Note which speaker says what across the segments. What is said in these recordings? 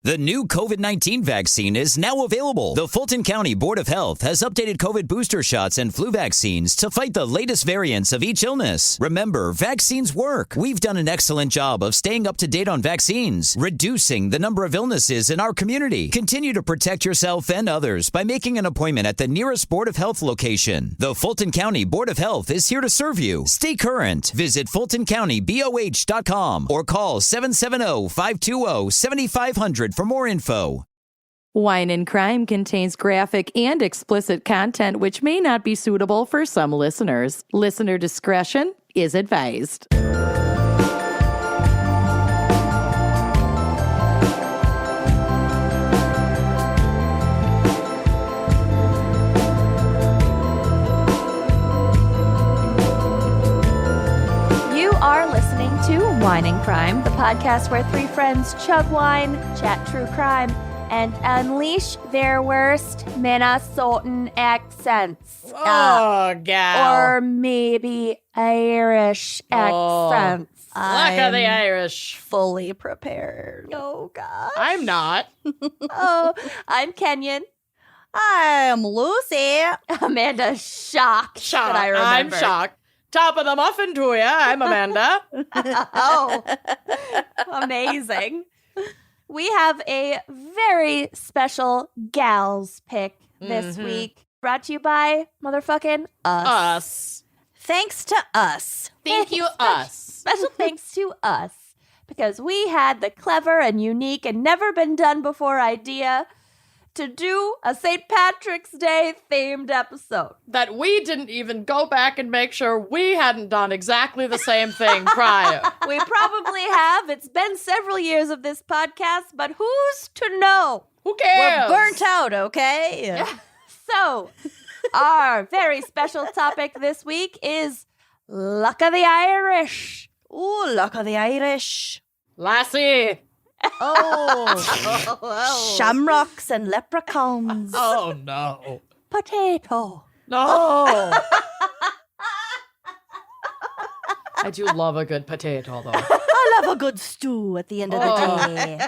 Speaker 1: The new COVID-19 vaccine is now available. The Fulton County Board of Health has updated COVID booster shots and flu vaccines to fight the latest variants of each illness. Remember, vaccines work. We've done an excellent job of staying up to date on vaccines, reducing the number of illnesses in our community. Continue to protect yourself and others by making an appointment at the nearest Board of Health location. The Fulton County Board of Health is here to serve you. Stay current. Visit FultonCountyBOH.com or call 770-520-7500 for more info.
Speaker 2: Wine and Crime contains graphic and explicit content which may not be suitable for some listeners. Listener discretion is advised.
Speaker 3: You are listening to Wine and Crime, the podcast where three friends chug wine, chat true crime, and unleash their worst Minnesotan accents.
Speaker 4: Oh, gal.
Speaker 3: Or maybe Irish accents.
Speaker 4: Luck of the Irish.
Speaker 5: Fully prepared.
Speaker 3: Oh, gosh.
Speaker 4: I'm not.
Speaker 3: Oh, I'm Kenyon.
Speaker 5: I'm Lucy.
Speaker 3: Amanda's shocked. that I remember.
Speaker 4: I'm shocked. Top of the muffin to ya. I'm Amanda.
Speaker 3: Oh, amazing. We have a very special gals pick this week. Brought to you by motherfucking us.
Speaker 5: Thanks to us.
Speaker 4: Thank you, us.
Speaker 3: Special thanks to us. Because we had the clever and unique and never been done before idea to do a St. Patrick's Day themed episode.
Speaker 4: That we didn't even go back and make sure we hadn't done exactly the same thing prior.
Speaker 3: We probably have. It's been several years of this podcast, but who's to know?
Speaker 4: Who cares?
Speaker 5: We're burnt out, okay?
Speaker 3: So, our very special topic this week is Luck of the Irish.
Speaker 5: Ooh, luck of the Irish.
Speaker 4: Lassie.
Speaker 5: Oh. Shamrocks and leprechauns.
Speaker 4: Oh, no.
Speaker 3: Potato.
Speaker 4: No. I do love a good potato, though.
Speaker 5: I love a good stew at the end of the day.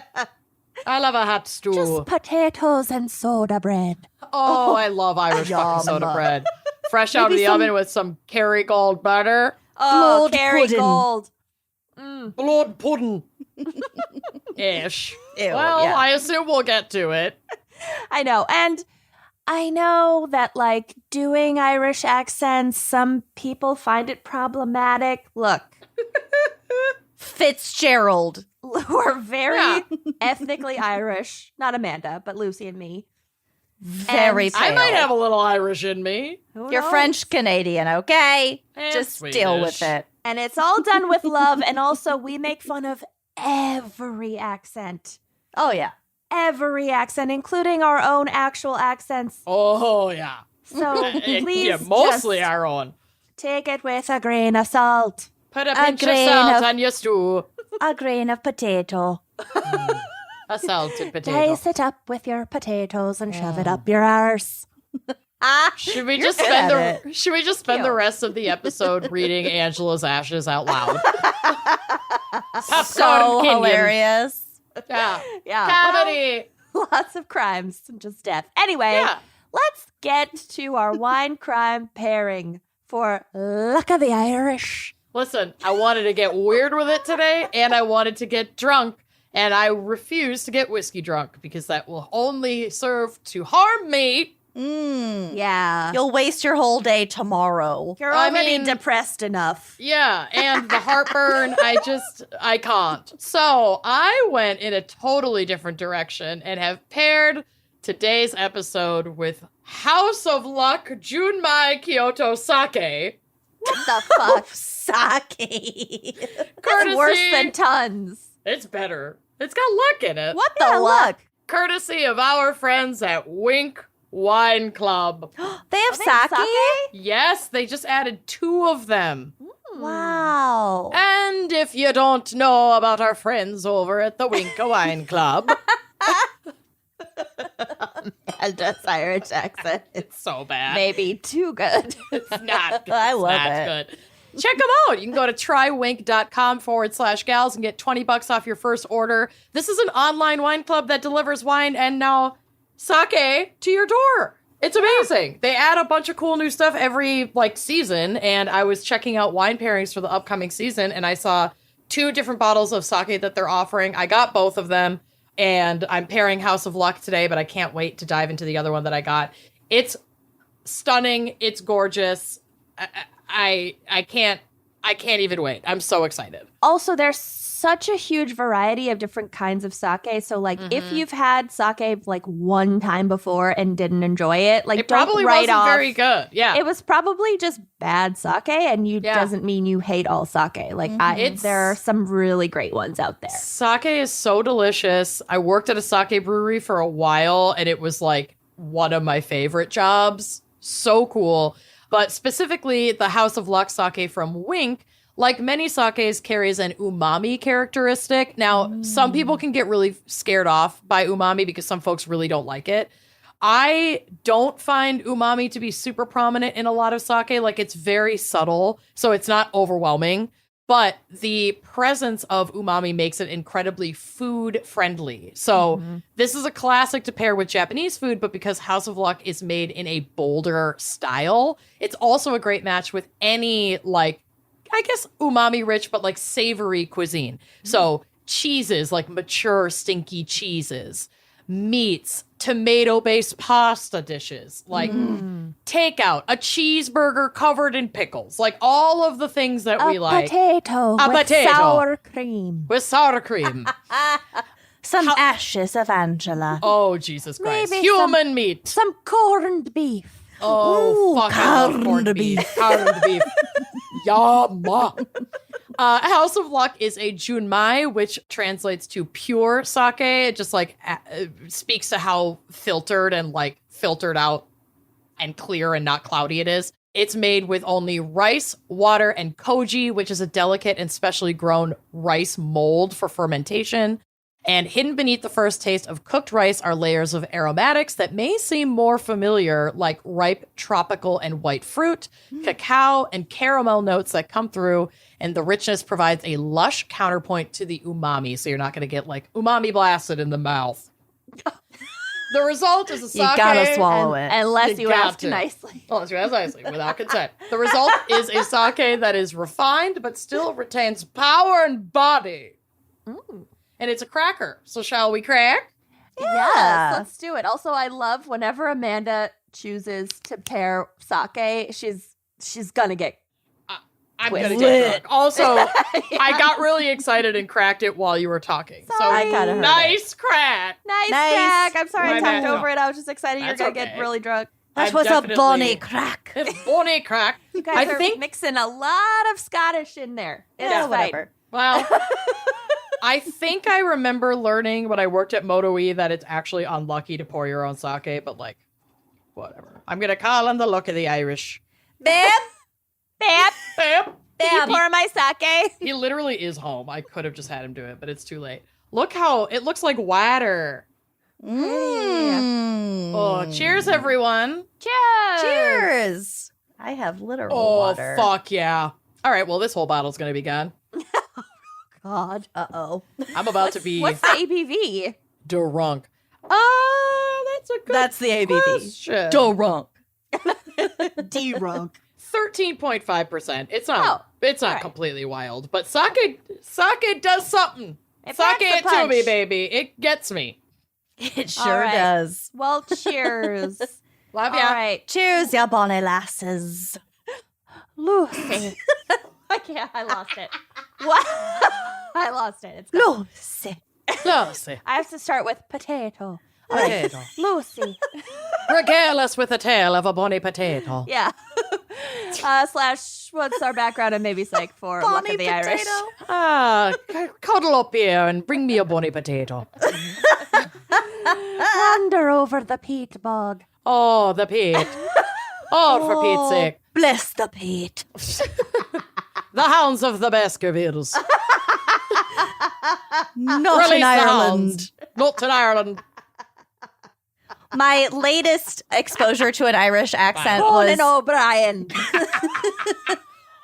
Speaker 4: I love a hot stew.
Speaker 3: Just potatoes and soda bread.
Speaker 4: Oh, I love Irish fucking soda bread. Fresh out of the oven with some Kerrygold butter.
Speaker 3: Oh,
Speaker 5: Blood
Speaker 3: Kerrygold.
Speaker 4: Blood pudding. Ish.
Speaker 5: Ew,
Speaker 4: Well,
Speaker 5: yeah.
Speaker 4: I assume we'll get to it.
Speaker 3: I know. And I know that, like, doing Irish accents, some people find it problematic. Look,
Speaker 5: Fitzgerald.
Speaker 3: we're very
Speaker 4: Yeah.
Speaker 3: ethnically Irish. Not Amanda, but Lucy and me.
Speaker 5: Very
Speaker 3: And
Speaker 5: pale.
Speaker 4: I might have a little Irish in me.
Speaker 3: Who
Speaker 5: You're
Speaker 3: knows?
Speaker 5: French Canadian, okay?
Speaker 4: And
Speaker 5: Just deal with
Speaker 4: Swedish.
Speaker 5: it.
Speaker 3: And it's all done with love. And also, we make fun of every accent.
Speaker 5: Oh, yeah.
Speaker 3: Every accent, including our own actual accents.
Speaker 4: Oh, yeah.
Speaker 3: So please
Speaker 4: Yeah, mostly
Speaker 3: just
Speaker 4: our own.
Speaker 3: take it with a grain of salt.
Speaker 4: Put a
Speaker 5: A
Speaker 4: pinch of
Speaker 5: grain
Speaker 4: salt
Speaker 5: of-
Speaker 4: on your stew.
Speaker 5: A grain of potato.
Speaker 4: A salted potato.
Speaker 3: Dice it up with your potatoes and shove it up your arse.
Speaker 4: Should we
Speaker 5: You're
Speaker 4: just
Speaker 5: good
Speaker 4: spend
Speaker 5: at
Speaker 4: the Should we just spend the rest of the episode reading Angela's ashes out loud? Popcorn
Speaker 5: So
Speaker 4: Kenyon.
Speaker 5: hilarious.
Speaker 4: Yeah.
Speaker 3: Yeah.
Speaker 4: Comedy.
Speaker 3: Lots of crimes, just death. Anyway,
Speaker 4: Yeah.
Speaker 3: let's get to our wine crime pairing for Luck of the Irish.
Speaker 4: Listen, I wanted to get weird with it today, and I wanted to get drunk, and I refuse to get whiskey drunk because that will only serve to harm me.
Speaker 3: Yeah.
Speaker 5: You'll waste your whole day tomorrow.
Speaker 3: You're
Speaker 4: I
Speaker 3: already
Speaker 4: mean-
Speaker 3: depressed enough.
Speaker 4: Yeah, and the heartburn, I can't. So I went in a totally different direction and have paired today's episode with House of Luck Junmail Kyoto Sake.
Speaker 3: What the fuck?
Speaker 5: Sake.
Speaker 3: That's worse than tons.
Speaker 4: It's better. It's got luck in it.
Speaker 5: What the
Speaker 3: Yeah,
Speaker 5: luck?
Speaker 4: Courtesy of our friends at Winc Wine Club.
Speaker 5: They have
Speaker 3: Are they
Speaker 5: sake?
Speaker 4: Yes, they just added 2 of them.
Speaker 5: Wow.
Speaker 4: And if you don't know about our friends over at the Winc Wine Club,
Speaker 3: Amanda's Irish accent.
Speaker 4: it's so bad.
Speaker 3: Maybe too good.
Speaker 4: It's not good.
Speaker 5: I love
Speaker 4: It's not
Speaker 5: it.
Speaker 4: good. check them out. You can go to trywinc.com/gals and get $20 off your first order. This is an online wine club that delivers wine and now sake to your door. It's amazing. They add a bunch of cool new stuff every season, and I was checking out wine pairings for the upcoming season, and I saw 2 different bottles of sake that they're offering. I got both of them, and I'm pairing House of Luck today, but I can't wait to dive into the other one that I got. It's stunning. It's gorgeous. I can't even wait. I'm so excited.
Speaker 3: Also, there's such a huge variety of different kinds of sake. So, if you've had sake one time before and didn't enjoy it,
Speaker 4: it probably wasn't very good. Yeah,
Speaker 3: it was probably just bad sake, and doesn't mean you hate all sake. There are some really great ones out there.
Speaker 4: Sake is so delicious. I worked at a sake brewery for a while, and it was one of my favorite jobs. So cool. But specifically, the House of Luck sake from Winc, like many sakes, carries an umami characteristic. Now, some people can get really scared off by umami because some folks really don't like it. I don't find umami to be super prominent in a lot of sake. It's very subtle, so it's not overwhelming. But the presence of umami makes it incredibly food-friendly. So this is a classic to pair with Japanese food, but because House of Luck is made in a bolder style, it's also a great match with any, I guess umami-rich, but savory cuisine. So cheeses, mature, stinky cheeses. Meats, tomato-based pasta dishes, takeout, a cheeseburger covered in pickles, all of the things that we like.
Speaker 3: Potato with sour cream.
Speaker 4: With sour cream.
Speaker 5: Some ashes of Angela.
Speaker 4: Oh, Jesus Christ.
Speaker 3: Maybe
Speaker 4: Human meat.
Speaker 3: Some corned beef.
Speaker 4: Oh, fuck, I love corned beef. Corned beef. Yum. House of Luck is a Junmail, which translates to pure sake. It just speaks to how filtered and filtered out and clear and not cloudy it is. It's made with only rice, water, and koji, which is a delicate and specially grown rice mold for fermentation. And hidden beneath the first taste of cooked rice are layers of aromatics that may seem more familiar, like ripe tropical and white fruit, cacao, and caramel notes that come through. And the richness provides a lush counterpoint to the umami, so you're not going to get umami blasted in the mouth. The result is a sake.
Speaker 5: You gotta swallow it.
Speaker 3: Unless you ask nicely.
Speaker 4: Unless you ask nicely, without consent. The result is a sake that is refined, but still retains power and body. And it's a cracker. So shall we crack?
Speaker 3: Yes, let's do it. Also, I love whenever Amanda chooses to pair sake, she's gonna get
Speaker 4: I'm going to get drunk. Also, I got really excited and cracked it while you were talking.
Speaker 3: Sorry.
Speaker 4: So, nice crack.
Speaker 3: Nice crack. I'm sorry I talked over it. I was just excited you're going to get really drunk.
Speaker 5: That was a bonny crack.
Speaker 4: Bonny crack.
Speaker 3: You guys are mixing a lot of Scottish in there.
Speaker 5: Yeah, whatever.
Speaker 4: Well, I think I remember learning when I worked at Moto E that it's actually unlucky to pour your own sake, but whatever. I'm going to call on the luck of the Irish.
Speaker 3: Babe.
Speaker 4: Can
Speaker 3: you pour my sake?
Speaker 4: He literally is home. I could have just had him do it, but it's too late. Look how it looks like water. Oh, cheers, everyone.
Speaker 5: Cheers. I have literal water.
Speaker 4: Oh, fuck yeah. All right, well, this whole bottle's going to be gone.
Speaker 3: God.
Speaker 5: Uh-oh.
Speaker 4: I'm about to be...
Speaker 3: What's the ABV?
Speaker 4: drunk. That's a good
Speaker 5: That's the ABV.
Speaker 4: question.
Speaker 5: Drunk. D-runk.
Speaker 4: 13.5%. It's not completely wild, but sake does something. Sake it to me, baby. It gets me.
Speaker 5: It sure does.
Speaker 3: Well, cheers.
Speaker 4: Love ya.
Speaker 3: All right.
Speaker 5: Cheers, ya bonny lasses.
Speaker 3: Lucy. I lost it. What? I lost it. It's gone.
Speaker 5: Lucy.
Speaker 3: I have to start with potato.
Speaker 4: Potato.
Speaker 3: Lucy.
Speaker 4: Regale us with a tale of a bonny potato.
Speaker 3: Yeah. / what's our background and maybe psych for Luck of the Irish.
Speaker 4: Cuddle up here and bring me a bonny potato.
Speaker 3: Wander over the peat bog.
Speaker 4: Oh, the peat. Oh, for Pete's sake.
Speaker 5: Bless the peat.
Speaker 4: The hounds of the Baskervilles.
Speaker 5: Not
Speaker 4: Release
Speaker 5: in
Speaker 4: the
Speaker 5: Ireland.
Speaker 4: hounds. Not in Ireland.
Speaker 5: My latest exposure to an Irish accent
Speaker 3: Conan
Speaker 5: was
Speaker 3: O'Brien.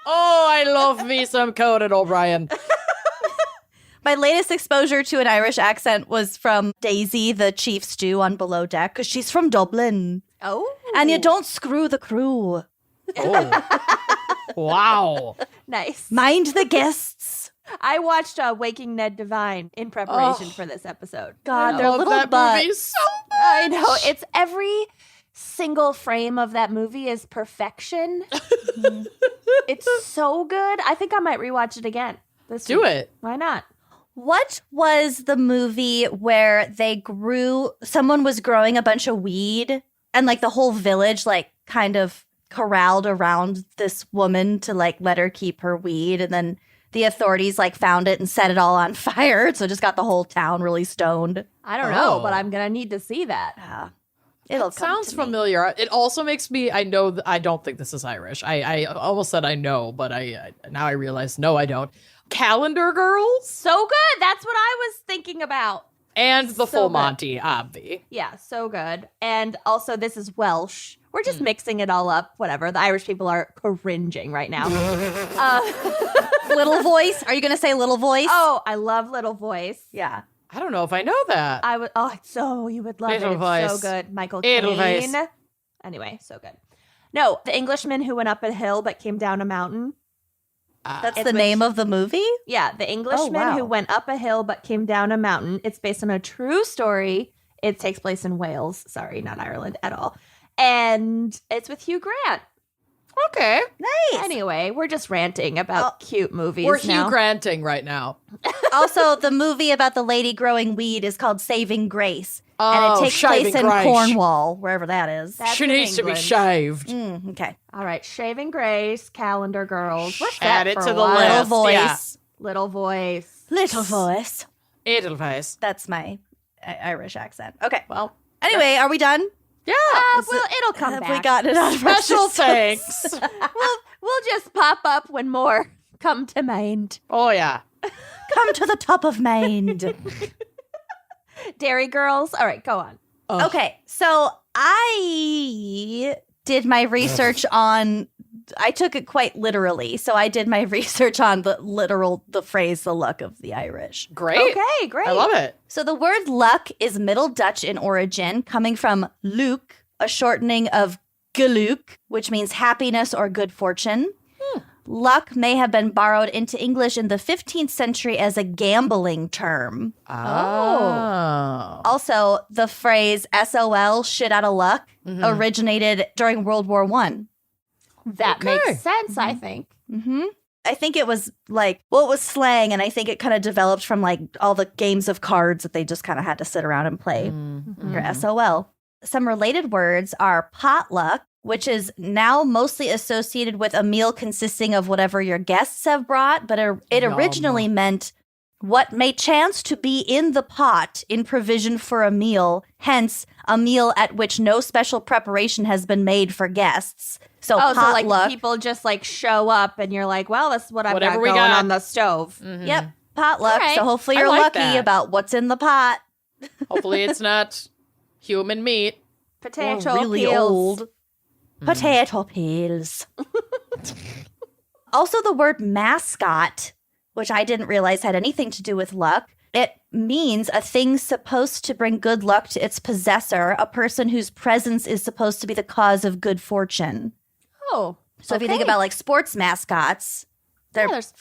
Speaker 4: Oh, I love me some Conan O'Brien.
Speaker 5: My latest exposure to an Irish accent was from Daisy, the chief stew on Below Deck, because she's from Dublin.
Speaker 3: Oh.
Speaker 5: And you don't screw the crew.
Speaker 4: Oh. Wow.
Speaker 3: Nice.
Speaker 5: Mind the guests.
Speaker 3: I watched Waking Ned Divine in preparation for this episode.
Speaker 5: God,
Speaker 4: I
Speaker 5: their
Speaker 4: love
Speaker 5: little
Speaker 4: that movie
Speaker 5: butts.
Speaker 4: so much.
Speaker 3: I know. It's every single frame of that movie is perfection. It's so good. I think I might rewatch it again.
Speaker 4: Do
Speaker 3: week.
Speaker 4: it.
Speaker 3: Why not?
Speaker 5: What was the movie where someone was growing a bunch of weed and like the whole village like kind of corralled around this woman to like let her keep her weed, and then the authorities like found it and set it all on fire, so just got the whole town really stoned.
Speaker 3: I don't know, but I'm going to need to see that.
Speaker 5: It'll come
Speaker 4: Sounds
Speaker 5: to me.
Speaker 4: familiar. It also makes me, I know, I don't think this is Irish. I almost said I know, but now I realize, no, I don't. Calendar Girls
Speaker 3: So good. That's what I was thinking about.
Speaker 4: and the
Speaker 3: So
Speaker 4: Full
Speaker 3: good.
Speaker 4: Monty, obvi.
Speaker 3: Yeah, so good. And also, this is Welsh. We're just mixing it all up. Whatever. The Irish people are cringing right now.
Speaker 5: Little voice. Are you going to say little voice?
Speaker 3: Oh, I love Little Voice.
Speaker 5: Yeah.
Speaker 4: I don't know if I know that.
Speaker 3: I would. Oh, so you would love
Speaker 4: Little
Speaker 3: it. It's so
Speaker 4: Voice.
Speaker 3: good. Michael
Speaker 4: Little
Speaker 3: Caine.
Speaker 4: Voice.
Speaker 3: Anyway, so good. No, the Englishman who went up a hill but came down a mountain.
Speaker 5: That's
Speaker 3: It's
Speaker 5: the
Speaker 3: with-
Speaker 5: name of the movie?
Speaker 3: Yeah, the Englishman
Speaker 5: wow.
Speaker 3: who went up a hill but came down a mountain. It's based on a true story. It takes place in Wales. Sorry, not Ireland at all. And it's with Hugh Grant.
Speaker 4: Okay.
Speaker 5: Nice.
Speaker 3: Anyway, we're just ranting about cute movies
Speaker 4: We're
Speaker 3: now.
Speaker 4: Hugh Granting right now.
Speaker 5: Also, the movie about the lady growing weed is called Saving Grace. and
Speaker 4: Oh,
Speaker 5: it takes
Speaker 4: shaving
Speaker 5: place in
Speaker 4: Grace.
Speaker 5: Cornwall, wherever that is.
Speaker 3: That's
Speaker 4: She
Speaker 3: in
Speaker 4: needs to be
Speaker 3: England.
Speaker 4: shaved.
Speaker 5: Okay.
Speaker 3: All right, Shaving Grace, Calendar Girls. We're set
Speaker 4: Add it
Speaker 3: for
Speaker 4: to
Speaker 3: a
Speaker 4: the
Speaker 3: while.
Speaker 4: list.
Speaker 5: Little voice.
Speaker 4: Yeah.
Speaker 3: Little voice.
Speaker 5: Little voice.
Speaker 4: Edelweiss.
Speaker 5: That's my Irish accent. Okay.
Speaker 4: Well,
Speaker 5: Anyway, are we done?
Speaker 4: yeah.
Speaker 3: Well, it'll come
Speaker 5: Have
Speaker 3: back.
Speaker 5: we gotten it out of our
Speaker 4: Special
Speaker 5: systems?
Speaker 4: thanks.
Speaker 3: We'll just pop up when more come to mind.
Speaker 4: Oh, yeah.
Speaker 5: Come to the top of mind.
Speaker 3: Dairy Girls. All right, go on.
Speaker 4: Ugh.
Speaker 5: Okay, so I did my research on, I took it quite literally. So I did my research on the phrase, the luck of the Irish.
Speaker 4: Great.
Speaker 3: Okay, great.
Speaker 4: I love it.
Speaker 5: So the word luck is Middle Dutch in origin, coming from luc, a shortening of geluk, which means happiness or good fortune. Luck may have been borrowed into English in the 15th century as a gambling term.
Speaker 4: Oh.
Speaker 5: Also, the phrase SOL, shit out of luck, originated during World War I.
Speaker 3: That
Speaker 4: Okay.
Speaker 3: makes sense, I think.
Speaker 5: I think it was like, well, it was slang, and I think it kind of developed from like all the games of cards that they just kind of had to sit around and play. Your SOL. Some related words are potluck, which is now mostly associated with a meal consisting of whatever your guests have brought, but it
Speaker 4: Yum.
Speaker 5: originally meant what may chance to be in the pot in provision for a meal, hence a meal at which no special preparation has been made for guests. So
Speaker 3: Oh, so
Speaker 5: potluck.
Speaker 3: like people just like show up and you're like, well, that's what I've
Speaker 4: Whatever
Speaker 3: got
Speaker 4: we
Speaker 3: going
Speaker 4: got.
Speaker 3: on the stove.
Speaker 5: Yep, potluck.
Speaker 3: All right.
Speaker 5: So hopefully
Speaker 4: I
Speaker 5: you're
Speaker 4: like
Speaker 5: lucky
Speaker 4: that.
Speaker 5: about what's in the pot.
Speaker 4: Hopefully it's not human meat.
Speaker 3: Potato
Speaker 5: Or really
Speaker 3: peels.
Speaker 5: old. Potato peels. Also, the word mascot, which I didn't realize had anything to do with luck. It means a thing supposed to bring good luck to its possessor, a person whose presence is supposed to be the cause of good fortune.
Speaker 3: Oh.
Speaker 5: So if you think about like sports mascots, they're
Speaker 3: there's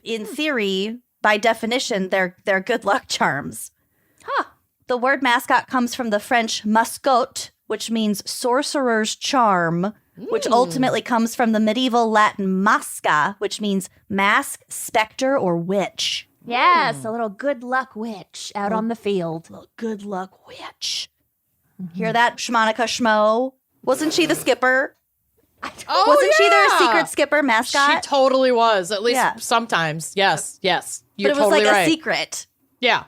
Speaker 5: in theory, by definition, they're good luck charms. The word mascot comes from the French mascotte, which means sorcerer's charm, which ultimately comes from the medieval Latin masca, which means mask, specter, or witch.
Speaker 3: yes, a little good luck witch out on the field.
Speaker 5: Little good luck witch. Hear that, Shmonica Schmo? Wasn't she the skipper?
Speaker 4: Oh,
Speaker 5: Wasn't she their
Speaker 4: yeah.
Speaker 5: secret skipper
Speaker 4: She
Speaker 5: mascot?
Speaker 4: totally was. At least
Speaker 5: Yeah.
Speaker 4: sometimes. Yes. Yes.
Speaker 5: But
Speaker 4: You're
Speaker 5: it was
Speaker 4: totally
Speaker 5: like
Speaker 4: right.
Speaker 5: a secret.
Speaker 4: Yeah.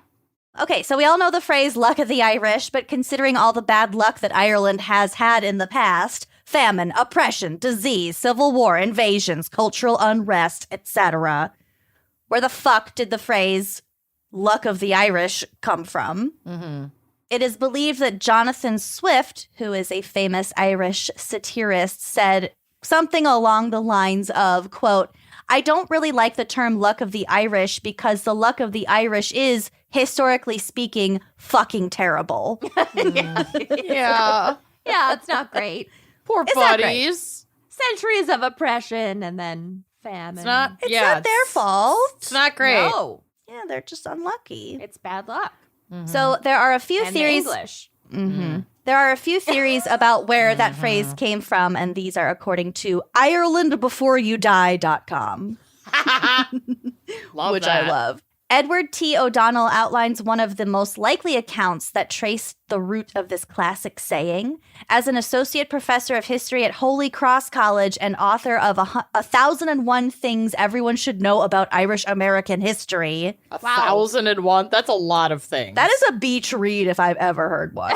Speaker 5: Okay, so we all know the phrase luck of the Irish, but considering all the bad luck that Ireland has had in the past, famine, oppression, disease, civil war, invasions, cultural unrest, etc., where the fuck did the phrase luck of the Irish come from? It is believed that Jonathan Swift, who is a famous Irish satirist, said something along the lines of, quote, I don't really like the term luck of the Irish because the luck of the Irish is, historically speaking, fucking terrible.
Speaker 4: Yeah.
Speaker 3: Yeah, it's not great.
Speaker 4: Poor
Speaker 5: It's not
Speaker 4: buddies.
Speaker 3: Centuries of oppression and then famine.
Speaker 4: It's not.
Speaker 5: It's
Speaker 4: yeah,
Speaker 5: not their fault.
Speaker 4: It's not great.
Speaker 3: No,
Speaker 5: Yeah, they're just unlucky.
Speaker 3: it's bad luck.
Speaker 5: So there are a few
Speaker 3: And the
Speaker 5: theories.
Speaker 3: English.
Speaker 5: There are a few theories about where that phrase came from, and these are according to IrelandBeforeYouDie.com,
Speaker 4: Love
Speaker 5: which
Speaker 4: that.
Speaker 5: I love. Edward T. O'Donnell outlines one of the most likely accounts that trace the root of this classic saying. As an associate professor of history at Holy Cross College and author of 1001 Things Everyone Should Know About Irish American History.
Speaker 4: 1001. That's a lot of things.
Speaker 5: That is a beach read if I've ever heard one.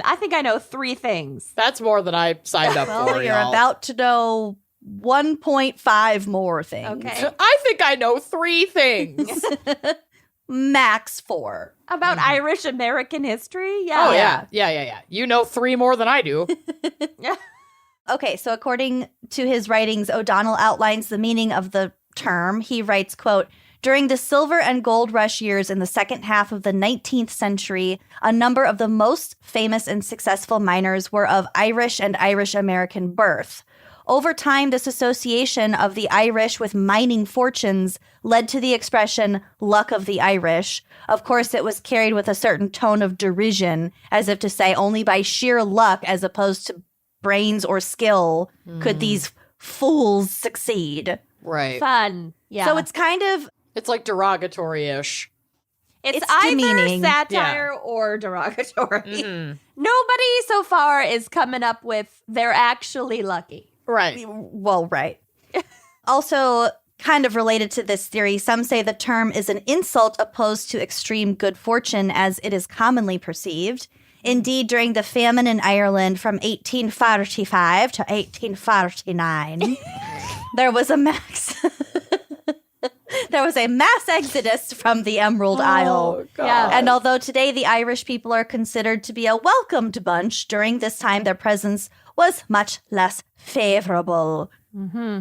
Speaker 3: I think I know 3 things.
Speaker 4: That's more than I signed up
Speaker 5: Well,
Speaker 4: for.
Speaker 5: you're
Speaker 4: y'all.
Speaker 5: about to know 1.5 more things.
Speaker 3: Okay.
Speaker 4: I think I know 3 things.
Speaker 5: Max 4.
Speaker 3: About Irish American history? Yeah.
Speaker 4: Oh yeah. You know 3 more than I do.
Speaker 5: Okay, so according to his writings, O'Donnell outlines the meaning of the term. He writes, quote, during the silver and gold rush years in the second half of the 19th century, a number of the most famous and successful miners were of Irish and Irish American birth. Over time, this association of the Irish with mining fortunes led to the expression luck of the Irish. Of course, it was carried with a certain tone of derision, as if to say only by sheer luck as opposed to brains or skill could these fools succeed.
Speaker 4: Right.
Speaker 3: Fun. Yeah.
Speaker 5: So it's kind of
Speaker 4: It's like derogatory-ish.
Speaker 3: It's
Speaker 5: it's
Speaker 3: either
Speaker 5: demeaning.
Speaker 3: satire or derogatory.
Speaker 4: Mhm.
Speaker 3: Nobody so far is coming up with they're actually lucky.
Speaker 4: Right.
Speaker 5: well, right. Also, kind of related to this theory, some say the term is an insult opposed to extreme good fortune as it is commonly perceived. Indeed, during the famine in Ireland from 1845 to 1849, there was a mass exodus from the Emerald Isle.
Speaker 4: God.
Speaker 3: Yeah.
Speaker 5: And although today the Irish people are considered to be a welcomed bunch, during this time their presence was much less favorable.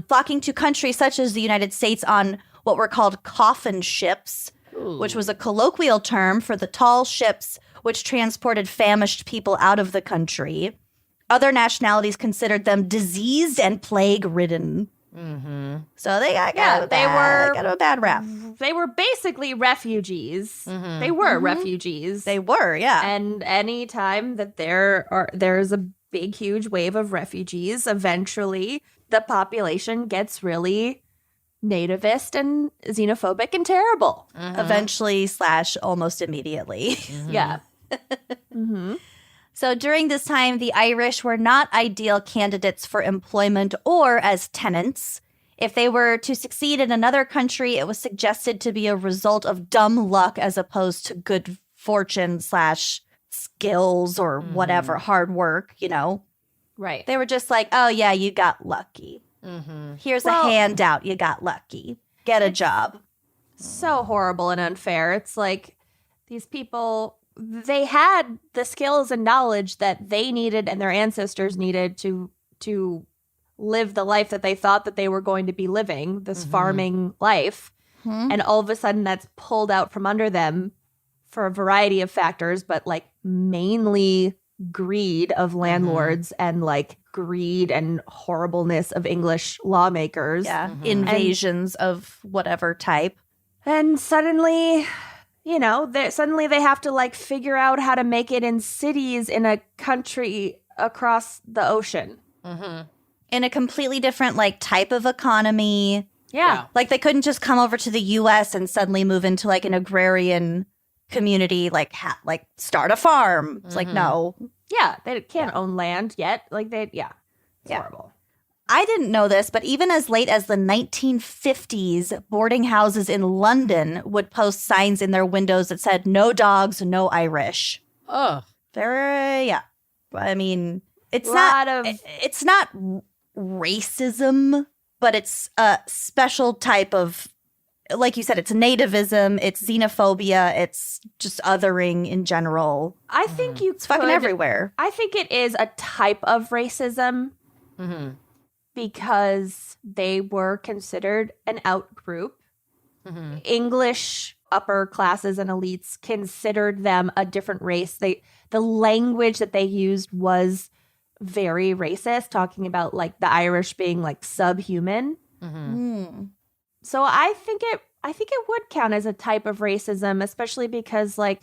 Speaker 5: Flocking to countries such as the United States on what were called coffin ships, which was a colloquial term for the tall ships which transported famished people out of the country. Other nationalities considered them diseased and plague-ridden. So they got a bad rap.
Speaker 3: They were basically refugees. They were refugees.
Speaker 5: They were, yeah.
Speaker 3: And any time that there's a big, huge wave of refugees, eventually the population gets really nativist and xenophobic and terrible.
Speaker 5: Eventually / almost immediately.
Speaker 3: Yeah.
Speaker 5: So during this time, the Irish were not ideal candidates for employment or as tenants. If they were to succeed in another country, it was suggested to be a result of dumb luck as opposed to good fortune / skills or whatever, hard work, you know.
Speaker 3: Right.
Speaker 5: They were just like, oh, yeah, you got lucky. Here's a handout. You got lucky. Get a job.
Speaker 3: So horrible and unfair. It's like these people, they had the skills and knowledge that they needed and their ancestors needed to live the life that they thought that they were going to be living, this farming life. And all of a sudden that's pulled out from under them for a variety of factors, but like mainly greed of landlords and like greed and horribleness of English lawmakers.
Speaker 5: Yeah. Invasions of whatever type.
Speaker 3: And suddenly, you know, suddenly they have to like figure out how to make it in cities in a country across the ocean.
Speaker 5: In a completely different like type of economy.
Speaker 3: Yeah.
Speaker 5: Like they couldn't just come over to the U.S. and suddenly move into like an agrarian community, like start a farm. It's like, no.
Speaker 3: Yeah. They can't own land yet. Like it's horrible.
Speaker 5: I didn't know this, but even as late as the 1950s, boarding houses in London would post signs in their windows that said, no dogs, no Irish.
Speaker 4: Ugh.
Speaker 5: I mean, it's
Speaker 3: Lot
Speaker 5: not
Speaker 3: of-
Speaker 5: it's not racism, but it's a special type of, like you said, it's nativism, it's xenophobia, it's just othering in general.
Speaker 3: I think
Speaker 5: It's fucking everywhere.
Speaker 3: I think it is a type of racism. because they were considered an out group.
Speaker 4: Mm-hmm.
Speaker 3: English upper classes and elites considered them a different race. The language that they used was very racist, talking about like the Irish being like subhuman.
Speaker 4: Mm-hmm.
Speaker 3: So I think it would count as a type of racism, especially because like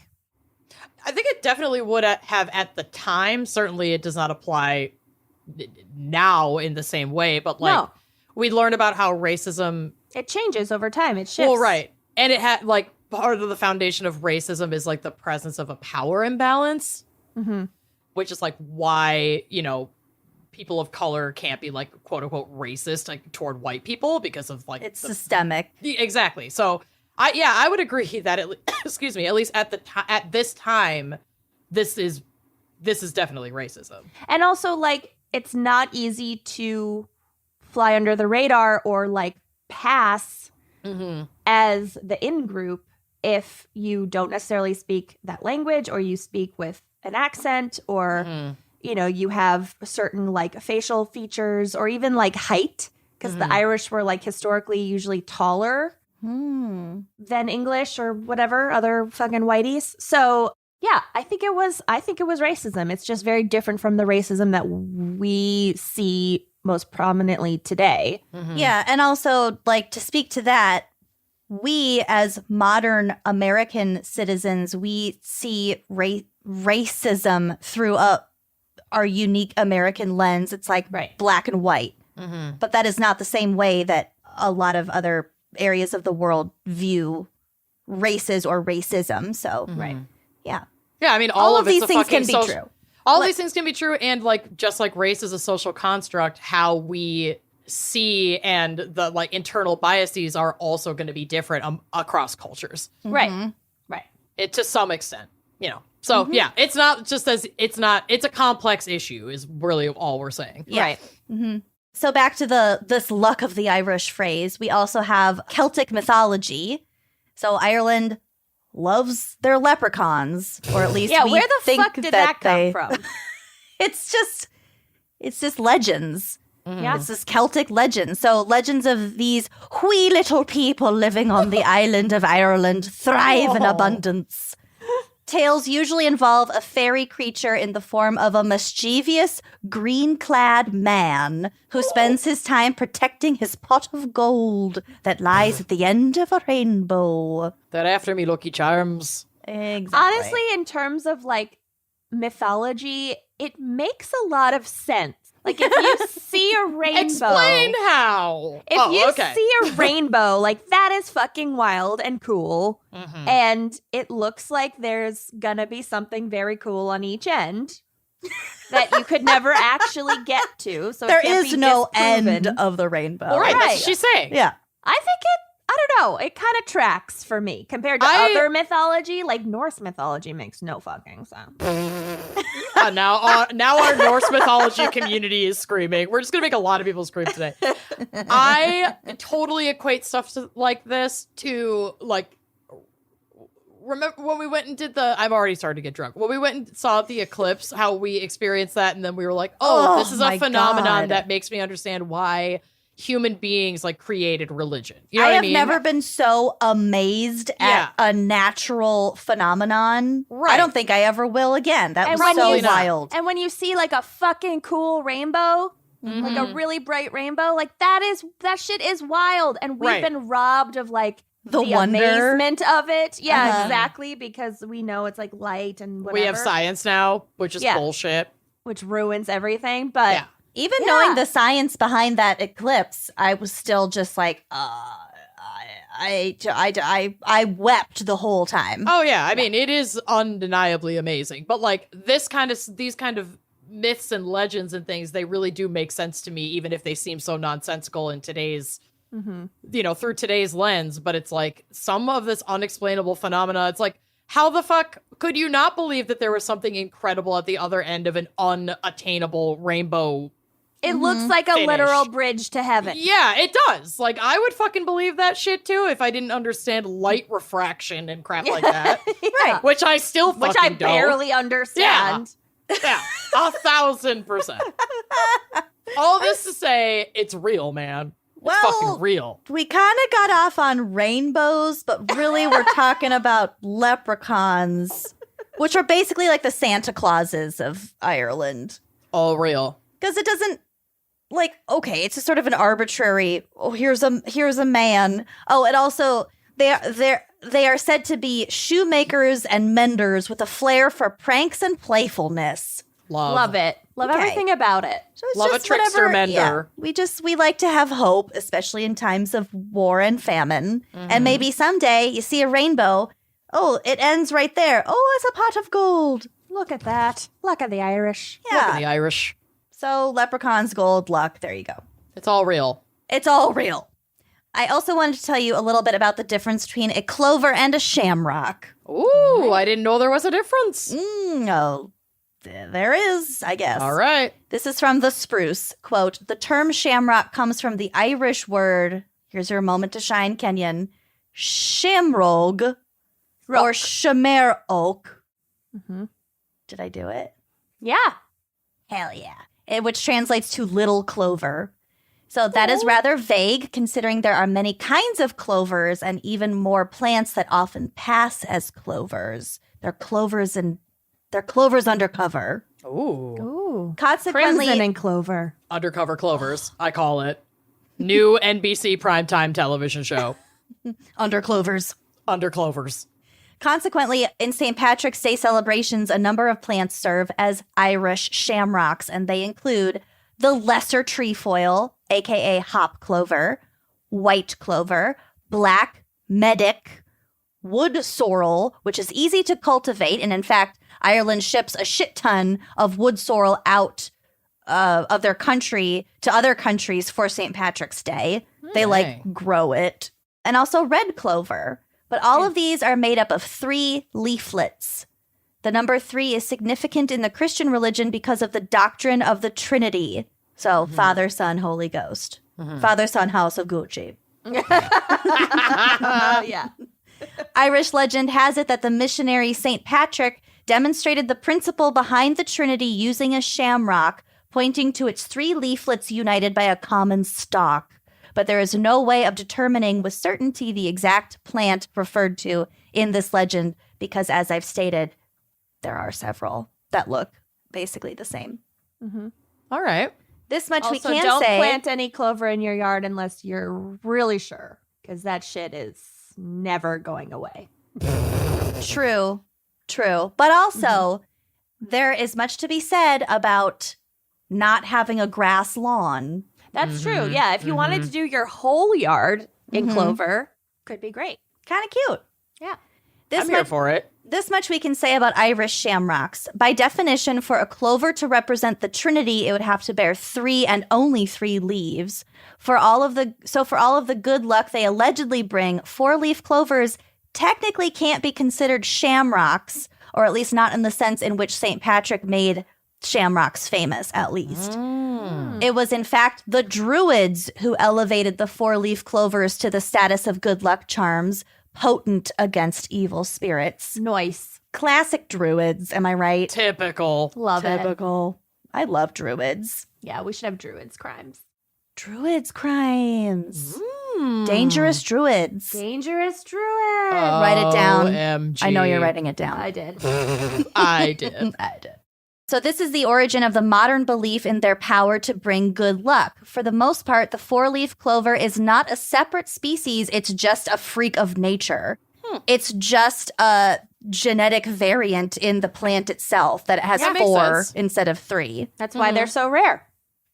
Speaker 4: I think it definitely would have at the time. Certainly it does not apply now in the same way, but like
Speaker 3: No.
Speaker 4: we learned about how racism
Speaker 3: it changes over time. It shifts.
Speaker 4: Well, right. And it had like part of the foundation of racism is like the presence of a power imbalance, which is like why, you know, people of color can't be like quote unquote racist like toward white people because of like
Speaker 5: It's systemic.
Speaker 4: Exactly. So I would agree that excuse me, at least at this time, this is definitely racism.
Speaker 3: And also like it's not easy to fly under the radar or like pass as the in-group if you don't necessarily speak that language or you speak with an accent or, you know, you have certain like facial features or even like height because the Irish were like historically usually taller than English or whatever, other fucking whiteys. So yeah, I think it was racism. It's just very different from the racism that we see most prominently today.
Speaker 5: Yeah, and also, like, to speak to that, we as modern American citizens, we see racism through our unique American lens. It's like black and white. But that is not the same way that a lot of other areas of the world view races or racism. So, yeah.
Speaker 4: Yeah, I mean,
Speaker 5: all of these things can be true.
Speaker 4: All these things can be true, and like just like race is a social construct, how we see and the like internal biases are also going to be different across cultures.
Speaker 3: Right.
Speaker 4: It to some extent, you know. So yeah, it's not just it's a complex issue is really all we're saying.
Speaker 5: Yeah. Right. So back to this luck of the Irish phrase, we also have Celtic mythology. So Ireland loves their leprechauns, or at least we
Speaker 3: where the
Speaker 5: think
Speaker 3: fuck did that come from?
Speaker 5: It's just legends.
Speaker 3: Yeah.
Speaker 5: It's this Celtic legend. So legends of these wee little people living on the island of Ireland thrive in abundance. Tales usually involve a fairy creature in the form of a mischievous, green-clad man who spends his time protecting his pot of gold that lies at the end of a rainbow.
Speaker 4: They're after me, Lucky Charms.
Speaker 5: Exactly.
Speaker 3: Honestly, in terms of like mythology, it makes a lot of sense. Like if you see a rainbow,
Speaker 4: Explain how.
Speaker 3: See a rainbow, like that is fucking wild and cool. And it looks like there's gonna be something very cool on each end that you could never actually get to. So
Speaker 5: there
Speaker 3: it can't
Speaker 5: is
Speaker 3: be
Speaker 5: no
Speaker 3: disproven.
Speaker 5: end of the rainbow.
Speaker 4: All right, that's what she's saying.
Speaker 5: Yeah.
Speaker 3: I think I don't know. It kind of tracks for me compared to other mythology. Like Norse mythology makes no fucking sense.
Speaker 4: Now our Norse mythology community is screaming. We're just gonna make a lot of people scream today. I totally equate stuff like this to like. Remember when we went and did I've already started to get drunk. When we went and saw the eclipse, how we experienced that, and then we were like, this is a phenomenon that makes me understand why human beings like created religion. You know what I mean?
Speaker 5: I have never been so amazed at a natural phenomenon.
Speaker 4: Right.
Speaker 5: I don't think I ever will again. That was
Speaker 3: Probably
Speaker 5: so
Speaker 3: not.
Speaker 5: wild.
Speaker 3: And when you see like a fucking cool rainbow, like a really bright rainbow, like that shit is wild. And we've been robbed of like
Speaker 5: the wonder.
Speaker 3: Amazement of it. Yeah, exactly. Because we know it's like light and whatever.
Speaker 4: We have science now, which is bullshit.
Speaker 3: Which ruins everything. But
Speaker 5: even knowing the science behind that eclipse, I was still just like, I wept the whole time.
Speaker 4: Oh yeah, I mean it is undeniably amazing. But like these kind of myths and legends and things, they really do make sense to me, even if they seem so nonsensical in today's, through today's lens. But it's like some of this unexplainable phenomena. It's like, how the fuck could you not believe that there was something incredible at the other end of an unattainable rainbow?
Speaker 3: It looks like a literal bridge to heaven.
Speaker 4: Yeah, it does. Like, I would fucking believe that shit, too, if I didn't understand light refraction and crap like that.
Speaker 3: Right.
Speaker 4: Which I still fucking don't.
Speaker 3: barely understand.
Speaker 4: Yeah, 1,000%. All this to say, it's real, man. It's fucking real.
Speaker 5: We kind of got off on rainbows, but really we're talking about leprechauns, which are basically like the Santa Clauses of Ireland.
Speaker 4: All real.
Speaker 5: Because it doesn't, like, okay, it's a sort of an arbitrary, here's a man. Oh, it also, they are said to be shoemakers and menders with a flair for pranks and playfulness.
Speaker 3: Love it. Love everything about it.
Speaker 5: So it's
Speaker 4: Love
Speaker 5: just
Speaker 4: a trickster
Speaker 5: whatever,
Speaker 4: mender.
Speaker 5: Yeah, we like to have hope, especially in times of war and famine. And maybe someday you see a rainbow. Oh, it ends right there. Oh, it's a pot of gold.
Speaker 3: Look at that. Luck of the Irish.
Speaker 5: Yeah.
Speaker 4: Look at the Irish.
Speaker 5: So leprechauns, gold, luck. There you go.
Speaker 4: It's all real.
Speaker 5: It's all real. I also wanted to tell you a little bit about the difference between a clover and a shamrock.
Speaker 4: Ooh, I didn't know there was a difference.
Speaker 5: Oh, there is, I guess.
Speaker 4: All right.
Speaker 5: This is from The Spruce. Quote, the term shamrock comes from the Irish word, here's your moment to shine, Kenyon, shamrogue or shamerocks. Did I do it?
Speaker 3: Yeah.
Speaker 5: Hell yeah. Which translates to little clover. So that is rather vague, considering there are many kinds of clovers and even more plants that often pass as clovers. They're clovers undercover.
Speaker 4: Ooh.
Speaker 5: Consequently,
Speaker 3: Crimson and clover.
Speaker 4: Undercover Clovers, I call it. New NBC primetime television show.
Speaker 5: under clovers.
Speaker 4: Under Clovers.
Speaker 5: Consequently, in St. Patrick's Day celebrations, a number of plants serve as Irish shamrocks, and they include the lesser trefoil, aka hop clover, white clover, black medic, wood sorrel, which is easy to cultivate, and in fact, Ireland ships a shit ton of wood sorrel out of their country to other countries for St. Patrick's Day. They grow it. And also red clover. But all of these are made up of 3 leaflets. The number 3 is significant in the Christian religion because of the doctrine of the Trinity. So Father, Son, Holy Ghost. Father, Son, House of Gucci.
Speaker 3: Yeah.
Speaker 5: Irish legend has it that the missionary St. Patrick demonstrated the principle behind the Trinity using a shamrock, pointing to its 3 leaflets united by a common stalk. But there is no way of determining with certainty the exact plant referred to in this legend because, as I've stated, there are several that look basically the same.
Speaker 4: All right.
Speaker 5: This much
Speaker 3: Also,
Speaker 5: we can
Speaker 3: don't
Speaker 5: say.
Speaker 3: plant any clover in your yard unless you're really sure, because that shit is never going away.
Speaker 5: True. But also, there is much to be said about not having a grass lawn.
Speaker 3: That's true. Yeah, if you wanted to do your whole yard in clover, could be great.
Speaker 5: Kind of cute.
Speaker 3: Yeah.
Speaker 4: I'm here for it.
Speaker 5: This much we can say about Irish shamrocks. By definition, for a clover to represent the Trinity, it would have to bear 3 and only 3 leaves. For all of the good luck they allegedly bring, 4-leaf clovers technically can't be considered shamrocks, or at least not in the sense in which St. Patrick made shamrocks famous, at least. It was, in fact, the Druids who elevated the 4-leaf clovers to the status of good luck charms, potent against evil spirits.
Speaker 3: Nice.
Speaker 5: Classic Druids, am I right?
Speaker 4: Typical.
Speaker 3: Love it.
Speaker 5: Typical. I love Druids.
Speaker 3: Yeah, we should have Druids crimes.
Speaker 5: Druids crimes. Dangerous Druids.
Speaker 3: Dangerous Druid.
Speaker 5: Write it down.
Speaker 4: OMG.
Speaker 5: I know you're writing it down.
Speaker 3: I did.
Speaker 4: I did.
Speaker 5: I did. So this is the origin of the modern belief in their power to bring good luck. For the most part, the 4-leaf clover is not a separate species. It's just a freak of nature. It's just a genetic variant in the plant itself that it has
Speaker 4: That makes
Speaker 5: 4
Speaker 4: sense.
Speaker 5: instead of 3.
Speaker 3: That's why they're so rare.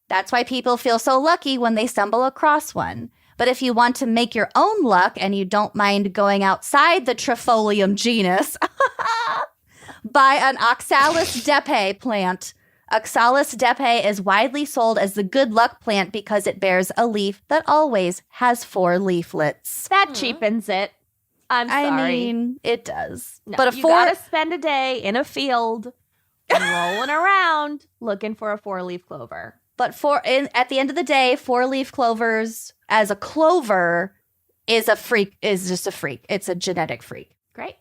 Speaker 5: That's why people feel so lucky when they stumble across one. But if you want to make your own luck and you don't mind going outside the Trifolium genus, buy an Oxalis depe plant. Oxalis depe is widely sold as the good luck plant because it bears a leaf that always has 4 leaflets.
Speaker 3: That cheapens it. I'm sorry.
Speaker 5: I mean, it does.
Speaker 3: No,
Speaker 5: but
Speaker 3: you gotta spend a day in a field rolling around looking for a 4-leaf clover.
Speaker 5: But at the end of the day, 4-leaf clovers as a clover is just a freak. It's a genetic freak.
Speaker 3: Great.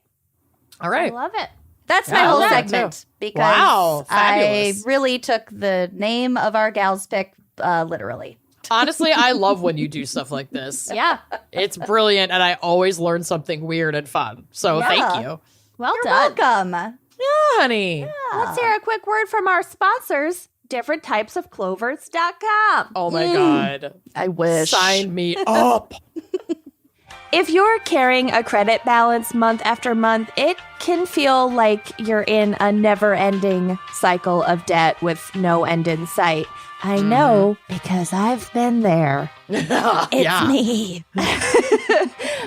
Speaker 4: All right.
Speaker 3: I love it.
Speaker 5: That's
Speaker 4: Yeah,
Speaker 5: my
Speaker 4: I
Speaker 5: whole
Speaker 4: love that
Speaker 5: segment
Speaker 4: too.
Speaker 5: because
Speaker 4: Wow,
Speaker 5: I
Speaker 4: fabulous.
Speaker 5: really took the name of our gal's pick literally.
Speaker 4: Honestly, I love when you do stuff like this.
Speaker 3: Yeah.
Speaker 4: It's brilliant, and I always learn something weird and fun. So
Speaker 5: Yeah.
Speaker 4: thank you.
Speaker 3: Well
Speaker 5: You're
Speaker 3: done.
Speaker 5: welcome.
Speaker 4: Yeah, honey.
Speaker 3: Let's hear a quick word from our sponsors, differenttypesofclovers.com.
Speaker 4: Oh my God.
Speaker 5: I wish.
Speaker 4: Sign me up.
Speaker 3: If you're carrying a credit balance month after month, it can feel like you're in a never-ending cycle of debt with no end in sight. I know because I've been there.
Speaker 4: It's
Speaker 5: Me.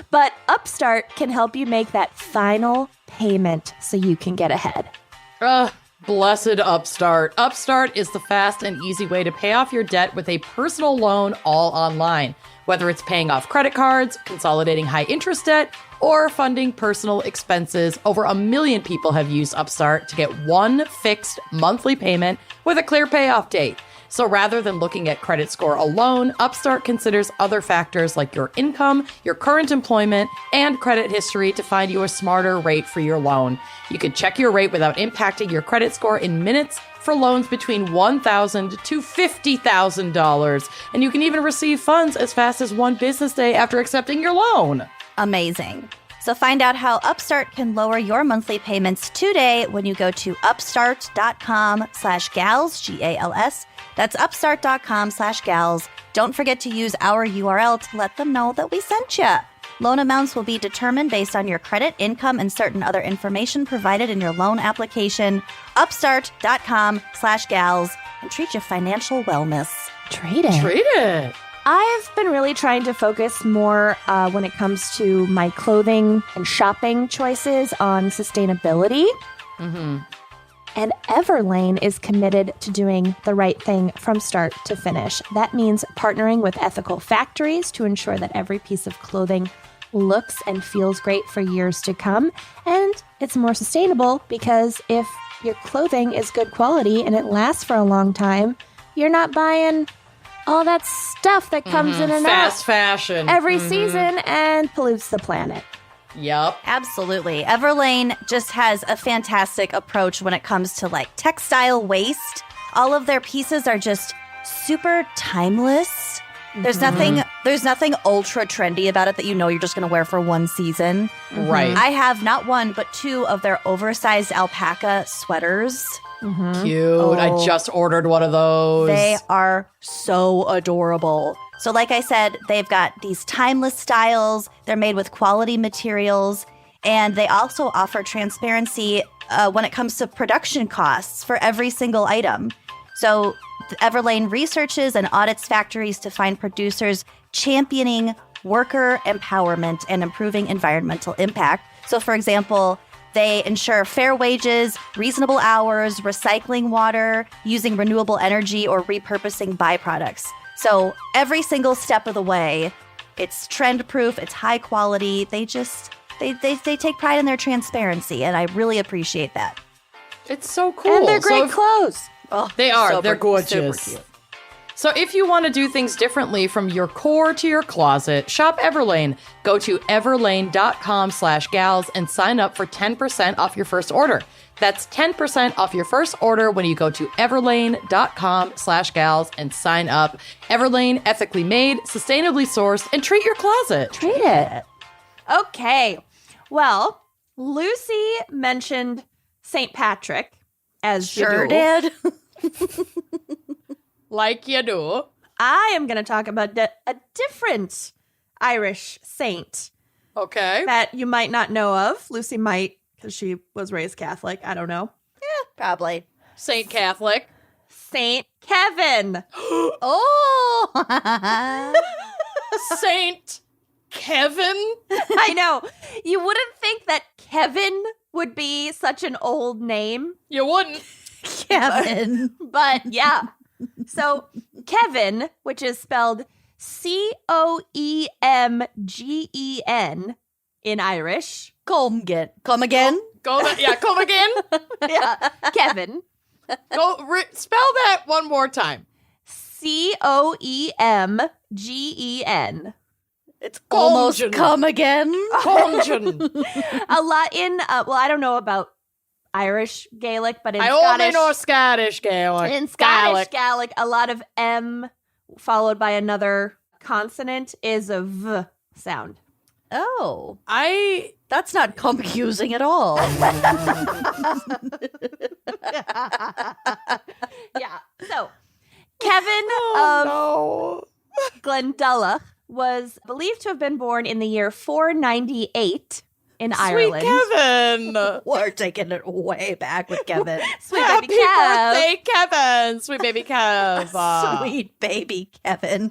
Speaker 3: But Upstart can help you make that final payment so you can get ahead.
Speaker 4: Blessed Upstart. Upstart is the fast and easy way to pay off your debt with a personal loan all online. Whether it's paying off credit cards, consolidating high interest debt, or funding personal expenses, over 1 million people have used Upstart to get one fixed monthly payment with a clear payoff date. So rather than looking at credit score alone, Upstart considers other factors like your income, your current employment, and credit history to find you a smarter rate for your loan. You can check your rate without impacting your credit score in minutes for loans between $1,000 to $50,000. And you can even receive funds as fast as 1 business day after accepting your loan.
Speaker 5: Amazing. So find out how Upstart can lower your monthly payments today when you go to upstart.com/gals, G-A-L-S. That's upstart.com/gals. Don't forget to use our URL to let them know that we sent you. Loan amounts will be determined based on your credit, income, and certain other information provided in your loan application. Upstart.com/gals, and treat your financial wellness.
Speaker 3: Treat it.
Speaker 4: Treat it.
Speaker 3: I've been really trying to focus more when it comes to my clothing and shopping choices on sustainability.
Speaker 4: Mm-hmm.
Speaker 3: And Everlane is committed to doing the right thing from start to finish. That means partnering with ethical factories to ensure that every piece of clothing looks and feels great for years to come. And it's more sustainable because if your clothing is good quality and it lasts for a long time, you're not buying all that stuff that comes in and
Speaker 4: Fast
Speaker 3: out
Speaker 4: fashion.
Speaker 3: every season and pollutes the planet.
Speaker 4: Yep.
Speaker 5: Absolutely. Everlane just has a fantastic approach when it comes to like textile waste. All of their pieces are just super timeless. There's nothing ultra trendy about it that you know you're just going to wear for one season.
Speaker 4: Right.
Speaker 5: I have not one but 2 of their oversized alpaca sweaters.
Speaker 4: Cute. I just ordered one of those.
Speaker 5: They are so adorable. So like I said, they've got these timeless styles. They're made with quality materials. And they also offer transparency when it comes to production costs for every single item. So Everlane researches and audits factories to find producers championing worker empowerment and improving environmental impact. So for example, they ensure fair wages, reasonable hours, recycling water, using renewable energy, or repurposing byproducts. So every single step of the way, it's trend proof, it's high quality. They take pride in their transparency, and I really appreciate that.
Speaker 4: It's so cool.
Speaker 3: And they're great clothes.
Speaker 5: Oh,
Speaker 4: They are.
Speaker 5: super-
Speaker 4: They're gorgeous.
Speaker 5: super cute.
Speaker 4: So if you want to do things differently from your core to your closet, shop Everlane. Go to everlane.com/gals and sign up for 10% off your first order. That's 10% off your first order when you go to everlane.com/gals and sign up. Everlane, ethically made, sustainably sourced, and treat your closet.
Speaker 3: Treat it. Okay. Well, Lucy mentioned St. Patrick, as
Speaker 5: Sure
Speaker 3: you do.
Speaker 5: did.
Speaker 4: Like you do.
Speaker 3: I am going to talk about a different Irish saint
Speaker 4: Okay.
Speaker 3: that you might not know of. Lucy might, because she was raised Catholic. I don't know.
Speaker 5: Probably.
Speaker 4: Saint Catholic.
Speaker 3: Saint Kevin.
Speaker 5: Oh!
Speaker 4: Saint Kevin.
Speaker 3: I know. You wouldn't think that Kevin would be such an old name,
Speaker 4: You wouldn't.
Speaker 5: Kevin.
Speaker 3: but yeah. So Kevin, which is spelled Coemgen in Irish.
Speaker 5: Come again. Come again?
Speaker 4: Come again.
Speaker 3: Yeah, Kevin.
Speaker 4: Spell that one more time.
Speaker 3: Coemgen.
Speaker 5: It's almost
Speaker 4: Comgen.
Speaker 5: come again.
Speaker 4: Comgen.
Speaker 3: A lot in, well, I don't know about Irish Gaelic, but in
Speaker 4: I
Speaker 3: Scottish,
Speaker 4: only know Scottish Gaelic.
Speaker 3: in Scottish Gaelic, a lot of M followed by another consonant is a V sound.
Speaker 5: Oh,
Speaker 4: I
Speaker 5: that's not confusing at all.
Speaker 3: Yeah. So, Kevin of Glendalough was believed to have been born in the year 498 in Ireland.
Speaker 4: Sweet Kevin.
Speaker 5: We're taking it way back with Kevin.
Speaker 3: Sweet
Speaker 4: Happy
Speaker 3: baby Kev.
Speaker 4: birthday, Kevin. Sweet baby Kev.
Speaker 5: Sweet baby Kevin.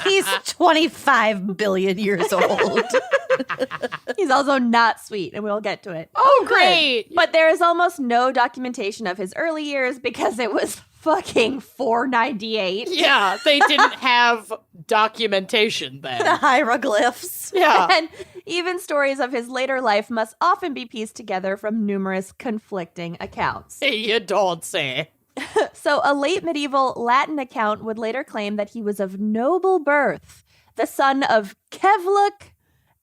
Speaker 5: He's 25 billion years old.
Speaker 3: He's also not sweet, and we'll get to it.
Speaker 4: Oh, great.
Speaker 3: But there is almost no documentation of his early years because it was fucking 498.
Speaker 4: Yeah, they didn't have documentation
Speaker 5: The
Speaker 4: then.
Speaker 5: hieroglyphs.
Speaker 4: Yeah.
Speaker 3: And even stories of his later life must often be pieced together from numerous conflicting accounts.
Speaker 4: You don't say.
Speaker 3: So a late medieval Latin account would later claim that he was of noble birth, the son of Kevluk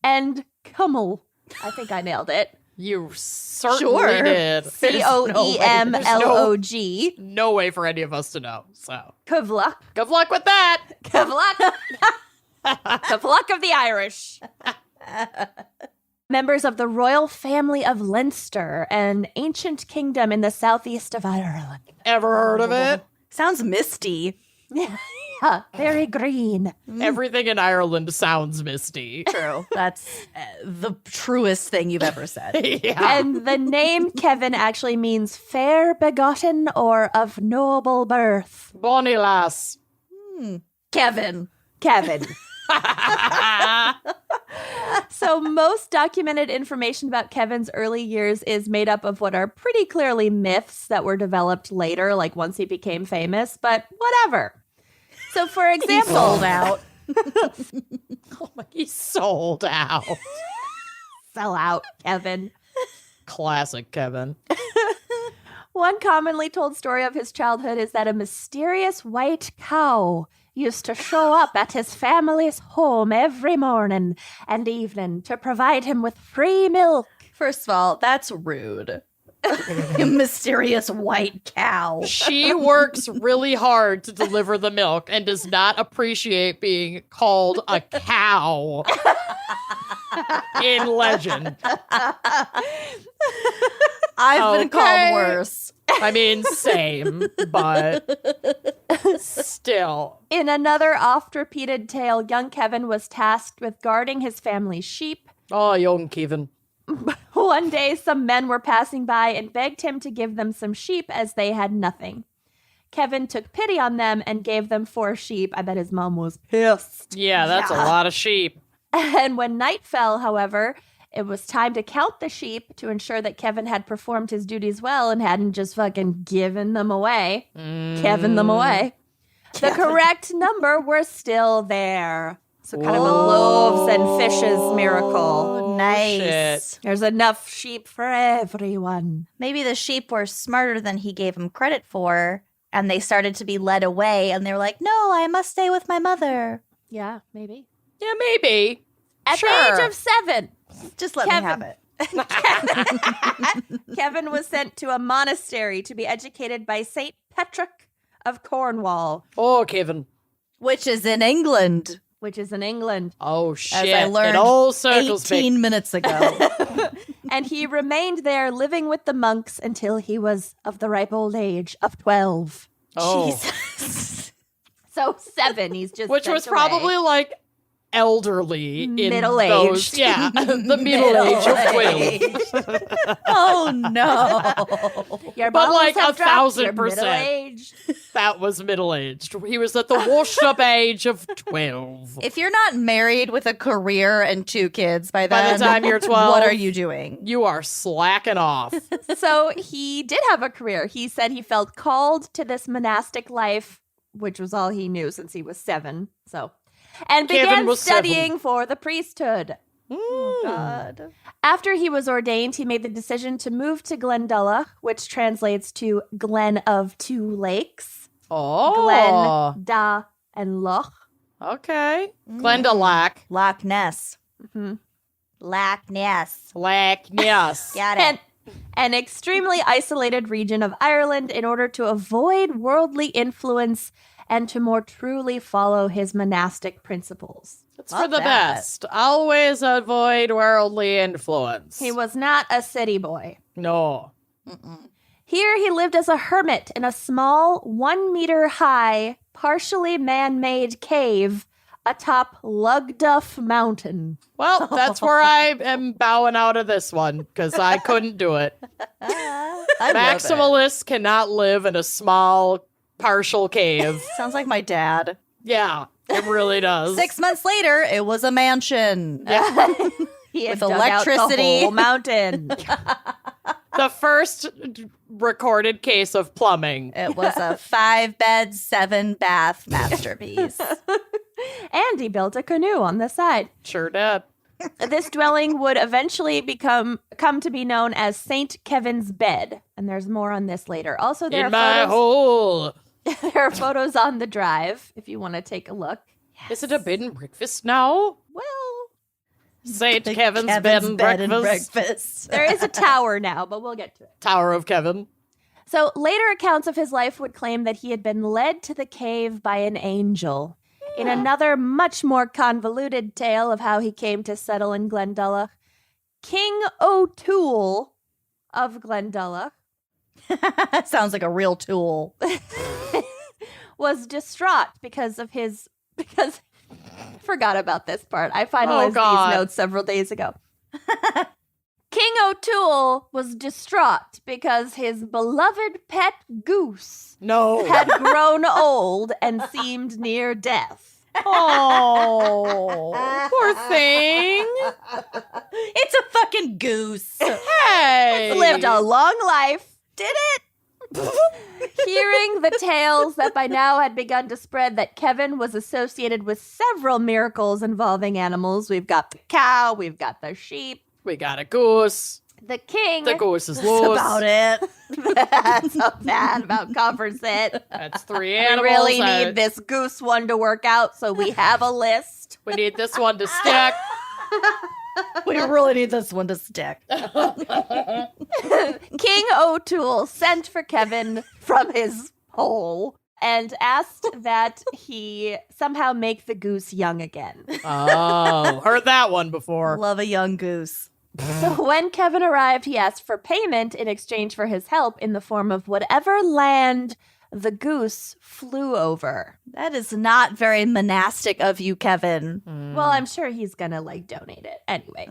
Speaker 3: and Cummel. I think I nailed it.
Speaker 4: You certainly
Speaker 5: Sure.
Speaker 4: did.
Speaker 3: Coemlog.
Speaker 4: No way for any of us to know. So,
Speaker 3: Kevluk.
Speaker 4: good luck with that.
Speaker 3: Kevluk. Kevluk of the Irish. Members of the royal family of Leinster, an ancient kingdom in the southeast of Ireland.
Speaker 4: Ever heard of it?
Speaker 5: Sounds misty.
Speaker 3: Yeah, very green.
Speaker 4: Everything in Ireland sounds misty.
Speaker 5: True. That's the truest thing you've ever said.
Speaker 4: Yeah.
Speaker 3: And the name Kevin actually means fair begotten or of noble birth.
Speaker 4: Bonnie lass.
Speaker 5: Kevin.
Speaker 3: Kevin. So most documented information about Kevin's early years is made up of what are pretty clearly myths that were developed later, like once he became famous, but whatever. So for example,
Speaker 5: Sold out.
Speaker 4: Oh my, he's sold out.
Speaker 3: sell out, Kevin.
Speaker 4: Classic Kevin.
Speaker 3: One commonly told story of his childhood is that a mysterious white cow used to show up at his family's home every morning and evening to provide him with free milk.
Speaker 5: First of all, that's rude. Mysterious white cow.
Speaker 4: She works really hard to deliver the milk and does not appreciate being called a cow in legend.
Speaker 5: I've been called worse.
Speaker 4: I mean, same, but still.
Speaker 3: In another oft-repeated tale, young Kevin was tasked with guarding his family's sheep.
Speaker 4: Oh, young Kevin.
Speaker 3: One day, some men were passing by and begged him to give them some sheep as they had nothing. Kevin took pity on them and gave them 4 sheep. I bet his mom was pissed.
Speaker 4: Yeah, that's a lot of sheep.
Speaker 3: And when night fell, however, it was time to count the sheep to ensure that Kevin had performed his duties well and hadn't just fucking given them away. Kevin them away. The correct number were still there. So kind of a loaves and fishes miracle.
Speaker 5: Nice.
Speaker 4: Shit.
Speaker 3: There's enough sheep for everyone.
Speaker 5: Maybe the sheep were smarter than he gave them credit for, and they started to be led away, and they were like, no, I must stay with my mother.
Speaker 3: Yeah, maybe.
Speaker 4: Yeah, maybe.
Speaker 3: At
Speaker 5: Sure.
Speaker 3: the age of 7,
Speaker 5: Just let me have it.
Speaker 3: Kevin was sent to a monastery to be educated by St. Patrick of Cornwall,
Speaker 4: Oh, Kevin.
Speaker 5: Which is in England,
Speaker 3: which is in England.
Speaker 4: Oh, shit.
Speaker 5: as I learned
Speaker 4: it all circles
Speaker 5: 18 minutes ago.
Speaker 3: And he remained there living with the monks until he was of the ripe old age of 12.
Speaker 4: Oh.
Speaker 5: Jesus.
Speaker 3: So 7, he's just
Speaker 4: Which
Speaker 3: sent
Speaker 4: was
Speaker 3: away.
Speaker 4: probably like elderly in
Speaker 3: Middle-aged.
Speaker 4: those- Yeah, the middle age of 12.
Speaker 5: Oh, no.
Speaker 3: Your
Speaker 4: But
Speaker 3: bowels
Speaker 4: like
Speaker 3: have dropped, you're
Speaker 4: 1,000%.
Speaker 3: middle-aged.
Speaker 4: That was middle-aged. He was at the washed-up age of 12.
Speaker 5: If you're not married with a career and 2 kids by
Speaker 4: By
Speaker 5: then,
Speaker 4: the time you're 12,
Speaker 5: what are you doing?
Speaker 4: You are slacking off.
Speaker 3: So he did have a career. He said he felt called to this monastic life, which was all he knew since he was 7. So, and
Speaker 4: Kevin
Speaker 3: began
Speaker 4: was
Speaker 3: studying
Speaker 4: 7.
Speaker 3: for the priesthood.
Speaker 5: God.
Speaker 3: After he was ordained, he made the decision to move to Glendalough, which translates to Glen of 2 Lakes.
Speaker 4: Oh.
Speaker 3: Glen, Da, and Loch.
Speaker 4: Okay. Glendalough.
Speaker 5: Loch Ness.
Speaker 3: Mm-hmm.
Speaker 5: Loch Ness.
Speaker 4: Loch Ness.
Speaker 5: Got it.
Speaker 3: And an extremely isolated region of Ireland in order to avoid worldly influence and to more truly follow his monastic principles.
Speaker 4: It's for the best. Always avoid worldly influence.
Speaker 3: He was not a city boy.
Speaker 4: No.
Speaker 3: Here he lived as a hermit in a small, 1 meter high, partially man-made cave atop Lugduff Mountain.
Speaker 4: Well, that's where I am bowing out of this one, because I couldn't do it. Maximalists cannot live in a small, partial cave.
Speaker 5: Sounds like my dad.
Speaker 4: Yeah, it really does.
Speaker 5: 6 months later, it was a mansion.
Speaker 3: He had
Speaker 5: With
Speaker 3: dug out the
Speaker 5: electricity.
Speaker 3: whole mountain.
Speaker 4: The first recorded case of plumbing.
Speaker 5: It was a 5-bed, 7-bath masterpiece.
Speaker 3: And he built a canoe on the side.
Speaker 4: Sure did.
Speaker 3: This dwelling would eventually come to be known as St. Kevin's Bed. And there's more on this later. Also, there
Speaker 4: In my
Speaker 3: are
Speaker 4: hole.
Speaker 3: there are photos on the drive if you want to take a look.
Speaker 4: Is it a bed and breakfast now?
Speaker 3: Well,
Speaker 4: St. Kevin's bed and breakfast.
Speaker 3: there is a tower now, but we'll get to it.
Speaker 4: Tower of Kevin.
Speaker 3: So later accounts of his life would claim that he had been led to the cave by an angel. In another much more convoluted tale of how he came to settle in Glendalough, King O'Toole of Glendalough
Speaker 5: Sounds like a real tool.
Speaker 3: was distraught because forgot about this part. I finalized these notes several days ago. King O'Toole was distraught because his beloved pet goose had grown old and seemed near death.
Speaker 4: Oh, poor thing.
Speaker 5: It's a fucking goose.
Speaker 4: Hey.
Speaker 3: Lived a long life. Did it? Hearing the tales that by now had begun to spread that Kevin was associated with several miracles involving animals. We've got the cow, we've got the sheep.
Speaker 4: We got a goose.
Speaker 3: The king.
Speaker 4: The goose is
Speaker 5: That's
Speaker 4: loose.
Speaker 5: about it.
Speaker 3: That's so bad about covers it.
Speaker 4: That's 3
Speaker 3: We
Speaker 4: animals.
Speaker 3: really need this goose one to work out, so we have a list.
Speaker 4: We need this one to stick.
Speaker 5: We really need this one to stick.
Speaker 3: King O'Toole sent for Kevin from his hole and asked that he somehow make the goose young again.
Speaker 4: Oh, heard that one before.
Speaker 5: Love a young goose.
Speaker 3: So when Kevin arrived, he asked for payment in exchange for his help in the form of whatever land the goose flew over.
Speaker 5: That is not very monastic of you, Kevin.
Speaker 3: Well, I'm sure he's gonna donate it anyway.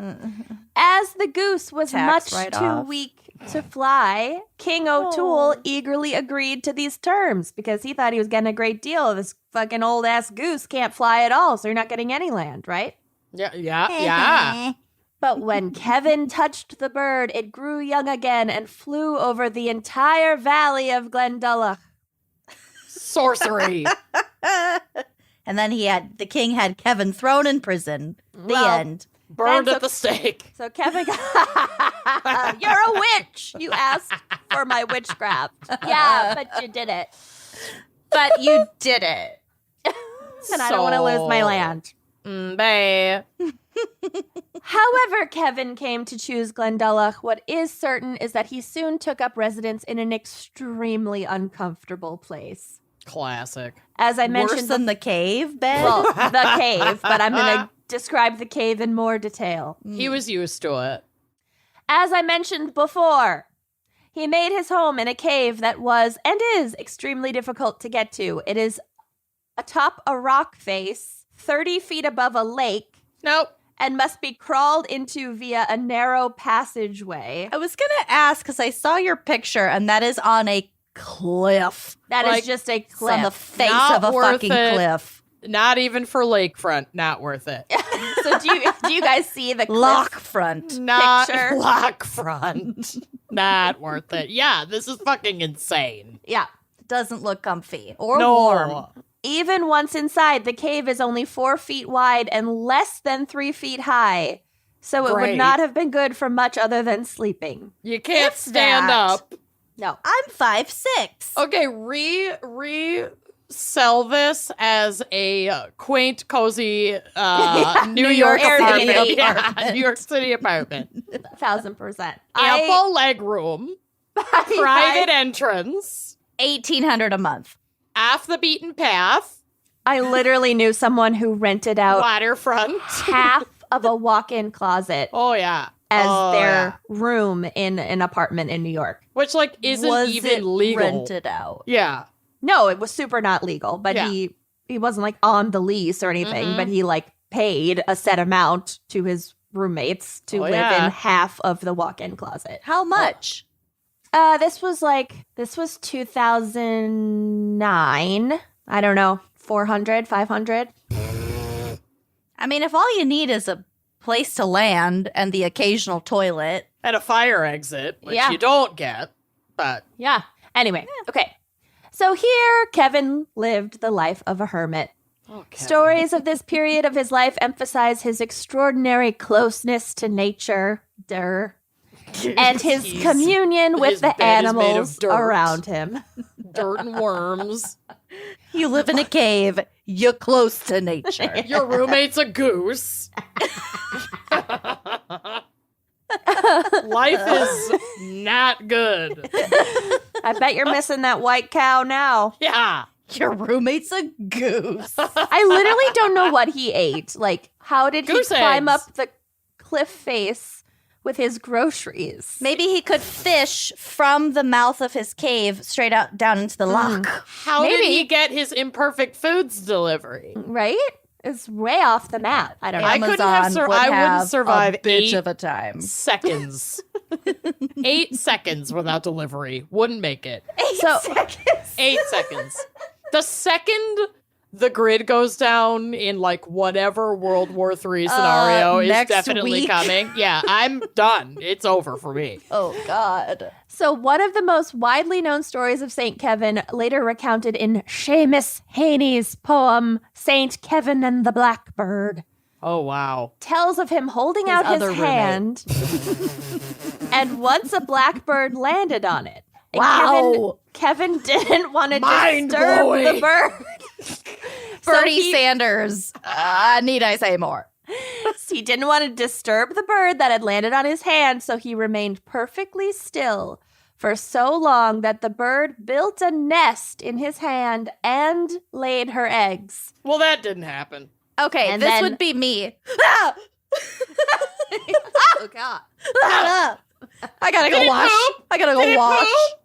Speaker 3: As the goose was
Speaker 5: Tax
Speaker 3: much too
Speaker 5: write-off.
Speaker 3: weak to fly, King O'Toole eagerly agreed to these terms because he thought he was getting a great deal. This fucking old ass goose can't fly at all, so you're not getting any land, right?
Speaker 4: Yeah.
Speaker 3: But when Kevin touched the bird, it grew young again and flew over the entire valley of Glendalough.
Speaker 4: Sorcery.
Speaker 5: And then the king had Kevin thrown in prison. The
Speaker 3: Well,
Speaker 5: end.
Speaker 4: Burned
Speaker 3: Then
Speaker 4: at the stake.
Speaker 3: So Kevin got... You're a witch! You asked for my witchcraft. Yeah, but you did it.
Speaker 5: But you did it.
Speaker 3: And I don't want to lose my land.
Speaker 4: Bae.
Speaker 3: However Kevin came to choose Glendalough, what is certain is that he soon took up residence in an extremely uncomfortable place.
Speaker 4: Classic.
Speaker 3: As I
Speaker 5: Worse
Speaker 3: mentioned,
Speaker 5: than the cave bed?
Speaker 3: well, the cave, but I'm going to describe the cave in more detail.
Speaker 4: He was used to it.
Speaker 3: As I mentioned before, he made his home in a cave that was and is extremely difficult to get to. It is atop a rock face, 30 feet above a lake,
Speaker 4: Nope.
Speaker 3: and must be crawled into via a narrow passageway.
Speaker 5: I was going to ask because I saw your picture and that is on a cliff.
Speaker 3: That is
Speaker 4: Like,
Speaker 3: just a
Speaker 5: It's on the
Speaker 3: cliff.
Speaker 5: face
Speaker 4: Not
Speaker 5: of a
Speaker 4: worth
Speaker 5: fucking
Speaker 4: it.
Speaker 5: cliff.
Speaker 4: Not even for lakefront. Not worth it.
Speaker 3: So do you guys see the cliff?
Speaker 5: Lock front.
Speaker 4: Not
Speaker 3: Picture.
Speaker 4: lakefront. Not worth it. Yeah, this is fucking insane.
Speaker 3: Yeah.
Speaker 5: Doesn't look comfy or
Speaker 4: No.
Speaker 5: warm.
Speaker 3: Even once inside, the cave is only 4 feet wide and less than 3 feet high. So it would
Speaker 4: Great.
Speaker 3: not have been good for much other than sleeping.
Speaker 4: You can't
Speaker 5: If
Speaker 4: stand
Speaker 5: that.
Speaker 4: up.
Speaker 3: No.
Speaker 5: I'm 5'6".
Speaker 4: Okay, sell this as a quaint, cozy New
Speaker 5: York
Speaker 4: York apartment.
Speaker 5: Airbnb
Speaker 4: Yeah,
Speaker 5: apartment.
Speaker 4: New York City apartment.
Speaker 3: 1,000%.
Speaker 4: Ample legroom, private entrance,
Speaker 5: $1,800 a month.
Speaker 4: off the beaten path,
Speaker 3: I literally knew someone who rented out
Speaker 4: waterfront.
Speaker 3: half of a walk-in closet
Speaker 4: Oh, yeah.
Speaker 3: as
Speaker 4: Oh,
Speaker 3: their
Speaker 4: yeah.
Speaker 3: room in an apartment in New York.
Speaker 4: Which, like, isn't
Speaker 5: Was
Speaker 4: even
Speaker 5: it
Speaker 4: legal.
Speaker 5: rented out?
Speaker 4: Yeah.
Speaker 3: No, it was super not legal, but
Speaker 4: Yeah.
Speaker 3: he wasn't like on the lease or anything, but he like paid a set amount to his roommates to live
Speaker 4: yeah.
Speaker 3: in half of the walk-in closet.
Speaker 5: How much?
Speaker 3: This was 2009. I don't know, 400, 500.
Speaker 5: I mean, if all you need is a place to land and the occasional toilet.
Speaker 4: And a fire exit, which
Speaker 3: Yeah.
Speaker 4: you don't get. But
Speaker 3: Yeah. Anyway, okay. So here, Kevin lived the life of a hermit. Stories of this period of his life emphasize his extraordinary closeness to nature, and his
Speaker 4: He's-
Speaker 3: communion with
Speaker 4: his
Speaker 3: the
Speaker 4: bed is made of
Speaker 3: animals
Speaker 4: dirt.
Speaker 3: around him.
Speaker 4: dirt and worms.
Speaker 5: You live in a cave. You're close to nature.
Speaker 4: Your roommate's a goose. Life is not good.
Speaker 3: I bet you're missing that white cow now.
Speaker 4: Yeah.
Speaker 5: Your roommate's a goose.
Speaker 3: I literally don't know what he ate. Like, how did
Speaker 4: Goose
Speaker 3: he climb
Speaker 4: eggs.
Speaker 3: up the cliff face with his groceries?
Speaker 5: Maybe he could fish from the mouth of his cave straight out down into the loch.
Speaker 4: How did
Speaker 3: Maybe.
Speaker 4: he get his imperfect foods delivery?
Speaker 3: Right? It's way off the map. I don't know.
Speaker 4: I couldn't have
Speaker 5: Amazon
Speaker 4: I wouldn't
Speaker 5: have
Speaker 4: survive
Speaker 5: a bitch
Speaker 4: 8
Speaker 5: of a time.
Speaker 4: seconds. 8 seconds without delivery. Wouldn't make it.
Speaker 3: So
Speaker 4: 8 seconds. The second the grid goes down in like whatever World War III scenario is
Speaker 5: next
Speaker 4: definitely
Speaker 5: week.
Speaker 4: coming. Yeah, I'm done. It's over for me.
Speaker 5: Oh, God.
Speaker 3: So one of the most widely known stories of St. Kevin, later recounted in Seamus Heaney's poem St. Kevin and the Blackbird,
Speaker 4: Oh, wow.
Speaker 3: tells of him holding out his
Speaker 5: other roommate.
Speaker 3: hand, and once a blackbird landed on it. And
Speaker 5: Wow.
Speaker 3: Kevin didn't want to
Speaker 4: Mind
Speaker 3: disturb
Speaker 4: blowing.
Speaker 3: the bird.
Speaker 5: Bernie Sanders. Need I say more?
Speaker 3: He didn't want to disturb the bird that had landed on his hand, so he remained perfectly still for so long that the bird built a nest in his hand and laid her eggs.
Speaker 4: Well, that didn't happen.
Speaker 5: Okay,
Speaker 3: And
Speaker 5: this
Speaker 3: then-
Speaker 5: would be me.
Speaker 3: Oh, God.
Speaker 5: I gotta go
Speaker 4: Did it
Speaker 5: wash.
Speaker 4: poop?
Speaker 5: I gotta go
Speaker 4: Did it
Speaker 5: wash.
Speaker 4: poop?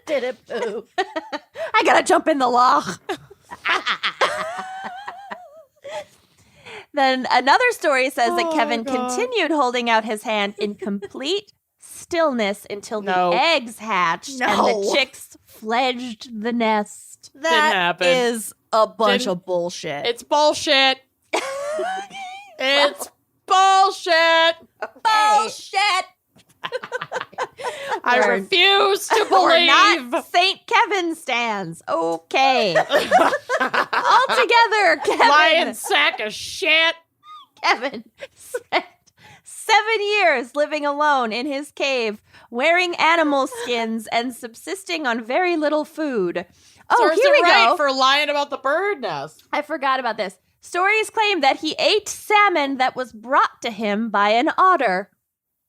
Speaker 5: Did it poop?
Speaker 3: I gotta jump in the loch. Then another story says that Kevin continued holding out his hand in complete stillness until
Speaker 4: No.
Speaker 3: the eggs hatched and the
Speaker 5: No.
Speaker 3: chicks fledged the nest.
Speaker 5: That
Speaker 4: happen.
Speaker 5: is a bunch
Speaker 4: Didn't-
Speaker 5: of bullshit.
Speaker 4: It's bullshit. It's bullshit.
Speaker 5: bullshit.
Speaker 4: I
Speaker 3: We're-
Speaker 4: refuse to
Speaker 3: We're
Speaker 4: believe.
Speaker 3: not St. Kevin stands. Okay. All together, Kevin.
Speaker 4: Lion sack of shit.
Speaker 3: Kevin spent 7 years living alone in his cave, wearing animal skins and subsisting on very little food. Oh,
Speaker 4: Serves
Speaker 3: here
Speaker 4: it
Speaker 3: we
Speaker 4: right
Speaker 3: go.
Speaker 4: for lying about the bird nest.
Speaker 3: I forgot about this. Stories claim that he ate salmon that was brought to him by an otter.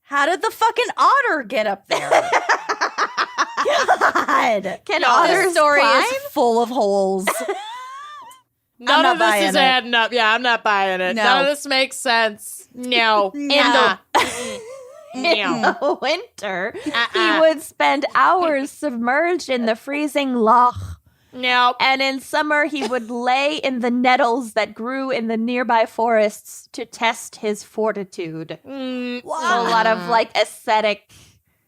Speaker 5: How did the fucking otter get up there? God.
Speaker 3: Can
Speaker 4: No,
Speaker 3: otters
Speaker 5: This story
Speaker 3: climb?
Speaker 5: is full of holes.
Speaker 4: None
Speaker 5: not
Speaker 4: of this
Speaker 5: buying
Speaker 4: is
Speaker 5: it.
Speaker 4: adding up. Yeah, I'm not buying it.
Speaker 5: No.
Speaker 4: None of this makes sense. No.
Speaker 5: No.
Speaker 3: In
Speaker 4: No.
Speaker 3: the winter, he
Speaker 4: Uh-uh.
Speaker 3: would spend hours submerged in the freezing loch.
Speaker 4: No.
Speaker 3: And in summer, he would lay in the nettles that grew in the nearby forests to test his fortitude.
Speaker 4: Mm,
Speaker 3: So a lot of like aesthetic.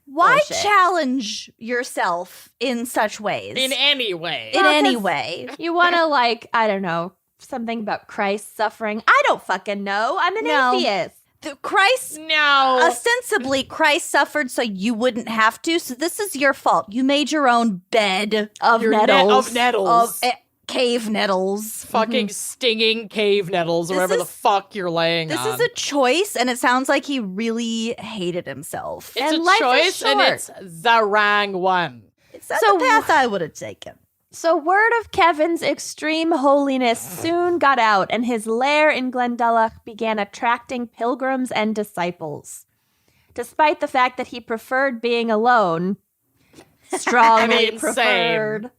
Speaker 5: Why
Speaker 3: Bullshit.
Speaker 5: challenge yourself in such ways?
Speaker 4: in any way.
Speaker 5: In
Speaker 3: Well,
Speaker 5: any
Speaker 3: 'cause-
Speaker 5: way.
Speaker 3: You want to like, I don't know, something about Christ suffering. I don't fucking know. I'm an
Speaker 5: No.
Speaker 3: atheist.
Speaker 5: Christ,
Speaker 4: No.
Speaker 5: ostensibly, Christ suffered so you wouldn't have to. So this is your fault. You made your own bed
Speaker 3: Of
Speaker 4: Your
Speaker 3: nettles.
Speaker 4: of nettles.
Speaker 5: of cave nettles.
Speaker 4: Fucking stinging cave nettles or
Speaker 5: This
Speaker 4: whatever the
Speaker 5: is-
Speaker 4: fuck you're laying
Speaker 5: This
Speaker 4: on.
Speaker 5: is a choice, and it sounds like he really hated himself.
Speaker 4: It's
Speaker 3: and
Speaker 4: a
Speaker 3: life is
Speaker 4: choice and
Speaker 3: short.
Speaker 4: it's the wrong one.
Speaker 5: It's not
Speaker 3: So-
Speaker 5: the path I would have taken.
Speaker 3: So word of Kevin's extreme holiness soon got out, and his lair in Glendalough began attracting pilgrims and disciples. Despite the fact that he preferred being alone, strongly preferred,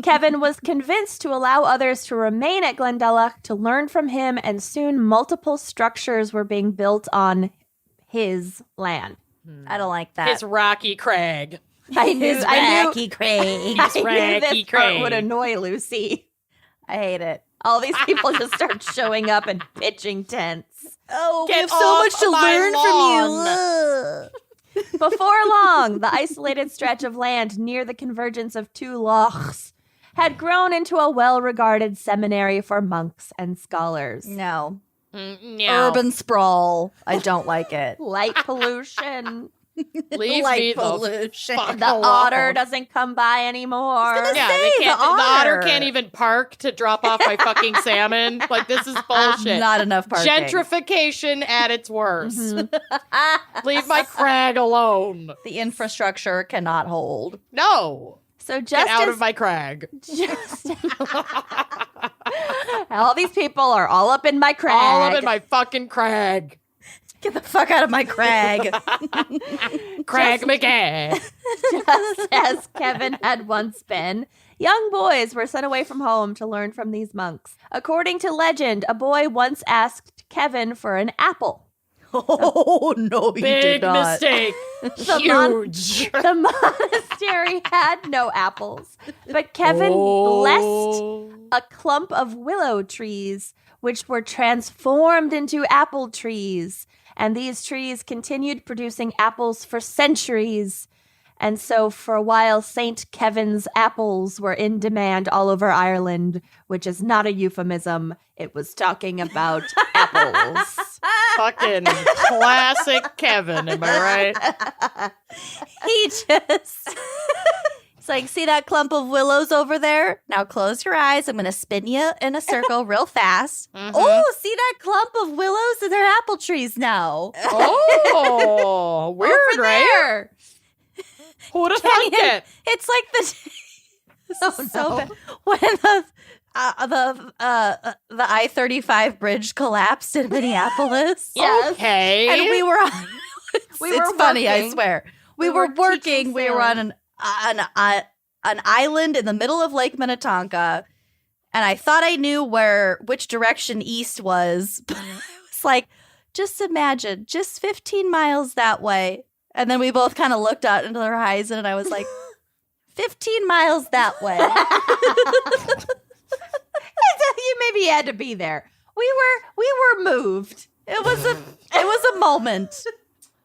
Speaker 3: Kevin was convinced to allow others to remain at Glendalough to learn from him, and soon multiple structures were being built on his land.
Speaker 5: I don't like that.
Speaker 4: His rocky crag.
Speaker 3: I knew
Speaker 5: Craig.
Speaker 3: I knew this part would annoy Lucy.
Speaker 5: I hate it.
Speaker 3: All these people just start showing up and pitching tents.
Speaker 5: Oh,
Speaker 4: Get
Speaker 5: we have so
Speaker 4: off
Speaker 5: much to
Speaker 4: my
Speaker 5: learn
Speaker 4: lawn.
Speaker 5: from you.
Speaker 3: Before long, the isolated stretch of land near the convergence of two lochs had grown into a well-regarded seminary for monks and scholars.
Speaker 5: No.
Speaker 4: No.
Speaker 5: Urban sprawl. I don't like it.
Speaker 3: Light pollution.
Speaker 4: Leave
Speaker 5: Light
Speaker 4: me the
Speaker 5: pollution.
Speaker 4: fuck
Speaker 3: The
Speaker 4: alone.
Speaker 3: otter doesn't come by anymore.
Speaker 4: Yeah,
Speaker 5: say,
Speaker 4: the otter
Speaker 5: otter.
Speaker 4: can't even park to drop off my fucking salmon. Like, this is bullshit.
Speaker 5: Not enough parking.
Speaker 4: Gentrification at its worst. Leave my crag alone.
Speaker 5: The infrastructure cannot hold.
Speaker 4: No.
Speaker 3: So
Speaker 4: Get
Speaker 3: just
Speaker 4: out
Speaker 3: as
Speaker 4: of my crag.
Speaker 3: all these people are all up in my crag.
Speaker 4: All up in my fucking crag.
Speaker 5: Get the fuck out of my crag.
Speaker 4: Crag McGee.
Speaker 3: Just as Kevin had once been, young boys were sent away from home to learn from these monks. According to legend, a boy once asked Kevin for an apple.
Speaker 5: Oh, no, you
Speaker 4: Big
Speaker 5: did not.
Speaker 4: mistake. Huge.
Speaker 3: The monastery had no apples, but Kevin blessed a clump of willow trees, which were transformed into apple trees. And these trees continued producing apples for centuries. And so for a while, St. Kevin's apples were in demand all over Ireland, which is not a euphemism. It was talking about apples.
Speaker 4: Fucking classic Kevin, am I right?
Speaker 5: He just... It's like, see that clump of willows over there? Now close your eyes. I'm going to spin you in a circle real fast. Oh, see that clump of willows? They're apple trees now.
Speaker 4: Oh, weird,
Speaker 3: Over
Speaker 4: right?
Speaker 3: there.
Speaker 4: Who'd have thunk it?
Speaker 5: It's like the...
Speaker 3: Oh,
Speaker 5: so
Speaker 3: no.
Speaker 5: bad. When the I-35 bridge collapsed in Minneapolis.
Speaker 3: Yes.
Speaker 4: Okay.
Speaker 5: And we were on...
Speaker 3: We
Speaker 5: it's
Speaker 3: were
Speaker 5: funny, I
Speaker 3: working.
Speaker 5: swear. We
Speaker 3: were
Speaker 5: were working.
Speaker 3: teaching
Speaker 5: We were on an island in the middle of Lake Minnetonka, and I thought I knew which direction east was. But I was like, just imagine, just 15 miles that way. And then we both kind of looked out into the horizon, and I was like, 15 miles that way.
Speaker 3: You maybe had to be there. We were moved.
Speaker 5: It was a moment.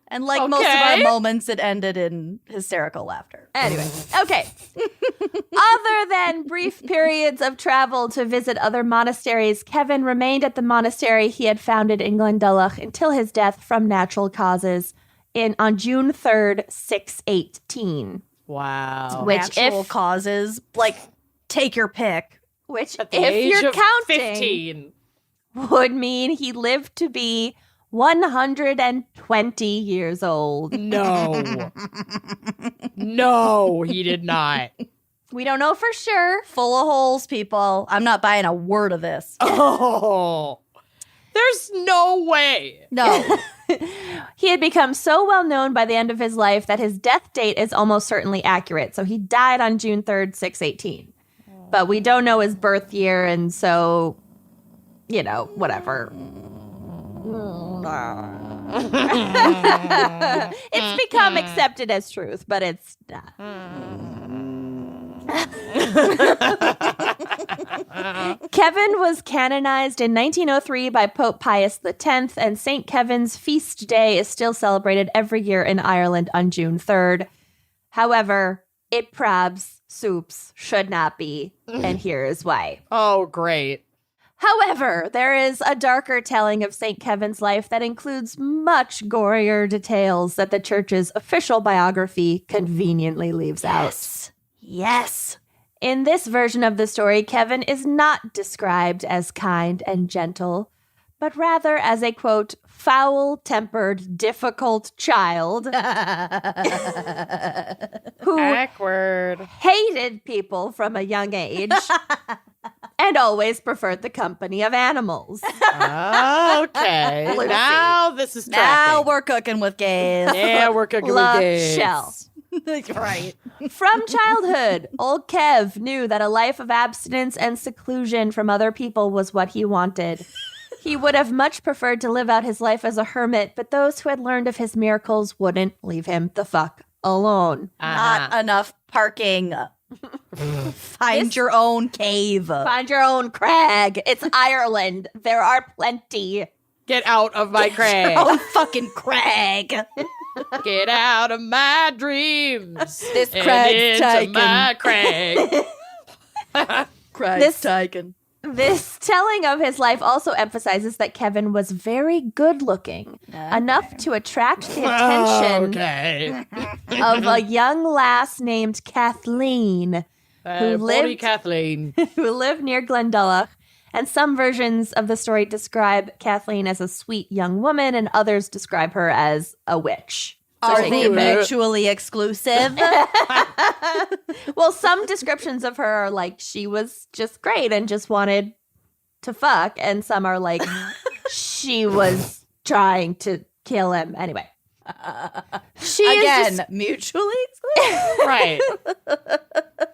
Speaker 5: And like most of our moments, it ended in hysterical laughter.
Speaker 3: Anyway, okay. Other than brief periods of travel to visit other monasteries, Kevin remained at the monastery he had founded in Glendalough until his death from natural causes on June 3rd, 618.
Speaker 4: Wow.
Speaker 3: Which
Speaker 5: Natural causes, like, take your pick.
Speaker 3: Which,
Speaker 4: At the
Speaker 3: if
Speaker 4: age
Speaker 3: you're
Speaker 4: of
Speaker 3: counting,
Speaker 4: 15.
Speaker 3: would mean he lived to be 120 years old.
Speaker 4: No. No, he did not.
Speaker 3: We don't know for sure.
Speaker 5: Full of holes, people. I'm not buying a word of this.
Speaker 4: Oh. There's no way.
Speaker 5: No.
Speaker 3: He had become so well known by the end of his life that his death date is almost certainly accurate. So he died on June 3rd, 618. But we don't know his birth year, and so, whatever. It's become accepted as truth, but it's not. Kevin was canonized in 1903 by Pope Pius X, and St. Kevin's feast day is still celebrated every year in Ireland on June 3rd. However, it probs soups should not be, and here is why.
Speaker 4: Oh, great.
Speaker 3: However, there is a darker telling of St. Kevin's life that includes much gorier details that the church's official biography conveniently leaves out.
Speaker 5: Yes.
Speaker 3: In this version of the story, Kevin is not described as kind and gentle, but rather as a, quote, foul-tempered, difficult child who
Speaker 4: Awkward.
Speaker 3: hated people people from a young age and always preferred the company of animals.
Speaker 4: Okay. Now this is tracking.
Speaker 5: Now we're cooking with gays.
Speaker 4: Yeah, we're cooking with gays.
Speaker 3: Shell.
Speaker 5: Right.
Speaker 3: From childhood, old Kev knew that a life of abstinence and seclusion from other people was what he wanted. He would have much preferred to live out his life as a hermit, but those who had learned of his miracles wouldn't leave him the fuck alone.
Speaker 5: Not enough parking. Find your own cave.
Speaker 3: Find your own crag. It's Ireland. There are plenty.
Speaker 4: Get out of my crag.
Speaker 5: Oh, fucking crag.
Speaker 4: Get out of my dreams.
Speaker 5: This
Speaker 4: and
Speaker 5: crag's
Speaker 4: into
Speaker 5: taken.
Speaker 4: my crag.
Speaker 5: Crag's taken.
Speaker 3: This telling of his life also emphasizes that Kevin was very good looking, enough to attract the attention
Speaker 4: Okay.
Speaker 3: of a young lass named Kathleen, who lived
Speaker 4: Kathleen.
Speaker 3: who lived near Glendalough. And some versions of the story describe Kathleen as a sweet young woman, and others describe her as a witch.
Speaker 5: Are
Speaker 3: take
Speaker 5: they
Speaker 3: your pick.
Speaker 5: mutually exclusive?
Speaker 3: Well, some descriptions of her are like she was just great and just wanted to fuck, and some are like she was trying to kill him. Anyway, she
Speaker 5: Again,
Speaker 3: is just,
Speaker 5: mutually exclusive?
Speaker 4: Right.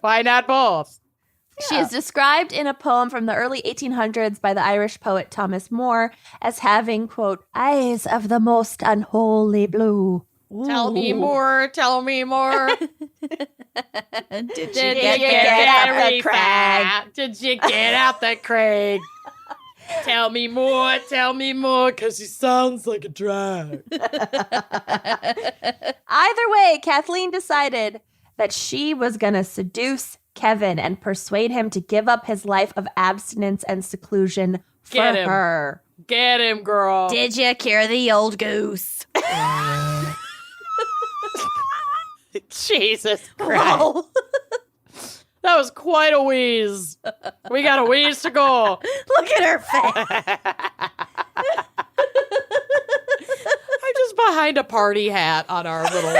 Speaker 4: Why not both?
Speaker 3: she is described in a poem from the early 1800s by the Irish poet Thomas Moore as having, quote, eyes of the most unholy blue.
Speaker 4: Tell me more. Tell me more.
Speaker 5: Did you
Speaker 4: Did
Speaker 5: get
Speaker 4: you
Speaker 5: there?
Speaker 4: get
Speaker 3: out
Speaker 4: very
Speaker 3: the crag?
Speaker 4: far? Did you get out the crag? Tell me more, because he sounds like a drag.
Speaker 3: Either way, Kathleen decided that she was going to seduce Kevin and persuade him to give up his life of abstinence and seclusion for
Speaker 4: Get him.
Speaker 3: her.
Speaker 4: Get him, girl.
Speaker 5: Did you cure the old goose?
Speaker 4: Jesus Christ. That was quite a wheeze. We got a wheeze to go.
Speaker 5: Look at her face.
Speaker 4: I'm just behind a party hat on our little...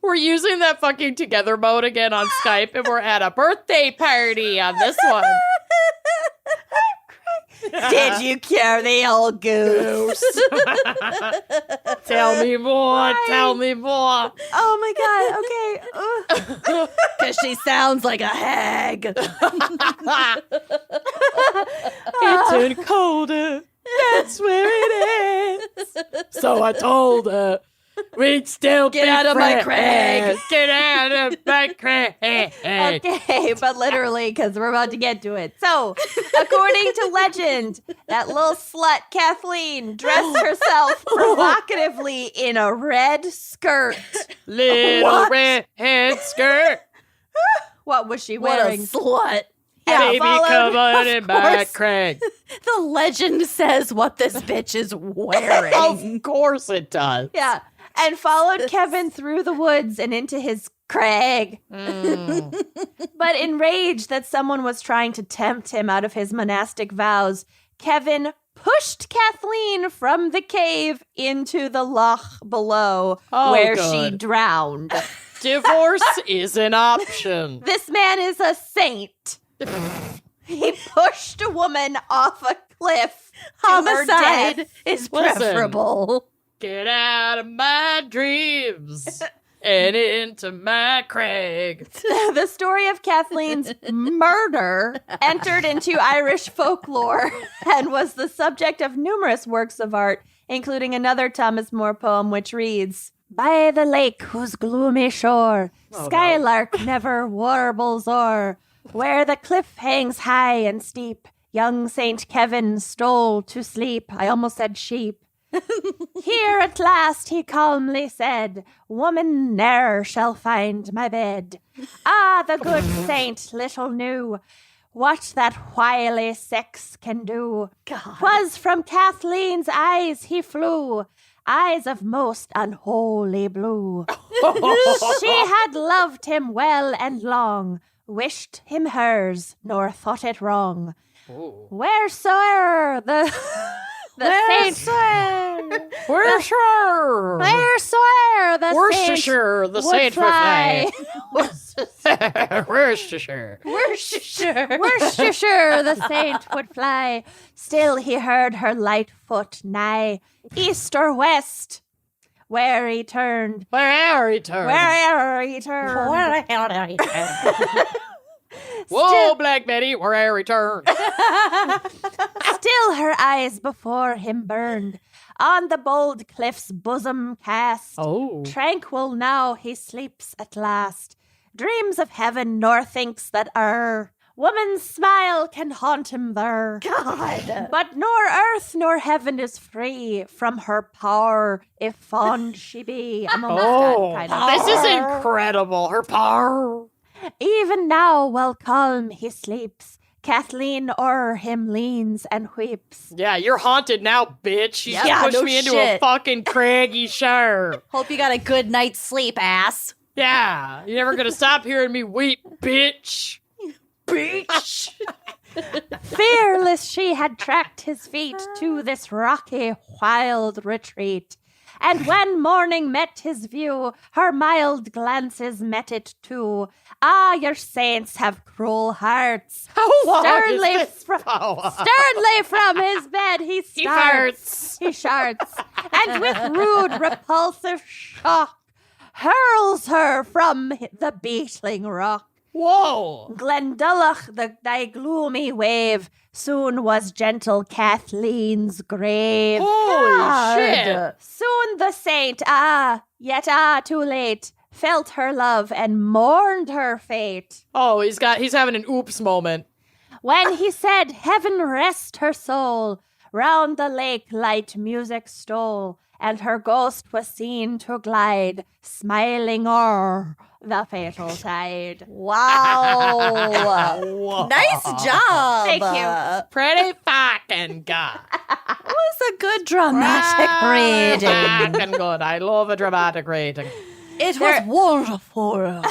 Speaker 4: We're using that fucking together mode again on Skype, and we're at a birthday party on this one.
Speaker 3: Did you cure the old goose?
Speaker 4: Tell me more. Tell me more.
Speaker 3: Oh my God. Okay.
Speaker 5: Because she sounds like a hag.
Speaker 4: It turned colder. That's where it is. So I told her, we'd still
Speaker 5: Get
Speaker 4: be
Speaker 5: out of my
Speaker 4: friends.
Speaker 5: crag.
Speaker 4: Get out of my crag.
Speaker 3: Okay, but literally, because we're about to get to it. So, according to legend, that little slut, Kathleen, dressed herself provocatively in a red skirt.
Speaker 4: Little
Speaker 3: What?
Speaker 4: red head skirt.
Speaker 3: What was she
Speaker 5: What a
Speaker 3: wearing?
Speaker 5: slut.
Speaker 4: Baby,
Speaker 3: followed,
Speaker 4: come on
Speaker 3: of
Speaker 4: in my
Speaker 3: course.
Speaker 4: crag.
Speaker 5: The legend says what this bitch is wearing.
Speaker 4: Of course it does.
Speaker 3: Yeah. And followed Kevin through the woods and into his crag. But enraged that someone was trying to tempt him out of his monastic vows, Kevin pushed Kathleen from the cave into the loch below,
Speaker 4: Oh,
Speaker 3: where
Speaker 4: good.
Speaker 3: she drowned.
Speaker 4: Divorce is an option.
Speaker 3: This man is a saint. He pushed a woman off a cliff. to her
Speaker 5: Homicide
Speaker 3: death.
Speaker 5: is
Speaker 4: Listen.
Speaker 5: preferable.
Speaker 4: Get out of my dreams and into my crag.
Speaker 3: The story of Kathleen's murder entered into Irish folklore and was the subject of numerous works of art, including another Thomas Moore poem which reads, "By the lake whose gloomy shore skylark never warbles o'er, where the cliff hangs high and steep, young Saint Kevin stole to sleep." I almost said sheep. "Here at last," he calmly said, "woman ne'er shall find my bed." Ah, the good saint little knew what that wily sex can do. 'Twas from Kathleen's eyes he flew, eyes of most unholy blue. She had loved him well and long, wished him hers, nor thought it wrong. Wheresoe'er the saint,
Speaker 4: We're sure.
Speaker 3: wheresoe'er the
Speaker 4: Worcestershire, the
Speaker 3: would
Speaker 4: saint
Speaker 3: fly.
Speaker 4: would fly. Worcestershire.
Speaker 3: Worcestershire, the saint would fly. Still he heard her light foot nigh, east or west, where he turned.
Speaker 4: Where'er he turned.
Speaker 3: Wherever he turned.
Speaker 4: Whoa, Black Betty, where'er he turned.
Speaker 3: Still her eyes before him burned, on the bold cliff's bosom cast.
Speaker 4: Oh.
Speaker 3: Tranquil now he sleeps at last, dreams of heaven nor thinks that woman's smile can haunt him there.
Speaker 5: God.
Speaker 3: But nor earth nor heaven is free from her power, if fond she be. I'm almost done, kind of.
Speaker 4: This is incredible. Her power.
Speaker 3: Even now, while calm he sleeps, Kathleen o'er him leans and weeps.
Speaker 4: Yeah, you're haunted now, bitch. You just
Speaker 5: Yeah,
Speaker 4: pushed
Speaker 5: no
Speaker 4: me into
Speaker 5: shit.
Speaker 4: a fucking craggy shire.
Speaker 5: Hope you got a good night's sleep, ass.
Speaker 4: Yeah, you're never gonna stop hearing me weep, bitch.
Speaker 5: Bitch.
Speaker 3: Fearless she had tracked his feet to this rocky, wild retreat. And when morning met his view, her mild glances met it too. Ah, your saints have cruel hearts.
Speaker 4: How long
Speaker 3: Sternly,
Speaker 4: is this power?
Speaker 3: sternly from his bed he starts.
Speaker 4: He farts.
Speaker 3: He sharts, and with rude, repulsive shock, hurls her from the beetling rock.
Speaker 4: Whoa.
Speaker 3: Glendulloch, thy gloomy wave, soon was gentle Kathleen's grave.
Speaker 4: Holy shit.
Speaker 3: Soon the saint, too late, felt her love and mourned her fate.
Speaker 4: Oh, he's having an oops moment.
Speaker 3: When he said, heaven rest her soul, round the lake light music stole, and her ghost was seen to glide, smiling o'er the fatal tide.
Speaker 5: Wow.
Speaker 4: Whoa.
Speaker 5: Nice job.
Speaker 3: Thank you.
Speaker 4: Pretty fucking good.
Speaker 5: That was a good dramatic reading.
Speaker 4: Fucking good. I love a dramatic reading.
Speaker 5: It was wonderful.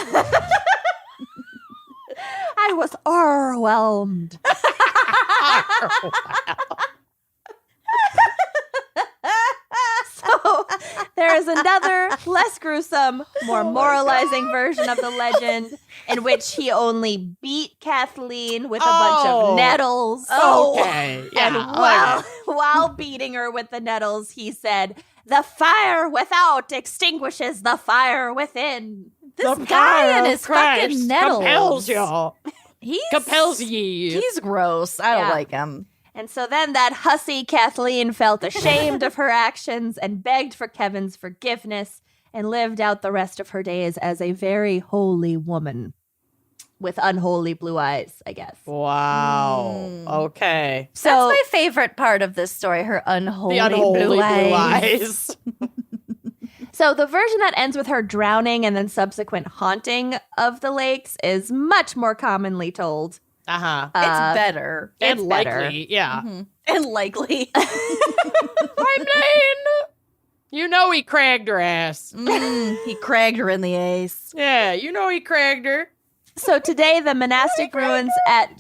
Speaker 3: I was overwhelmed. So there is another, less gruesome, more moralizing version of the legend in which he only beat Kathleen with a bunch of nettles.
Speaker 4: Okay. Yeah.
Speaker 3: And
Speaker 4: okay.
Speaker 3: while beating her with the nettles, he said, "The fire without extinguishes the fire within."
Speaker 5: This
Speaker 4: The
Speaker 5: guy
Speaker 4: power
Speaker 5: and
Speaker 4: of
Speaker 5: his fucking
Speaker 4: Christ
Speaker 5: nettles.
Speaker 4: compels you. Compels
Speaker 5: He's,
Speaker 4: ye.
Speaker 5: he's gross. I don't
Speaker 3: Yeah.
Speaker 5: like him.
Speaker 3: And so then that hussy Kathleen felt ashamed of her actions and begged for Kevin's forgiveness and lived out the rest of her days as a very holy woman with unholy blue eyes, I guess.
Speaker 4: Wow. Okay.
Speaker 3: So
Speaker 5: That's my favorite part of this story, her unholy,
Speaker 4: The unholy
Speaker 5: blue eyes.
Speaker 4: eyes.
Speaker 3: So the version that ends with her drowning and then subsequent haunting of the lakes is much more commonly told.
Speaker 4: Uh-huh.
Speaker 5: It's better.
Speaker 4: And
Speaker 3: it's better.
Speaker 4: likely, yeah.
Speaker 5: And likely.
Speaker 4: I mean, you know he cragged her ass.
Speaker 5: He cragged her in the ace.
Speaker 4: Yeah, you know he cragged her.
Speaker 3: So today, the monastic ruins at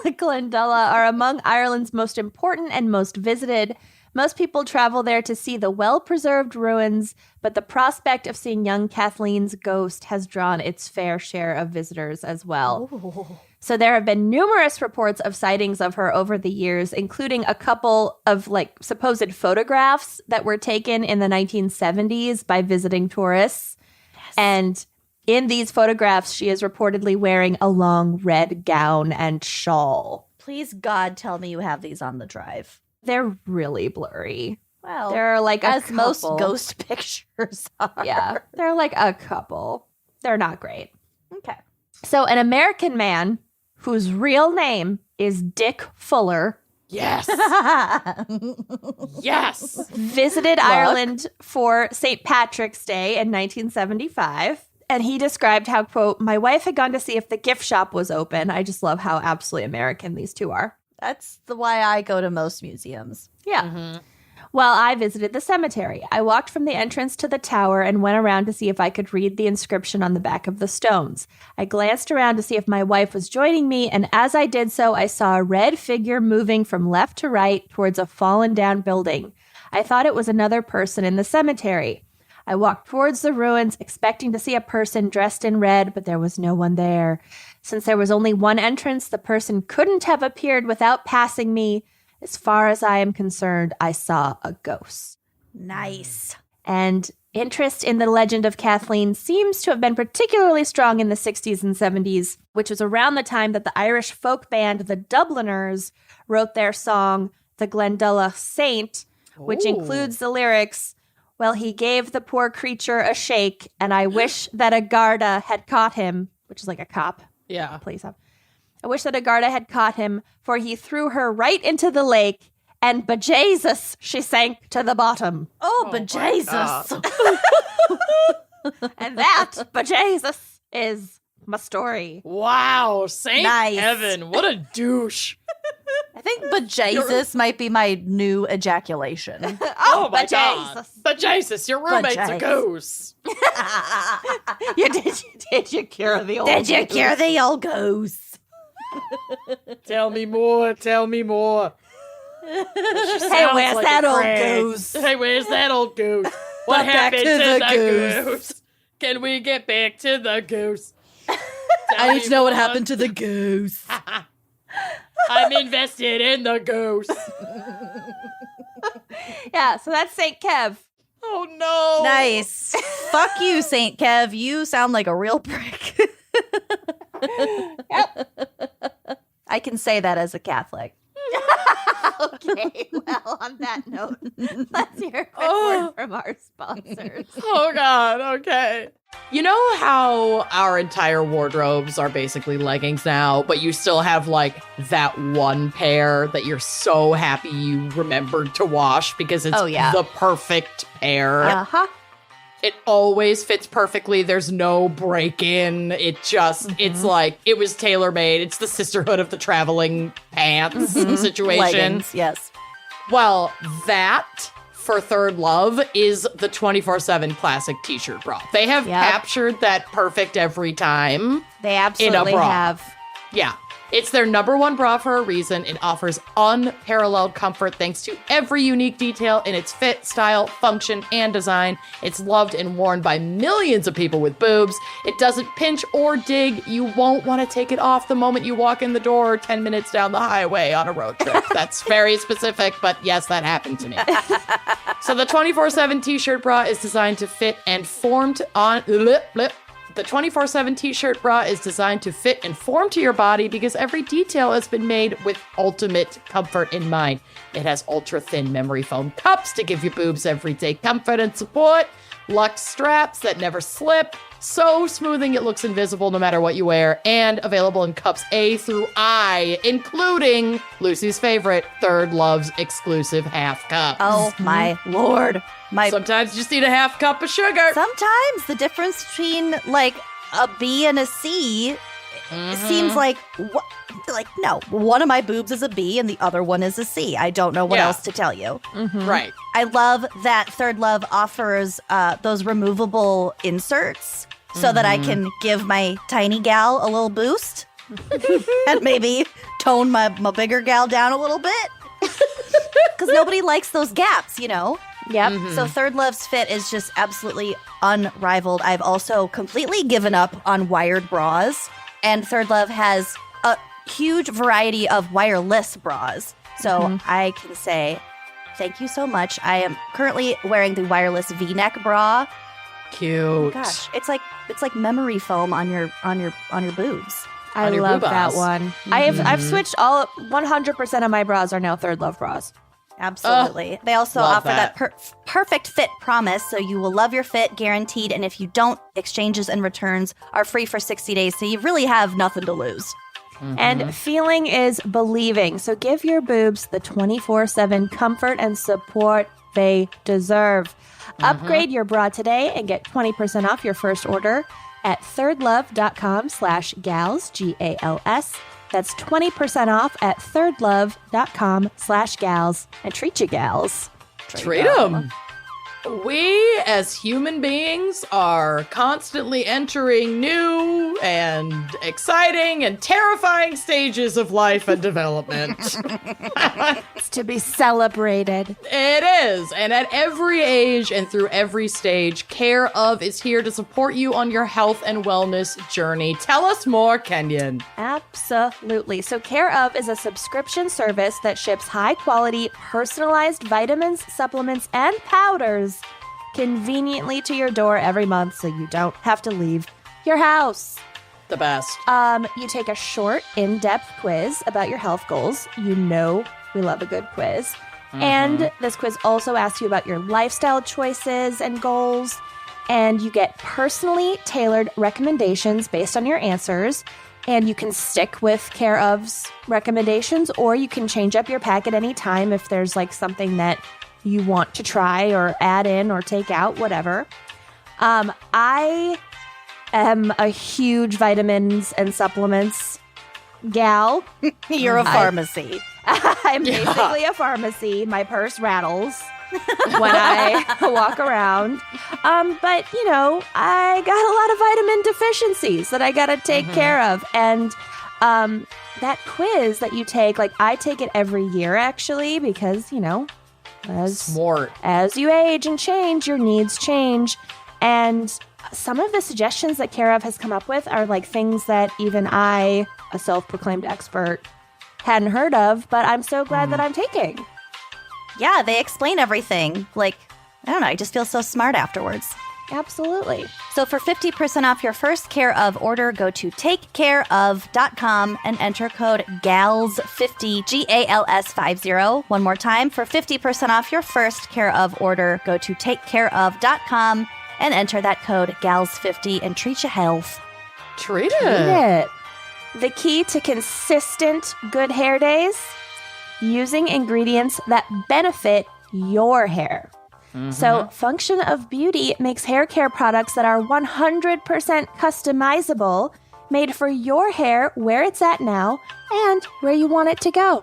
Speaker 3: Glendulloch are among Ireland's most important and most visited. Most people travel there to see the well-preserved ruins, but the prospect of seeing young Kathleen's ghost has drawn its fair share of visitors as well.
Speaker 5: Ooh.
Speaker 3: So there have been numerous reports of sightings of her over the years, including a couple of supposed photographs that were taken in the 1970s by visiting tourists.
Speaker 5: Yes.
Speaker 3: And in these photographs, she is reportedly wearing a long red gown and shawl.
Speaker 5: Please, God, tell me you have these on the drive.
Speaker 3: They're really blurry.
Speaker 5: Well,
Speaker 3: They're like
Speaker 5: as
Speaker 3: a
Speaker 5: most
Speaker 3: couple.
Speaker 5: ghost pictures are.
Speaker 3: Yeah, they're like a couple. They're not great.
Speaker 5: Okay.
Speaker 3: So an American man whose real name is Dick Fuller
Speaker 4: Yes. Yes.
Speaker 3: visited Ireland for St. Patrick's Day in 1975. And he described how, quote, "My wife had gone to see if the gift shop was open." I just love how absolutely American these two are.
Speaker 5: That's the why I go to most museums.
Speaker 3: Yeah. Well, I visited the cemetery. I walked from the entrance to the tower and went around to see if I could read the inscription on the back of the stones. I glanced around to see if my wife was joining me, and as I did so, I saw a red figure moving from left to right towards a fallen down building. I thought it was another person in the cemetery. I walked towards the ruins, expecting to see a person dressed in red, but there was no one there. Since there was only one entrance, the person couldn't have appeared without passing me. As far as I am concerned, I saw a ghost.
Speaker 5: Nice.
Speaker 3: And interest in the legend of Kathleen seems to have been particularly strong in the 60s and 70s, which was around the time that the Irish folk band The Dubliners wrote their song, The Glendalough Saint, which includes the lyrics, "Well, he gave the poor creature a shake, and I wish that a Garda had caught him," which is like a cop.
Speaker 4: Yeah.
Speaker 3: Police have. "I wish that a Garda had caught him, for he threw her right into the lake, and bejesus, she sank to the bottom."
Speaker 5: Oh, bejesus.
Speaker 3: And that, bejesus, is my story.
Speaker 4: Wow, Saint
Speaker 5: Nice.
Speaker 4: Heaven, what a douche.
Speaker 5: I think bejesus might be my new ejaculation.
Speaker 4: Oh my God. Bejesus, your roommate's a
Speaker 5: Bejesus.
Speaker 4: goose.
Speaker 3: Did you cure the old
Speaker 5: Did you cure the old goose?
Speaker 4: Tell me more, tell me more.
Speaker 3: Hey, where's that old goose?
Speaker 4: Hey, where's that old goose? What happened to the goose? Can we get back to the goose?
Speaker 5: I need to know what happened to the goose.
Speaker 4: I'm invested in the goose.
Speaker 3: Yeah, so that's St. Kev.
Speaker 4: Oh no.
Speaker 5: Nice. Fuck you, St. Kev. You sound like a real prick. I can say that as a Catholic.
Speaker 3: Okay, well, on that note, let's hear a quick word from our sponsors.
Speaker 4: Oh God, okay. You know how our entire wardrobes are basically leggings now, but you still have like that one pair that you're so happy you remembered to wash because it's the perfect pair.
Speaker 3: Uh-huh.
Speaker 4: It always fits perfectly. There's no break-in. It just, it's like, it was tailor-made. It's the sisterhood of the traveling pants situation.
Speaker 5: Leggings, yes.
Speaker 4: Well, that, for Third Love, is the 24/7 classic t-shirt bra. They have captured that perfect every time.
Speaker 3: They absolutely have.
Speaker 4: Yeah. It's their #1 bra for a reason. It offers unparalleled comfort thanks to every unique detail in its fit, style, function, and design. It's loved and worn by millions of people with boobs. It doesn't pinch or dig. You won't want to take it off the moment you walk in the door 10 minutes down the highway on a road trip. That's very specific, but yes, that happened to me. So the 24/7 t-shirt bra is designed to fit and form to The 24/7 t-shirt bra is designed to fit and form to your body because every detail has been made with ultimate comfort in mind. It has ultra-thin memory foam cups to give your boobs everyday comfort and support, luxe straps that never slip, so smoothing it looks invisible no matter what you wear, and available in cups A through I, including Lucy's favorite, Third Love's exclusive half cup.
Speaker 5: Oh my Lord.
Speaker 4: Sometimes you just need a half cup of sugar.
Speaker 5: Sometimes the difference between like a B and a C seems like no, one of my boobs is a B and the other one is a C. I don't know what else to tell you.
Speaker 4: Right.
Speaker 5: I love that Third Love offers those removable inserts so that I can give my tiny gal a little boost and maybe tone my bigger gal down a little bit. Because nobody likes those gaps, you know?
Speaker 3: Yep.
Speaker 5: So Third Love's fit is just absolutely unrivaled. I've also completely given up on wired bras, and Third Love has a huge variety of wireless bras. So I can say thank you so much. I am currently wearing the wireless V-neck bra.
Speaker 4: Cute.
Speaker 5: Oh gosh, it's like memory foam on your boobs.
Speaker 3: I
Speaker 4: On your
Speaker 3: love
Speaker 4: boobas.
Speaker 3: that one. I've switched 100% of my bras are now Third Love bras.
Speaker 5: Absolutely. They also
Speaker 4: love
Speaker 5: offer that perfect fit promise, so you will love your fit, guaranteed. And if you don't, exchanges and returns are free for 60 days, so you really have nothing to lose.
Speaker 3: And feeling is believing. So give your boobs the 24/7 comfort and support they deserve. Upgrade your bra today and get 20% off your first order at thirdlove.com/gals, GALS. That's 20% off at thirdlove.com/gals. And treat your gals.
Speaker 4: Treat them. We, as human beings, are constantly entering new and exciting and terrifying stages of life and development.
Speaker 3: It's to be celebrated.
Speaker 4: It is. And at every age and through every stage, Care of is here to support you on your health and wellness journey. Tell us more, Kenyon.
Speaker 3: Absolutely. So Care of is a subscription service that ships high-quality, personalized vitamins, supplements, and powders conveniently to your door every month so you don't have to leave your house.
Speaker 4: The best.
Speaker 3: You take a short, in-depth quiz about your health goals. You know we love a good quiz. And this quiz also asks you about your lifestyle choices and goals. And you get personally tailored recommendations based on your answers. And you can stick with Care of's recommendations, or you can change up your pack at any time if there's like something that you want to try or add in or take out, whatever. I am a huge vitamins and supplements gal.
Speaker 5: You're a pharmacy.
Speaker 3: I'm basically a pharmacy. My purse rattles when I walk around. But, you know, I got a lot of vitamin deficiencies that I got to take care of. And that quiz that you take, like I take it every year, actually, because, you know, as you age and change, your needs change. And some of the suggestions that Care of has come up with are like things that even I, a self-proclaimed expert, hadn't heard of, but I'm so glad that I'm taking.
Speaker 5: Yeah, they explain everything. Like, I don't know, I just feel so smart afterwards.
Speaker 3: Absolutely.
Speaker 5: So for 50% off your first Care of order, go to takecareof.com and enter code GALS50, GALS50. One more time, for 50% off your first Care of order, go to takecareof.com and enter that code GALS50 and treat your health.
Speaker 4: Treat
Speaker 3: Treat
Speaker 4: it.
Speaker 3: it. The key to consistent good hair days? Using ingredients that benefit your hair. So Function of Beauty makes hair care products that are 100% customizable, made for your hair where it's at now and where you want it to go.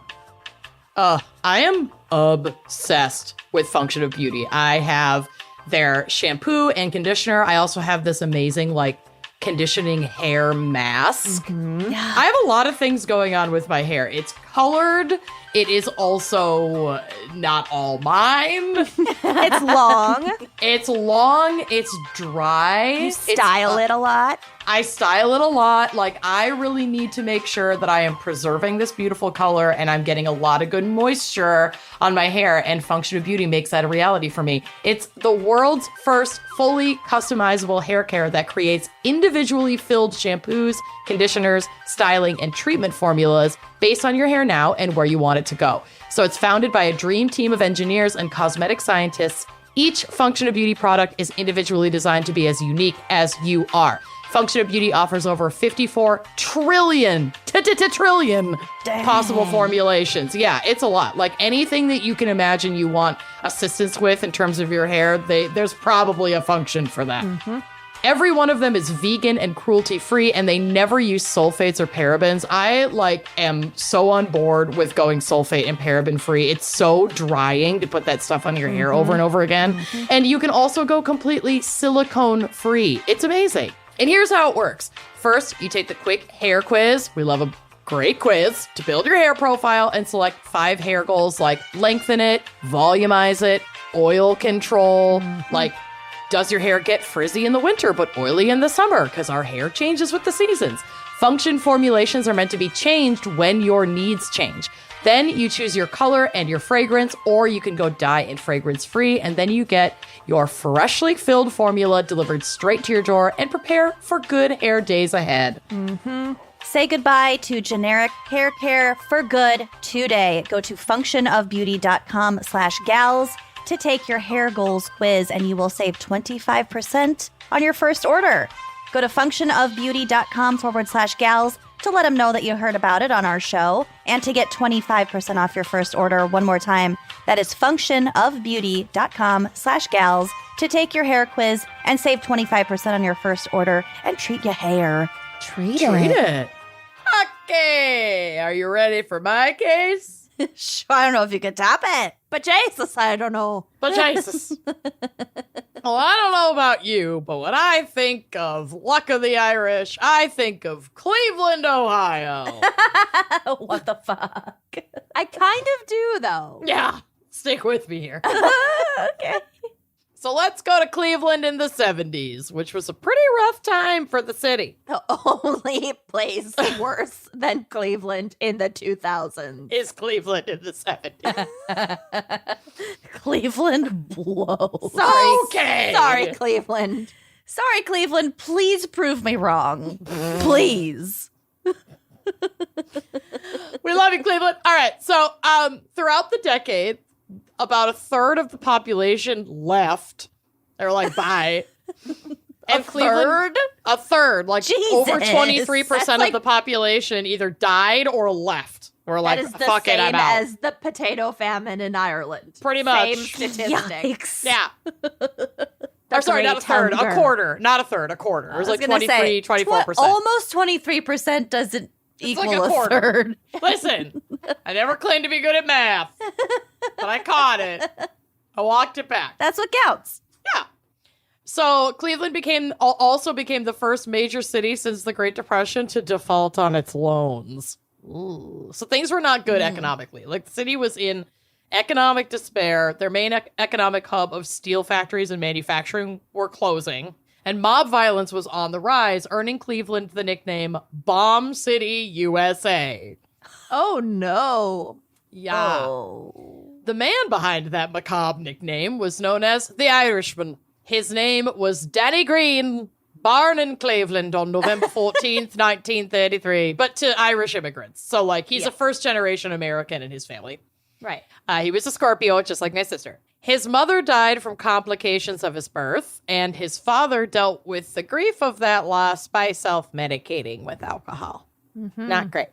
Speaker 4: I am obsessed with Function of Beauty. I have their shampoo and conditioner. I also have this amazing, like, conditioning hair mask. I have a lot of things going on with my hair. It's colored. It is also not all mine.
Speaker 3: It's long.
Speaker 4: It's long. It's dry.
Speaker 3: You style it a lot.
Speaker 4: I style it a lot. Like, I really need to make sure that I am preserving this beautiful color and I'm getting a lot of good moisture on my hair, and Function of Beauty makes that a reality for me. It's the world's first fully customizable hair care that creates individually filled shampoos, conditioners, styling, and treatment formulas based on your hair now and where you want it to go. So it's founded by a dream team of engineers and cosmetic scientists. Each Function of Beauty product is individually designed to be as unique as you are. Function of Beauty offers over 54 trillion possible formulations. Yeah, it's a lot. Like, anything that you can imagine you want assistance with in terms of your hair, there's probably a function for that. Every one of them is vegan and cruelty-free, and they never use sulfates or parabens. I, am so on board with going sulfate and paraben-free. It's so drying to put that stuff on your hair over and over again. And you can also go completely silicone-free. It's amazing. And here's how it works. First, you take the quick hair quiz. We love a great quiz to build your hair profile and select 5 hair goals, like lengthen it, volumize it, oil control, like, does your hair get frizzy in the winter but oily in the summer? Because our hair changes with the seasons. Function formulations are meant to be changed when your needs change. Then you choose your color and your fragrance, or you can go dye and fragrance free, and then you get your freshly filled formula delivered straight to your door and prepare for good hair days ahead.
Speaker 5: Say goodbye to generic hair care for good today. Go to functionofbeauty.com/gals to take your hair goals quiz, and you will save 25% on your first order. Go to functionofbeauty.com/gals to let them know that you heard about it on our show, and to get 25% off your first order. One more time, that is functionofbeauty.com/gals to take your hair quiz and save 25% on your first order and treat your hair.
Speaker 3: Treat
Speaker 4: Treat it. Okay, are you ready for my case?
Speaker 5: I don't know if you could top it.
Speaker 3: But Jesus, I don't know.
Speaker 4: But Jesus. Well, I don't know about you, but when I think of Luck of the Irish, I think of Cleveland, Ohio.
Speaker 5: What the fuck?
Speaker 3: I kind of do, though.
Speaker 4: Yeah, stick with me here.
Speaker 5: Okay.
Speaker 4: So let's go to Cleveland in the 70s, which was a pretty rough time for the city.
Speaker 3: The only place worse than Cleveland in the 2000s.
Speaker 4: Is Cleveland in the 70s?
Speaker 5: Cleveland, whoa.
Speaker 3: Sorry.
Speaker 4: Okay.
Speaker 3: Sorry, Cleveland.
Speaker 5: Sorry, Cleveland, please prove me wrong. Please.
Speaker 4: We love you, Cleveland. All right, so throughout the decade, about a third of the population left. They're like, bye. And Cleveland, a third, like
Speaker 5: Jesus.
Speaker 4: over 23%
Speaker 3: That's
Speaker 4: of
Speaker 3: like-
Speaker 4: the population either died or left. Or like,
Speaker 3: That is the
Speaker 4: fuck it,
Speaker 3: same
Speaker 4: I'm out.
Speaker 3: as the potato famine in Ireland.
Speaker 4: Pretty much.
Speaker 3: Same statistic.
Speaker 5: Yikes.
Speaker 4: Yeah. Or sorry, not a
Speaker 3: Great
Speaker 4: third, a
Speaker 3: hunger.
Speaker 4: quarter. Not a third, a quarter. It was like
Speaker 5: gonna
Speaker 4: 23,
Speaker 5: say,
Speaker 4: 24%.
Speaker 5: Almost 23% doesn't equal
Speaker 4: like a
Speaker 5: a
Speaker 4: quarter.
Speaker 5: third.
Speaker 4: Listen, I never claimed to be good at math, but I caught it. I walked it back.
Speaker 5: That's what counts.
Speaker 4: Yeah. So Cleveland also became the first major city since the Great Depression to default on its loans. Ooh. So things were not good economically. Like the city was in economic despair. Their main economic hub of steel factories and manufacturing were closing. And mob violence was on the rise, earning Cleveland the nickname Bomb City, USA.
Speaker 3: Oh, no.
Speaker 4: Yeah.
Speaker 5: Oh.
Speaker 4: The man behind that macabre nickname was known as the Irishman. His name was Danny Green, born in Cleveland on November 14th, 1933, but to Irish immigrants. So, like, he's a first-generation American in his family.
Speaker 3: Right.
Speaker 4: He was a Scorpio, just like my sister. His mother died from complications of his birth, and his father dealt with the grief of that loss by self-medicating with alcohol. Not great.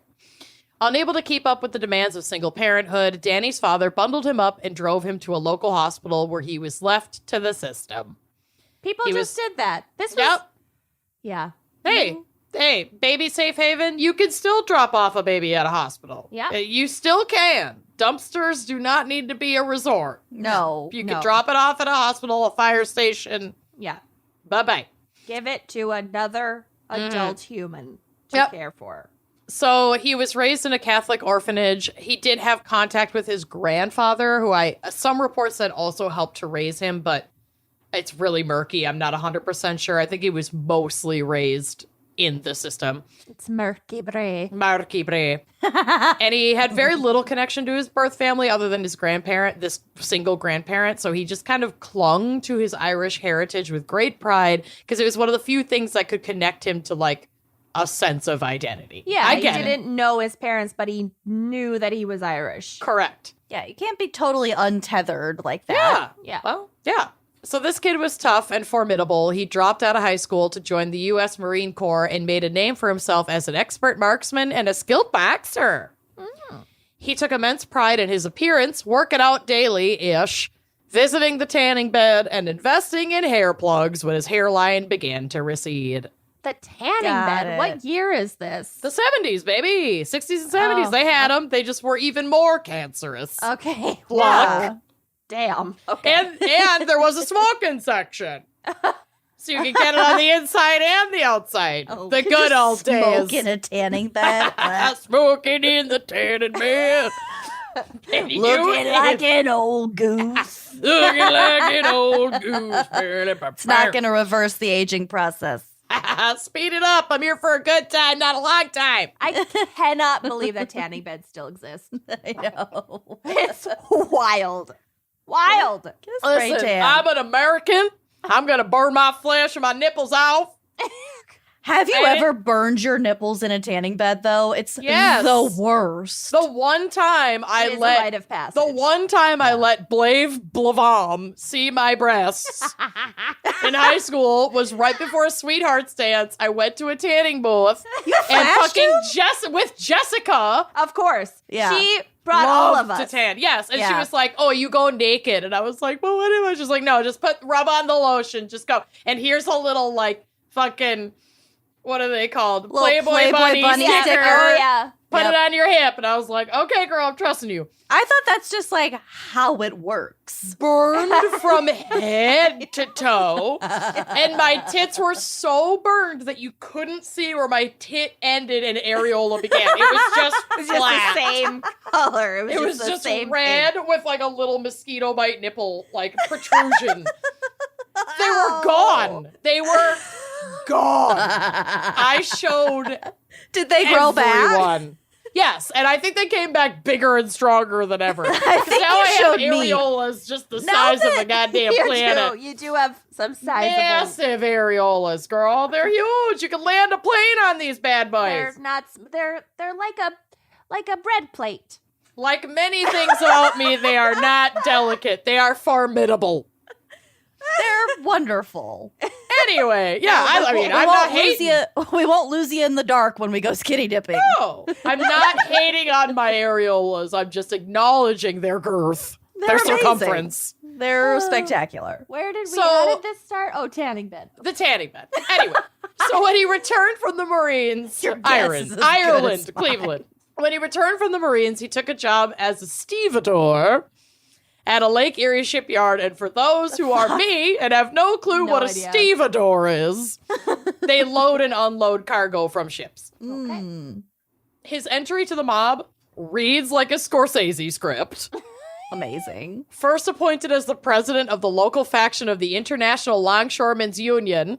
Speaker 4: Unable to keep up with the demands of single parenthood, Danny's father bundled him up and drove him to a local hospital where he was left to the system.
Speaker 3: People
Speaker 4: He
Speaker 3: just did that. This was...
Speaker 4: Yep.
Speaker 3: Yeah.
Speaker 4: Hey, baby safe haven, you can still drop off a baby at a hospital.
Speaker 3: Yeah.
Speaker 4: You still can. Dumpsters do not need to be a resort.
Speaker 5: No.
Speaker 4: You
Speaker 3: No.
Speaker 4: can drop it off at a hospital, a fire station.
Speaker 3: Yeah.
Speaker 4: Bye-bye.
Speaker 3: Give it to another adult human to
Speaker 4: Yep.
Speaker 3: care for.
Speaker 4: So he was raised in a Catholic orphanage. He did have contact with his grandfather, who some reports said also helped to raise him, but it's really murky. I'm not 100% sure. I think he was mostly raised in the system.
Speaker 3: It's murky bray.
Speaker 4: Murky bray. And he had very little connection to his birth family other than his grandparent, this single grandparent. So he just kind of clung to his Irish heritage with great pride because it was one of the few things that could connect him to like a sense of identity.
Speaker 3: Yeah,
Speaker 4: I
Speaker 3: he
Speaker 4: get it.
Speaker 3: didn't know his parents, but he knew that he was Irish.
Speaker 4: Correct.
Speaker 5: Yeah, you can't be totally untethered like that.
Speaker 4: Yeah.
Speaker 3: Yeah.
Speaker 4: Well, yeah. So this kid was tough and formidable. He dropped out of high school to join the U.S. Marine Corps and made a name for himself as an expert marksman and a skilled boxer. He took immense pride in his appearance, working out daily-ish, visiting the tanning bed, and investing in hair plugs when his hairline began to recede.
Speaker 3: The tanning
Speaker 5: Got
Speaker 3: bed.
Speaker 5: it.
Speaker 3: What year is this?
Speaker 4: The 70s, baby. 60s and 70s.
Speaker 3: Oh.
Speaker 4: They had them. They just were even more cancerous.
Speaker 3: Okay.
Speaker 4: Luck.
Speaker 3: Wow. Damn. Okay.
Speaker 4: And there was a smoking section. So you could get it on the inside and the outside.
Speaker 5: Oh,
Speaker 4: The good old days.
Speaker 5: Smoke in a tanning bed.
Speaker 4: Smoking in the tanning bed.
Speaker 5: Looking like an old goose.
Speaker 4: Looking like an old goose.
Speaker 5: It's not going to reverse the aging process.
Speaker 4: Speed it up. I'm here for a good time, not a long time.
Speaker 3: I cannot believe that tanning beds still exist.
Speaker 5: I know.
Speaker 3: It's wild. Wild.
Speaker 5: Spray
Speaker 4: Listen,
Speaker 5: tan.
Speaker 4: I'm an American. I'm going to burn my flesh and my nipples off.
Speaker 5: Have you
Speaker 4: And
Speaker 5: ever burned your nipples in a tanning bed, though? It's
Speaker 4: Yes.
Speaker 5: the worst.
Speaker 4: The one time
Speaker 3: It
Speaker 4: I
Speaker 3: is a
Speaker 4: let
Speaker 3: rite of passage.
Speaker 4: The one time I let Blave Blavam see my breasts in high school was right before a Sweethearts dance. I went to a tanning booth and
Speaker 5: flashed
Speaker 4: fucking with Jessica
Speaker 3: Of course.
Speaker 5: Yeah.
Speaker 3: She brought all of
Speaker 4: loved
Speaker 3: us.
Speaker 4: to tan. Yes, and she
Speaker 5: Yeah.
Speaker 4: was like, "Oh, you go naked," and I was like, "Well, what am I?" She's like, "No, just rub on the lotion, just go." And here's a little like fucking. What are they called?
Speaker 5: Little Playboy bunny
Speaker 3: Yeah,
Speaker 5: sticker.
Speaker 3: oh, yeah.
Speaker 4: put it on your hip. And I was like, okay, girl, I'm trusting you.
Speaker 5: I thought that's just like how it works.
Speaker 4: Burned from head to toe. And my tits were so burned that you couldn't see where my tit ended and areola began. It was just flat.
Speaker 5: The same color. It was
Speaker 4: just
Speaker 5: same
Speaker 4: red
Speaker 5: thing.
Speaker 4: with like a little mosquito bite nipple, like protrusion. They were gone. They were gone. I showed
Speaker 5: Did they grow back?
Speaker 4: everyone. Yes, and I think they came back bigger and stronger than ever.
Speaker 5: I think
Speaker 4: now
Speaker 5: you
Speaker 4: I have
Speaker 5: showed me.
Speaker 4: areolas just the size of a goddamn planet.
Speaker 3: You do have some sizable.
Speaker 4: Massive areolas, girl. They're huge. You can land a plane on these bad
Speaker 3: They're
Speaker 4: boys.
Speaker 3: not. They're like a bread plate.
Speaker 4: Like many things about me, they are not delicate. They are formidable.
Speaker 5: They're wonderful.
Speaker 4: Anyway, yeah, I mean, I'm not hating.
Speaker 5: We won't lose you in the dark when we go skinny dipping.
Speaker 4: No, I'm not hating on my areolas. I'm just acknowledging their girth,
Speaker 5: They're
Speaker 4: their
Speaker 5: amazing.
Speaker 4: circumference.
Speaker 5: They're spectacular.
Speaker 3: Where did we?
Speaker 4: So-
Speaker 3: How did this start? Oh, tanning bed.
Speaker 4: The tanning bed. Anyway, so when he returned from the Marines,
Speaker 5: Your guess is as good as
Speaker 4: Ireland,
Speaker 5: mine.
Speaker 4: Cleveland. When he returned from the Marines, he took a job as a stevedore at a Lake Erie shipyard. And for those who are me and have no clue
Speaker 3: No
Speaker 4: what a
Speaker 3: idea.
Speaker 4: stevedore is, they load and unload cargo from ships.
Speaker 5: Mm,
Speaker 4: His entry to the mob reads like a Scorsese script.
Speaker 5: amazing.
Speaker 4: First appointed as the president of the local faction of the International Longshoremen's Union,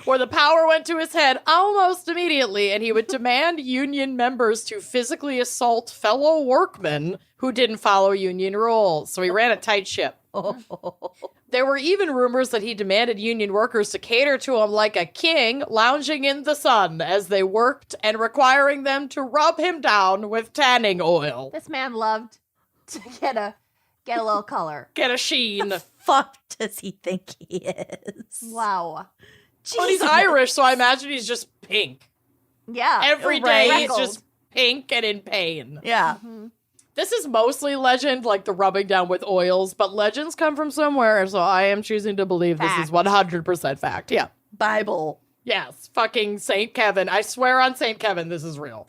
Speaker 4: where the power went to his head almost immediately, and he would demand union members to physically assault fellow workmen who didn't follow union rules. So he ran a tight ship. There were even rumors that he demanded union workers to cater to him like a king, lounging in the sun as they worked and requiring them to rub him down with tanning oil.
Speaker 3: This man loved to get a little color.
Speaker 4: Get a sheen.
Speaker 5: Fuck does he think he is?
Speaker 3: Wow.
Speaker 4: But he's
Speaker 5: Jesus.
Speaker 4: Irish, so I imagine he's just pink.
Speaker 3: Yeah.
Speaker 4: Every day he's
Speaker 3: Freckled.
Speaker 4: just pink and in pain.
Speaker 5: Yeah.
Speaker 4: This is mostly legend, like the rubbing down with oils, but legends come from somewhere, so I am choosing to believe this is 100% fact. Yeah.
Speaker 5: Bible.
Speaker 4: Yes. Fucking St. Kevin. I swear on St. Kevin, this is real.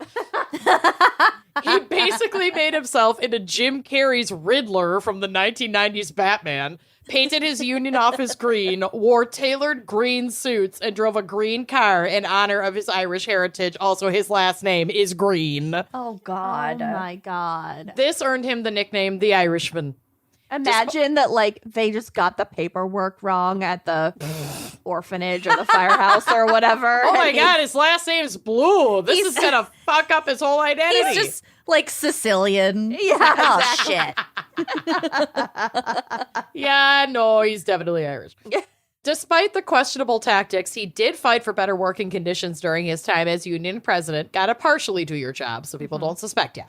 Speaker 4: He basically made himself into Jim Carrey's Riddler from the 1990s Batman, painted his union office green, wore tailored green suits, and drove a green car in honor of his Irish heritage. Also, his last name is Green.
Speaker 5: Oh God.
Speaker 3: Oh my God.
Speaker 4: This earned him the nickname the Irishman.
Speaker 3: Imagine that, like, they just got the paperwork wrong at the orphanage or the firehouse or whatever.
Speaker 4: Oh my
Speaker 3: and
Speaker 4: God, his last name's Blue. This is
Speaker 5: He's-
Speaker 4: gonna fuck up his whole identity.
Speaker 5: He's just like Sicilian.
Speaker 3: Yeah,
Speaker 5: Oh
Speaker 3: exactly.
Speaker 5: shit.
Speaker 4: Yeah, no, he's definitely Irish. Despite the questionable tactics, he did fight for better working conditions during his time as union president, got to partially do your job so people don't suspect you,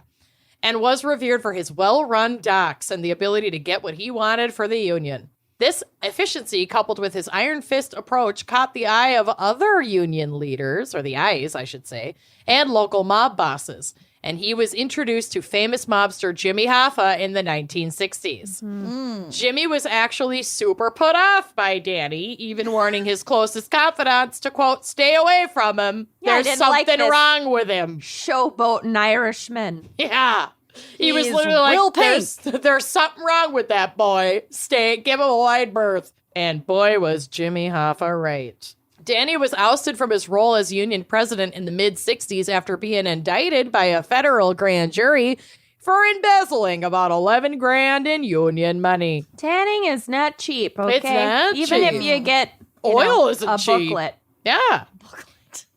Speaker 4: and was revered for his well-run docks and the ability to get what he wanted for the union. This efficiency, coupled with his iron fist approach, caught the eye of other union leaders, or the eyes, I should say, and local mob bosses. And he was introduced to famous mobster Jimmy Hoffa in the 1960s. Jimmy was actually super put off by Danny, even warning his closest confidants to, quote, stay away from him.
Speaker 3: Yeah, I
Speaker 4: There's
Speaker 3: didn't
Speaker 4: something
Speaker 3: like this.
Speaker 4: wrong with him.
Speaker 3: Showboating Irishman.
Speaker 4: Yeah. He was
Speaker 5: He's
Speaker 4: literally
Speaker 5: real
Speaker 4: like, there's something wrong with that boy. Give him a wide berth. And boy, was Jimmy Hoffa right. Danny was ousted from his role as union president in the mid-60s after being indicted by a federal grand jury for embezzling about 11 grand in union money.
Speaker 3: Tanning is not cheap, okay?
Speaker 4: It's not
Speaker 3: Even
Speaker 4: cheap.
Speaker 3: if you get
Speaker 4: Oil isn't
Speaker 3: a
Speaker 4: cheap.
Speaker 3: booklet.
Speaker 4: Yeah.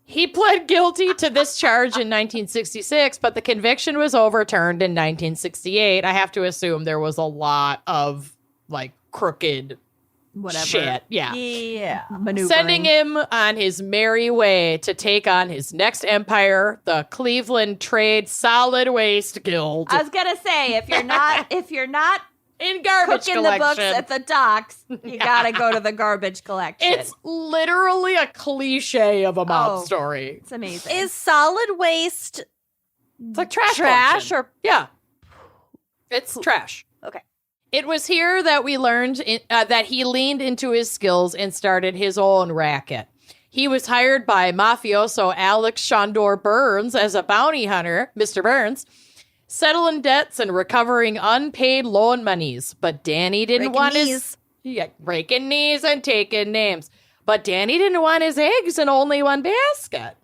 Speaker 4: He pled guilty to this charge in 1966, but the conviction was overturned in 1968. I have to assume there was a lot of, like, crooked
Speaker 3: Whatever.
Speaker 4: shit. Yeah.
Speaker 5: Yeah.
Speaker 3: Maneuvering.
Speaker 4: Sending him on his merry way to take on his next empire, the Cleveland Trade Solid Waste Guild.
Speaker 3: I was gonna say, if you're not
Speaker 4: in garbage
Speaker 3: cooking the
Speaker 4: collection.
Speaker 3: books at the docks, you gotta go to the garbage collection.
Speaker 4: It's literally a cliche of a mob
Speaker 3: Oh.
Speaker 4: story.
Speaker 3: It's amazing.
Speaker 5: Is solid waste
Speaker 4: It's like trash collection.
Speaker 5: or
Speaker 4: Yeah. It's trash.
Speaker 5: Okay.
Speaker 4: It was here that we learned that he leaned into his skills and started his own racket. He was hired by mafioso Alex Shondor Burns as a bounty hunter, Mr. Burns, settling debts and recovering unpaid loan monies. But Danny didn't want his... Yeah, breaking knees and taking names. But Danny didn't want his eggs in only one basket.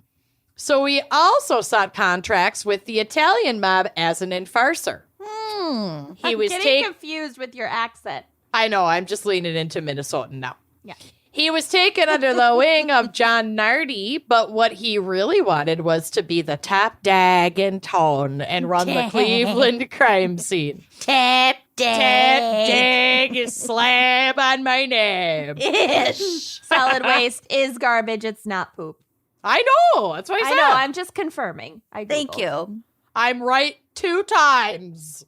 Speaker 4: So he also sought contracts with the Italian mob as an enforcer.
Speaker 3: I'm getting confused with your accent.
Speaker 4: I know, I'm just leaning into Minnesotan now.
Speaker 3: Yeah.
Speaker 4: He was taken under the wing of John Nardi, but what he really wanted was to be the top dog in town and run the Cleveland crime scene.
Speaker 5: Tap
Speaker 4: Dag, slab on my name.
Speaker 5: Ish.
Speaker 3: Solid waste is garbage. It's not poop.
Speaker 4: I know. That's what I said.
Speaker 3: I know. I'm just confirming.
Speaker 5: Thank you.
Speaker 4: I'm right 2 times.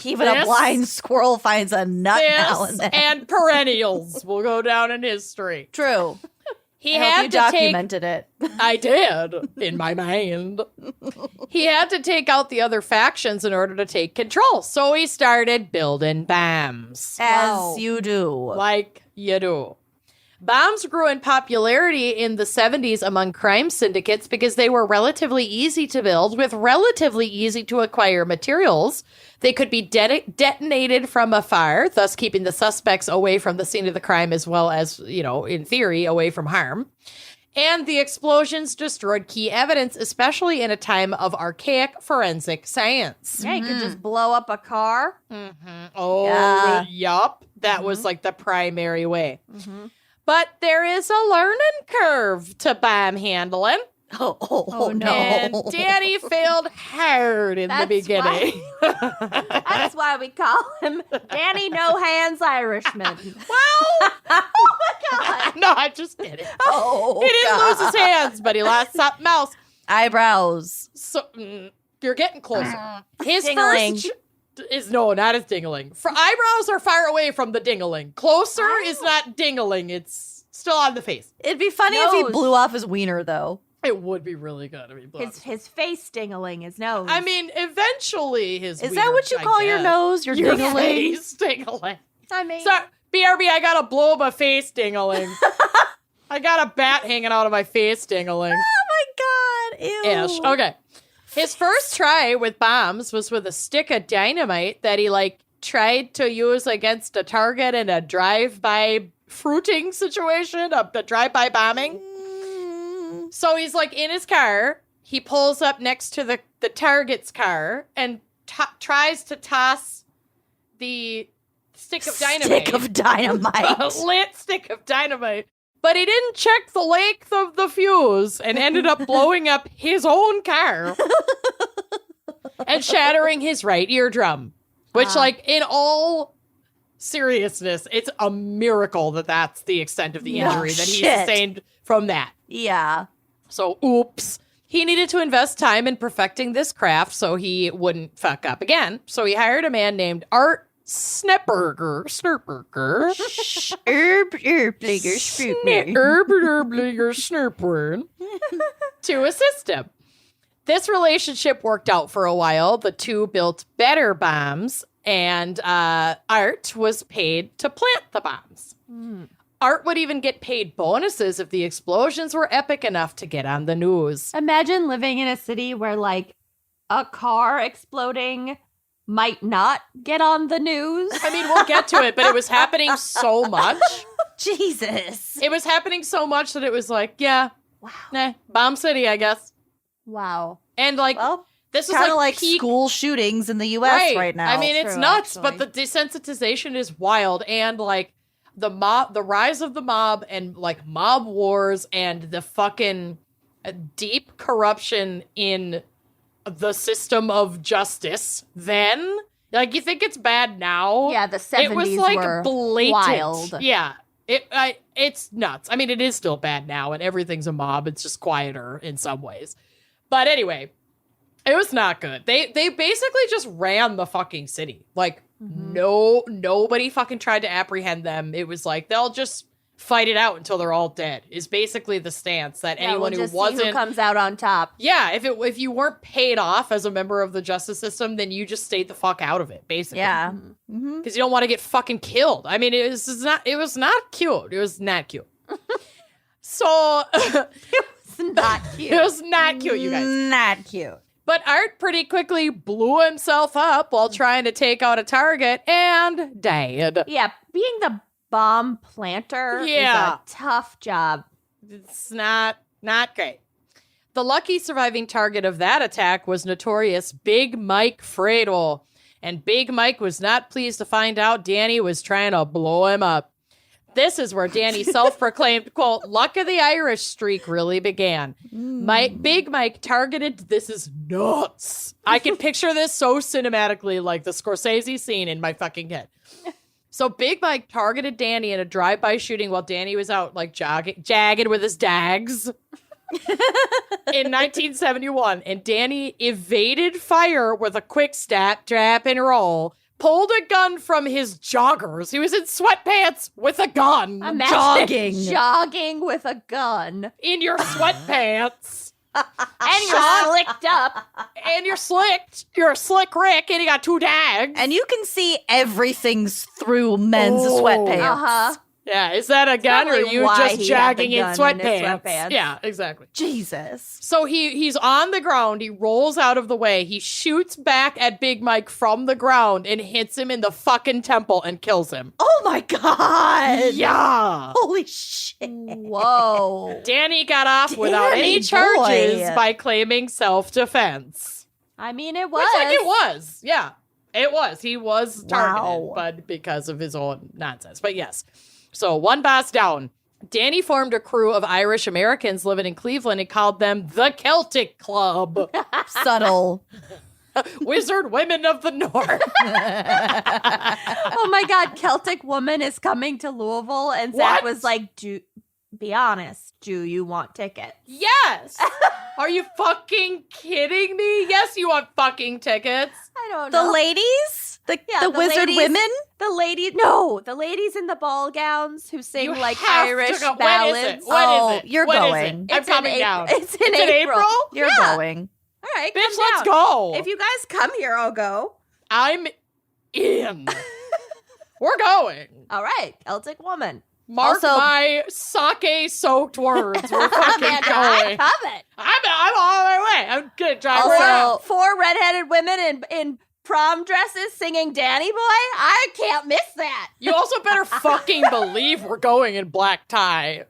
Speaker 5: Even a blind squirrel finds a nut now and then.
Speaker 4: And perennials will go down in history.
Speaker 5: True.
Speaker 4: He
Speaker 5: I
Speaker 4: had
Speaker 5: hope you
Speaker 4: to
Speaker 5: documented it.
Speaker 4: I did, in my mind. He had to take out the other factions in order to take control. So he started building bombs.
Speaker 5: As you do.
Speaker 4: Like you do. Bombs grew in popularity in the 70s among crime syndicates because they were relatively easy to build with relatively easy to acquire materials. They could be detonated from afar, thus keeping the suspects away from the scene of the crime as well as, in theory, away from harm. And the explosions destroyed key evidence, especially in a time of archaic forensic science.
Speaker 3: Yeah, you could just blow up a car.
Speaker 4: Mm-hmm. Oh, yup. That was like the primary way.
Speaker 3: Mm-hmm.
Speaker 4: But there is a learning curve to bomb handling.
Speaker 5: Oh no.
Speaker 4: And Danny failed hard in the beginning.
Speaker 3: That's why we call him Danny No Hands Irishman.
Speaker 4: Well,
Speaker 3: Oh my God.
Speaker 4: no, I'm just kidding.
Speaker 5: Oh,
Speaker 4: He didn't lose his hands, but he lost something else.
Speaker 5: Eyebrows.
Speaker 4: So you're getting closer. His
Speaker 3: Ding-a-ling.
Speaker 4: first is not his ding-a-ling. Eyebrows are far away from the ding-a-ling. Closer is not ding-a-ling. It's still on the face.
Speaker 5: It'd be funny if he
Speaker 3: Nose.
Speaker 5: blew off his wiener, though.
Speaker 4: It would be really good if he blew up.
Speaker 3: His face dingling, his nose.
Speaker 4: I mean, eventually his
Speaker 5: Is
Speaker 4: wiener,
Speaker 5: that what you
Speaker 4: I
Speaker 5: call your
Speaker 4: guess.
Speaker 5: nose? Your
Speaker 4: Your
Speaker 5: ding-a-ling?
Speaker 4: face ding-a-ling.
Speaker 3: I mean,
Speaker 4: So, BRB, I got a blow my face ding-a-ling. I got a bat hanging out of my face ding-a-ling.
Speaker 5: Oh my God. Ew.
Speaker 4: Ish. Okay. His first try with bombs was with a stick of dynamite that he, tried to use against a target in a drive-by fruiting situation, a drive-by bombing. So he's, in his car. He pulls up next to the target's car and tries to toss the stick of dynamite.
Speaker 5: Stick of dynamite.
Speaker 4: A lit stick of dynamite. But he didn't check the length of the fuse and ended up blowing up his own car and shattering his right eardrum. Which, in all seriousness, it's a miracle that that's the extent of the injury that he sustained from that.
Speaker 5: Yeah.
Speaker 4: So, oops. He needed to invest time in perfecting this craft so he wouldn't fuck up again. So he hired a man named Art Snepperger to assist him. This relationship worked out for a while. The two built better bombs, and Art was paid to plant the bombs. Art would even get paid bonuses if the explosions were epic enough to get on the news.
Speaker 3: imagine living in a city where, a car exploding might not get on the news.
Speaker 4: I mean, we'll get to it, but it was happening so much.
Speaker 5: Jesus.
Speaker 4: It was happening so much that it was
Speaker 5: Wow.
Speaker 4: Bomb City, I guess.
Speaker 3: Wow.
Speaker 4: And
Speaker 5: Well,
Speaker 4: this is
Speaker 5: kind of like
Speaker 4: peak
Speaker 5: school shootings in the U.S. right now.
Speaker 4: I mean, it's
Speaker 3: True,
Speaker 4: nuts,
Speaker 3: actually.
Speaker 4: but the desensitization is wild. And the rise of the mob and mob wars and the fucking deep corruption in the system of justice then. You think it's bad now?
Speaker 3: Yeah, the 70s
Speaker 4: It was
Speaker 3: were
Speaker 4: blatant.
Speaker 3: wild.
Speaker 4: Yeah. It's nuts. I mean, it is still bad now and everything's a mob. It's just quieter in some ways. But anyway, it was not good. They basically just ran the fucking city. Nobody fucking tried to apprehend them. It was they'll just fight it out until they're all dead. Is basically the stance that anyone
Speaker 3: we'll just
Speaker 4: who wasn't
Speaker 3: see who comes out on top.
Speaker 4: yeah, if you weren't paid off as a member of the justice system, then you just stayed the fuck out of it, basically.
Speaker 5: Yeah.
Speaker 4: Because you don't want to get fucking killed. I mean, it was not cute. It was not cute. So
Speaker 3: It's not cute.
Speaker 4: it was not cute, you guys.
Speaker 5: Not cute.
Speaker 4: But Art pretty quickly blew himself up while trying to take out a target and died.
Speaker 3: Yeah, being the bomb planter is
Speaker 4: Yeah.
Speaker 3: a tough job.
Speaker 4: It's not great. The lucky surviving target of that attack was notorious Big Mike Fredo. And Big Mike was not pleased to find out Danny was trying to blow him up. This is where Danny's self-proclaimed, quote, luck of the Irish streak really began. Big Mike targeted, this is nuts. I can picture this so cinematically, like the Scorsese scene in my fucking head. So Big Mike targeted Danny in a drive-by shooting while Danny was out, like, jagged with his dags in 1971. And Danny evaded fire with a quick stab, trap, and roll. Pulled a gun from his joggers. He was in sweatpants with a gun.
Speaker 3: Imagine jogging with a gun.
Speaker 4: In your sweatpants.
Speaker 3: And you're slicked up.
Speaker 4: And you're slicked. You're a slick Rick, and you got 2 dags.
Speaker 5: And you can see everything's through men's sweatpants.
Speaker 3: Uh-huh.
Speaker 4: Yeah, is that a gun or are
Speaker 3: probably
Speaker 4: you
Speaker 3: why
Speaker 4: just
Speaker 3: he had the
Speaker 4: jogging in
Speaker 3: gun in his
Speaker 4: sweatpants?
Speaker 3: sweatpants.
Speaker 4: Yeah, exactly.
Speaker 5: Jesus.
Speaker 4: So he's on the ground. He rolls out of the way. He shoots back at Big Mike from the ground and hits him in the fucking temple and kills him.
Speaker 5: Oh my God.
Speaker 4: Yeah.
Speaker 5: Holy shit.
Speaker 3: Whoa.
Speaker 4: Danny got off without
Speaker 5: Danny
Speaker 4: any charges
Speaker 5: boy.
Speaker 4: by claiming self-defense.
Speaker 3: I mean, it was.
Speaker 4: Which, like, it was. Yeah, it was. He was targeted,
Speaker 5: Wow.
Speaker 4: but because of his own nonsense. But yes. So one boss down. Danny formed a crew of Irish Americans living in Cleveland and called them the Celtic Club.
Speaker 5: Subtle.
Speaker 4: Wizard Women of the North.
Speaker 3: Oh my God, Celtic Woman is coming to Louisville. And Zach
Speaker 4: What?
Speaker 3: was like, be honest, do you want tickets?
Speaker 4: Yes. Are you fucking kidding me? Yes, you want fucking tickets.
Speaker 3: I don't
Speaker 5: The
Speaker 3: know.
Speaker 5: ladies? The
Speaker 3: the
Speaker 5: wizard
Speaker 3: ladies-
Speaker 5: women?
Speaker 3: The ladies in the ball gowns who sing
Speaker 4: You
Speaker 3: like
Speaker 4: have to
Speaker 3: Irish
Speaker 4: go.
Speaker 3: ballads.
Speaker 4: When
Speaker 5: Oh,
Speaker 4: is it?
Speaker 5: you're
Speaker 4: When is
Speaker 5: going.
Speaker 4: it? I'm
Speaker 3: It's in
Speaker 4: coming
Speaker 3: April.
Speaker 4: down.
Speaker 3: It's in
Speaker 4: in
Speaker 3: April.
Speaker 5: You're
Speaker 3: Yeah.
Speaker 5: going.
Speaker 3: All right,
Speaker 4: Bitch,
Speaker 3: come
Speaker 4: let's
Speaker 3: down.
Speaker 4: go.
Speaker 3: If you guys come here, I'll go.
Speaker 4: I'm in. We're going.
Speaker 3: All right, Celtic Woman.
Speaker 4: Mark
Speaker 5: Also-
Speaker 4: my sake-soaked words. We're fucking
Speaker 3: Amanda, I'm
Speaker 4: going.
Speaker 3: coming.
Speaker 4: I'm on my way. I'm gonna drive
Speaker 5: Also-
Speaker 4: around.
Speaker 3: Four redheaded women in prom dresses singing Danny Boy. I can't miss that.
Speaker 4: You also better fucking believe we're going in black tie.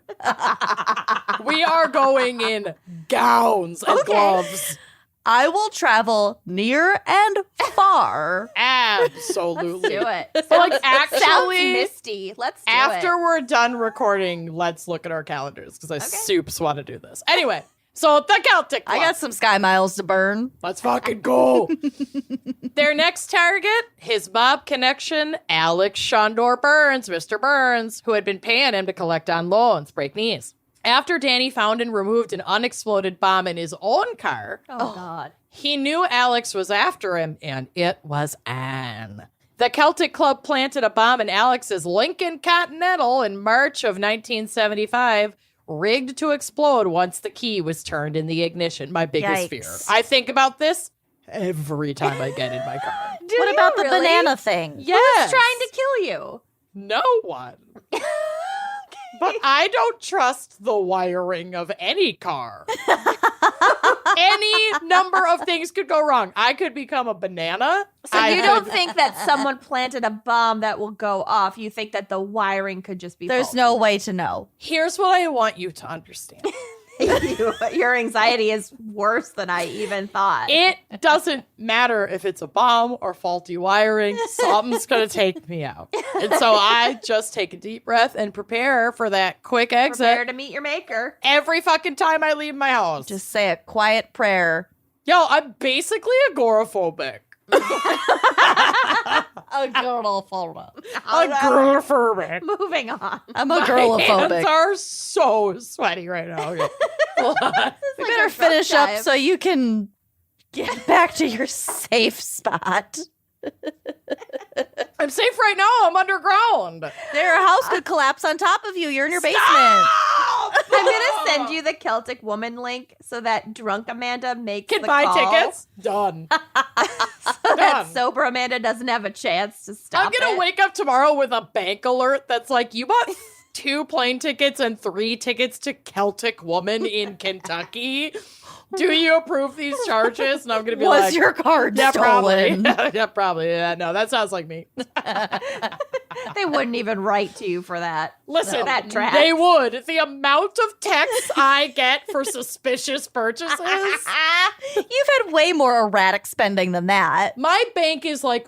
Speaker 4: We are going in gowns and gloves.
Speaker 5: I will travel near and far.
Speaker 4: Absolutely.
Speaker 3: Do it.
Speaker 4: But like
Speaker 3: Sounds
Speaker 4: actually,
Speaker 3: misty. Let's do
Speaker 4: after
Speaker 3: it.
Speaker 4: we're done recording, let's look at our calendars because I soups want to do this. Anyway, so the Celtic Club.
Speaker 5: I got some sky miles to burn.
Speaker 4: Let's fucking go. Their next target, his mob connection, Alex Shondor Burns, Mr. Burns, who had been paying him to collect on loans, break knees. After Danny found and removed an unexploded bomb in his own car,
Speaker 3: Oh, God.
Speaker 4: he knew Alex was after him, and it was on. The Celtic Club planted a bomb in Alex's Lincoln Continental in March of 1975, rigged to explode once the key was turned in the ignition. My biggest
Speaker 5: Yikes.
Speaker 4: fear. I think about this every time I get in my car.
Speaker 3: Do
Speaker 5: What
Speaker 3: you
Speaker 5: about the
Speaker 3: really?
Speaker 5: banana thing?
Speaker 4: Yes.
Speaker 3: Who's trying to kill you?
Speaker 4: No one. But I don't trust the wiring of any car. Any number of things could go wrong. I could become a banana.
Speaker 3: So you don't think that someone planted a bomb that will go off. You think that the wiring could just be
Speaker 5: There's
Speaker 3: faulty.
Speaker 5: no way to know.
Speaker 4: Here's what I want you to understand.
Speaker 3: Your anxiety is worse than I even thought.
Speaker 4: It doesn't matter if it's a bomb or faulty wiring. Something's going to take me out. And so I just take a deep breath and prepare for that quick exit
Speaker 3: Prepare to meet your maker.
Speaker 4: every fucking time I leave my house.
Speaker 5: Just say a quiet prayer.
Speaker 4: Yo, I'm basically agoraphobic.
Speaker 5: A girlophobic.
Speaker 4: Agoraphobic.
Speaker 3: Moving on.
Speaker 5: I'm a
Speaker 4: My
Speaker 5: girlophobic.
Speaker 4: hands are so sweaty right now. Okay. Hold on.
Speaker 5: We better finish up so you can get back to your safe spot.
Speaker 4: I'm safe right now. I'm underground.
Speaker 5: Their house could collapse on top of you. You're in your basement.
Speaker 3: I'm gonna send you the Celtic Woman link so that drunk Amanda makes
Speaker 4: Can
Speaker 3: the
Speaker 4: buy
Speaker 3: call,
Speaker 4: tickets. Done.
Speaker 3: so that
Speaker 4: Done.
Speaker 3: sober Amanda doesn't have a chance to stop.
Speaker 4: I'm gonna
Speaker 3: it.
Speaker 4: wake up tomorrow with a bank alert that's like, you bought 2 plane tickets and 3 tickets to Celtic Woman in Kentucky. Do you approve these charges? And I'm going to be
Speaker 5: Was your card stolen?
Speaker 4: Probably. Yeah, probably. Yeah, no, that sounds like me.
Speaker 3: They wouldn't even write to you for that.
Speaker 4: Listen,
Speaker 3: that tracks.
Speaker 4: they would. The amount of texts I get for suspicious purchases.
Speaker 5: You've had way more erratic spending than that.
Speaker 4: My bank is like,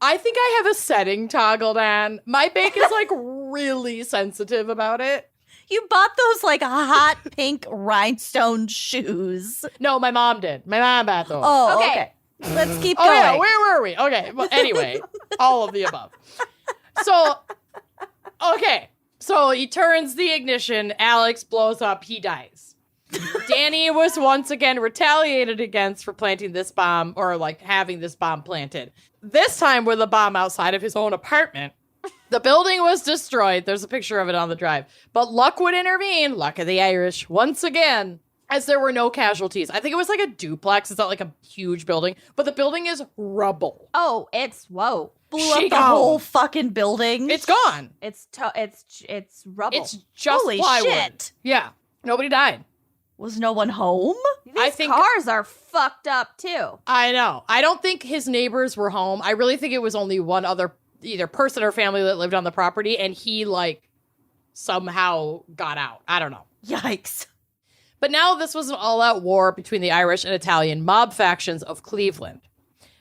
Speaker 4: I think I have a setting toggled on. My bank is like really sensitive about it.
Speaker 5: You bought those like hot pink rhinestone shoes.
Speaker 4: No, my mom did. My mom bought those.
Speaker 5: Oh,
Speaker 3: Okay.
Speaker 5: okay. Let's keep
Speaker 4: Oh,
Speaker 5: going.
Speaker 4: yeah, where were we? Okay, well, anyway, all of the above. So, okay, so he turns the ignition, Alex blows up, he dies. Danny was once again retaliated against for planting this bomb, or like having this bomb planted. This time with a bomb outside of his own apartment. The building was destroyed. There's a picture of it on the drive. But luck would intervene, luck of the Irish, once again, as there were no casualties. I think it was like a duplex. It's not like a huge building, but the building is rubble.
Speaker 3: Oh, it's whoa.
Speaker 5: Blew up
Speaker 4: She
Speaker 5: the
Speaker 4: gone.
Speaker 5: whole fucking building.
Speaker 4: It's gone.
Speaker 3: It's rubble.
Speaker 4: It's just
Speaker 5: Holy
Speaker 4: plywood.
Speaker 5: shit.
Speaker 4: Yeah. Nobody died.
Speaker 5: Was no one home?
Speaker 3: These
Speaker 4: I think-
Speaker 3: cars are fucked up too.
Speaker 4: I know. I don't think his neighbors were home. I really think it was only one other either person or family that lived on the property, and he like somehow got out. I don't know.
Speaker 5: Yikes.
Speaker 4: But now this was an all-out war between the Irish and Italian mob factions of Cleveland.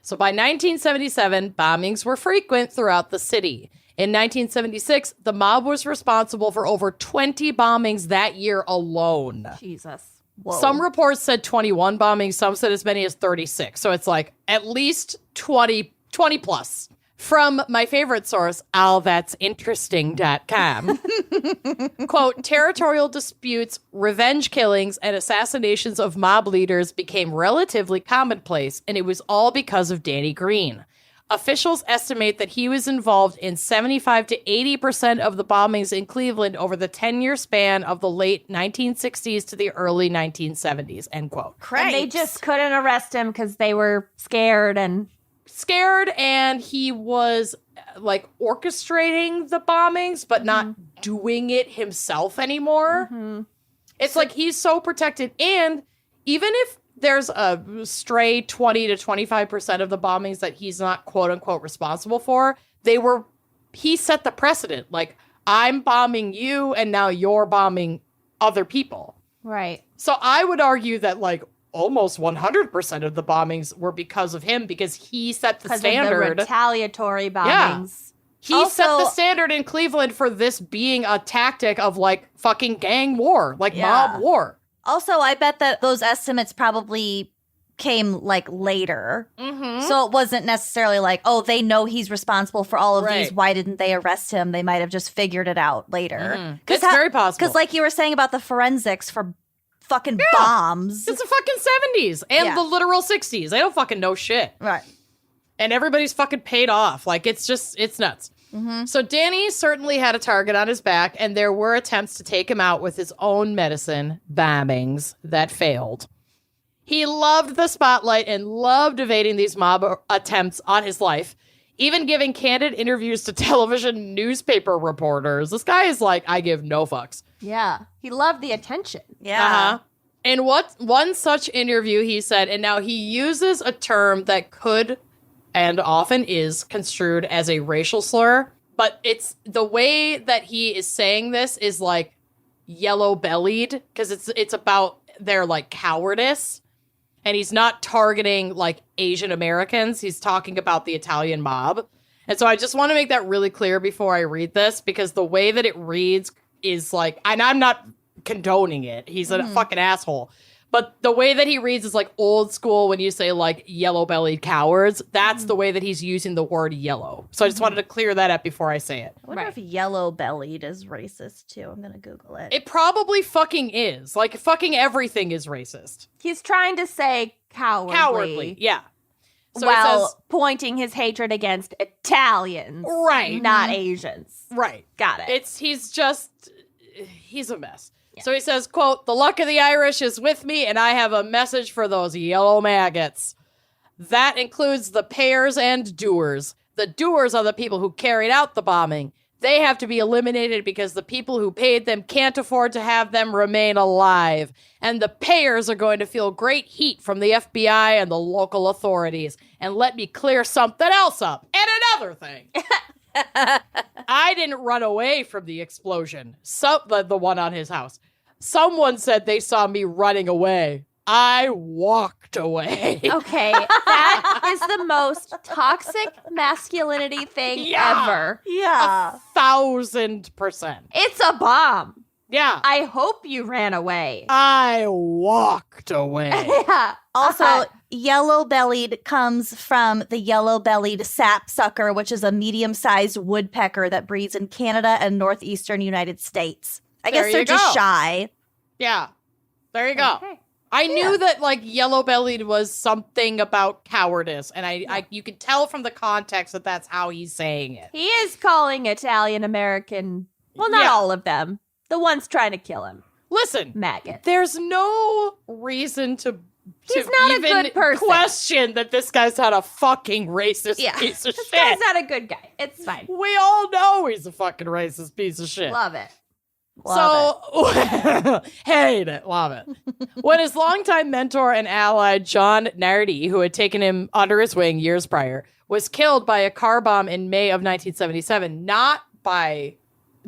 Speaker 4: So by 1977, bombings were frequent throughout the city. In 1976, the mob was responsible for over 20 bombings that year alone.
Speaker 3: Jesus.
Speaker 5: Whoa.
Speaker 4: Some reports said 21 bombings, some said as many as 36. So it's like at least 20 plus. From my favorite source, allthat'sinteresting.com. Quote, territorial disputes, revenge killings, and assassinations of mob leaders became relatively commonplace, and it was all because of Danny Green. Officials estimate that he was involved in 75 to 80% of the bombings in Cleveland over the 10-year span of the late 1960s to the early 1970s, end quote.
Speaker 3: And they just couldn't arrest him because they were scared and
Speaker 4: he was like orchestrating the bombings but not doing it himself anymore. It's like he's so protected, and even if there's a stray 20 to 25% of the bombings that he's not quote unquote responsible for, he set the precedent. Like, I'm bombing you and now you're bombing other people.
Speaker 3: right.
Speaker 4: So I would argue that like almost 100% of the bombings were because of him, because he set the
Speaker 3: Because
Speaker 4: standard.
Speaker 3: of the retaliatory bombings.
Speaker 4: He set the
Speaker 5: Also-
Speaker 4: standard in Cleveland for this being a tactic of like fucking gang war, like
Speaker 5: Yeah.
Speaker 4: mob war.
Speaker 5: Also, I bet that those estimates probably came like later. So it wasn't necessarily like, oh, they know he's responsible for all of these.
Speaker 4: Right.
Speaker 5: Why didn't they arrest him? They might have just figured it out later.
Speaker 4: It's very possible.
Speaker 5: Because like you were saying about the forensics for fucking bombs.
Speaker 4: It's the fucking 70s and
Speaker 5: Yeah.
Speaker 4: the literal 60s. They don't fucking know shit.
Speaker 5: Right.
Speaker 4: And everybody's fucking paid off. Like, it's nuts. So Danny certainly had a target on his back, and there were attempts to take him out with his own medicine, bombings, that failed. He loved the spotlight and loved evading these mob attempts on his life, even giving candid interviews to television newspaper reporters. This guy is like, I give no fucks.
Speaker 3: Yeah. He loved the attention.
Speaker 5: Yeah.
Speaker 4: In one such interview, he said, and now he uses a term that could and often is construed as a racial slur, but it's the way that he is saying this is like yellow-bellied, because it's about their like cowardice, and he's not targeting like Asian Americans. He's talking about the Italian mob. And so I just want to make that really clear before I read this, because the way that it reads is like, and I'm not condoning it, he's a fucking asshole, but the way that he reads is like old school. When you say like yellow-bellied cowards, that's the way that he's using the word yellow. So I just wanted to clear that up before I say it.
Speaker 5: I wonder if yellow-bellied is racist too. I'm going to Google it.
Speaker 4: It probably fucking is. Like, fucking everything is racist.
Speaker 3: He's trying to say
Speaker 4: Cowardly, yeah. So
Speaker 3: while
Speaker 4: it says,
Speaker 3: pointing his hatred against Italians.
Speaker 4: Right.
Speaker 3: Not Asians.
Speaker 4: right.
Speaker 3: Got it.
Speaker 4: He's a mess. So he says, quote, the luck of the Irish is with me, and I have a message for those yellow maggots. That includes the payers and doers. The doers are the people who carried out the bombing. They have to be eliminated because the people who paid them can't afford to have them remain alive. And the payers are going to feel great heat from the FBI and the local authorities. And let me clear something else up. And another thing. I didn't run away from the explosion. The one on his house. Someone said they saw me running away. I walked away.
Speaker 3: Okay, that is the most toxic masculinity thing ever.
Speaker 5: Yeah.
Speaker 4: 1,000%.
Speaker 3: It's a bomb.
Speaker 4: Yeah.
Speaker 3: I hope you ran away.
Speaker 4: I walked away.
Speaker 3: Yeah.
Speaker 5: Also, yellow-bellied comes from the yellow-bellied sapsucker, which is a medium-sized woodpecker that breeds in Canada and northeastern United States. I guess
Speaker 4: There
Speaker 5: they're
Speaker 4: you
Speaker 5: just
Speaker 4: go.
Speaker 5: shy.
Speaker 4: Yeah. There you go.
Speaker 3: Okay.
Speaker 4: I knew that like yellow-bellied was something about cowardice, and I you could tell from the context that that's how he's saying it.
Speaker 3: He is calling Italian American, well, not
Speaker 4: Yeah.
Speaker 3: all of them, the ones trying to kill him,
Speaker 4: Listen,
Speaker 3: maggots.
Speaker 4: there's no reason to
Speaker 3: He's not a
Speaker 4: even
Speaker 3: good person.
Speaker 4: question that this guy's not a fucking racist
Speaker 3: Yeah.
Speaker 4: piece of
Speaker 3: This
Speaker 4: shit.
Speaker 3: guy's not a good guy. It's fine.
Speaker 4: We all know he's a fucking racist piece of shit.
Speaker 3: Love it.
Speaker 4: Hate it. Love it. When his longtime mentor and ally, John Nardi, who had taken him under his wing years prior, was killed by a car bomb in May of 1977, not by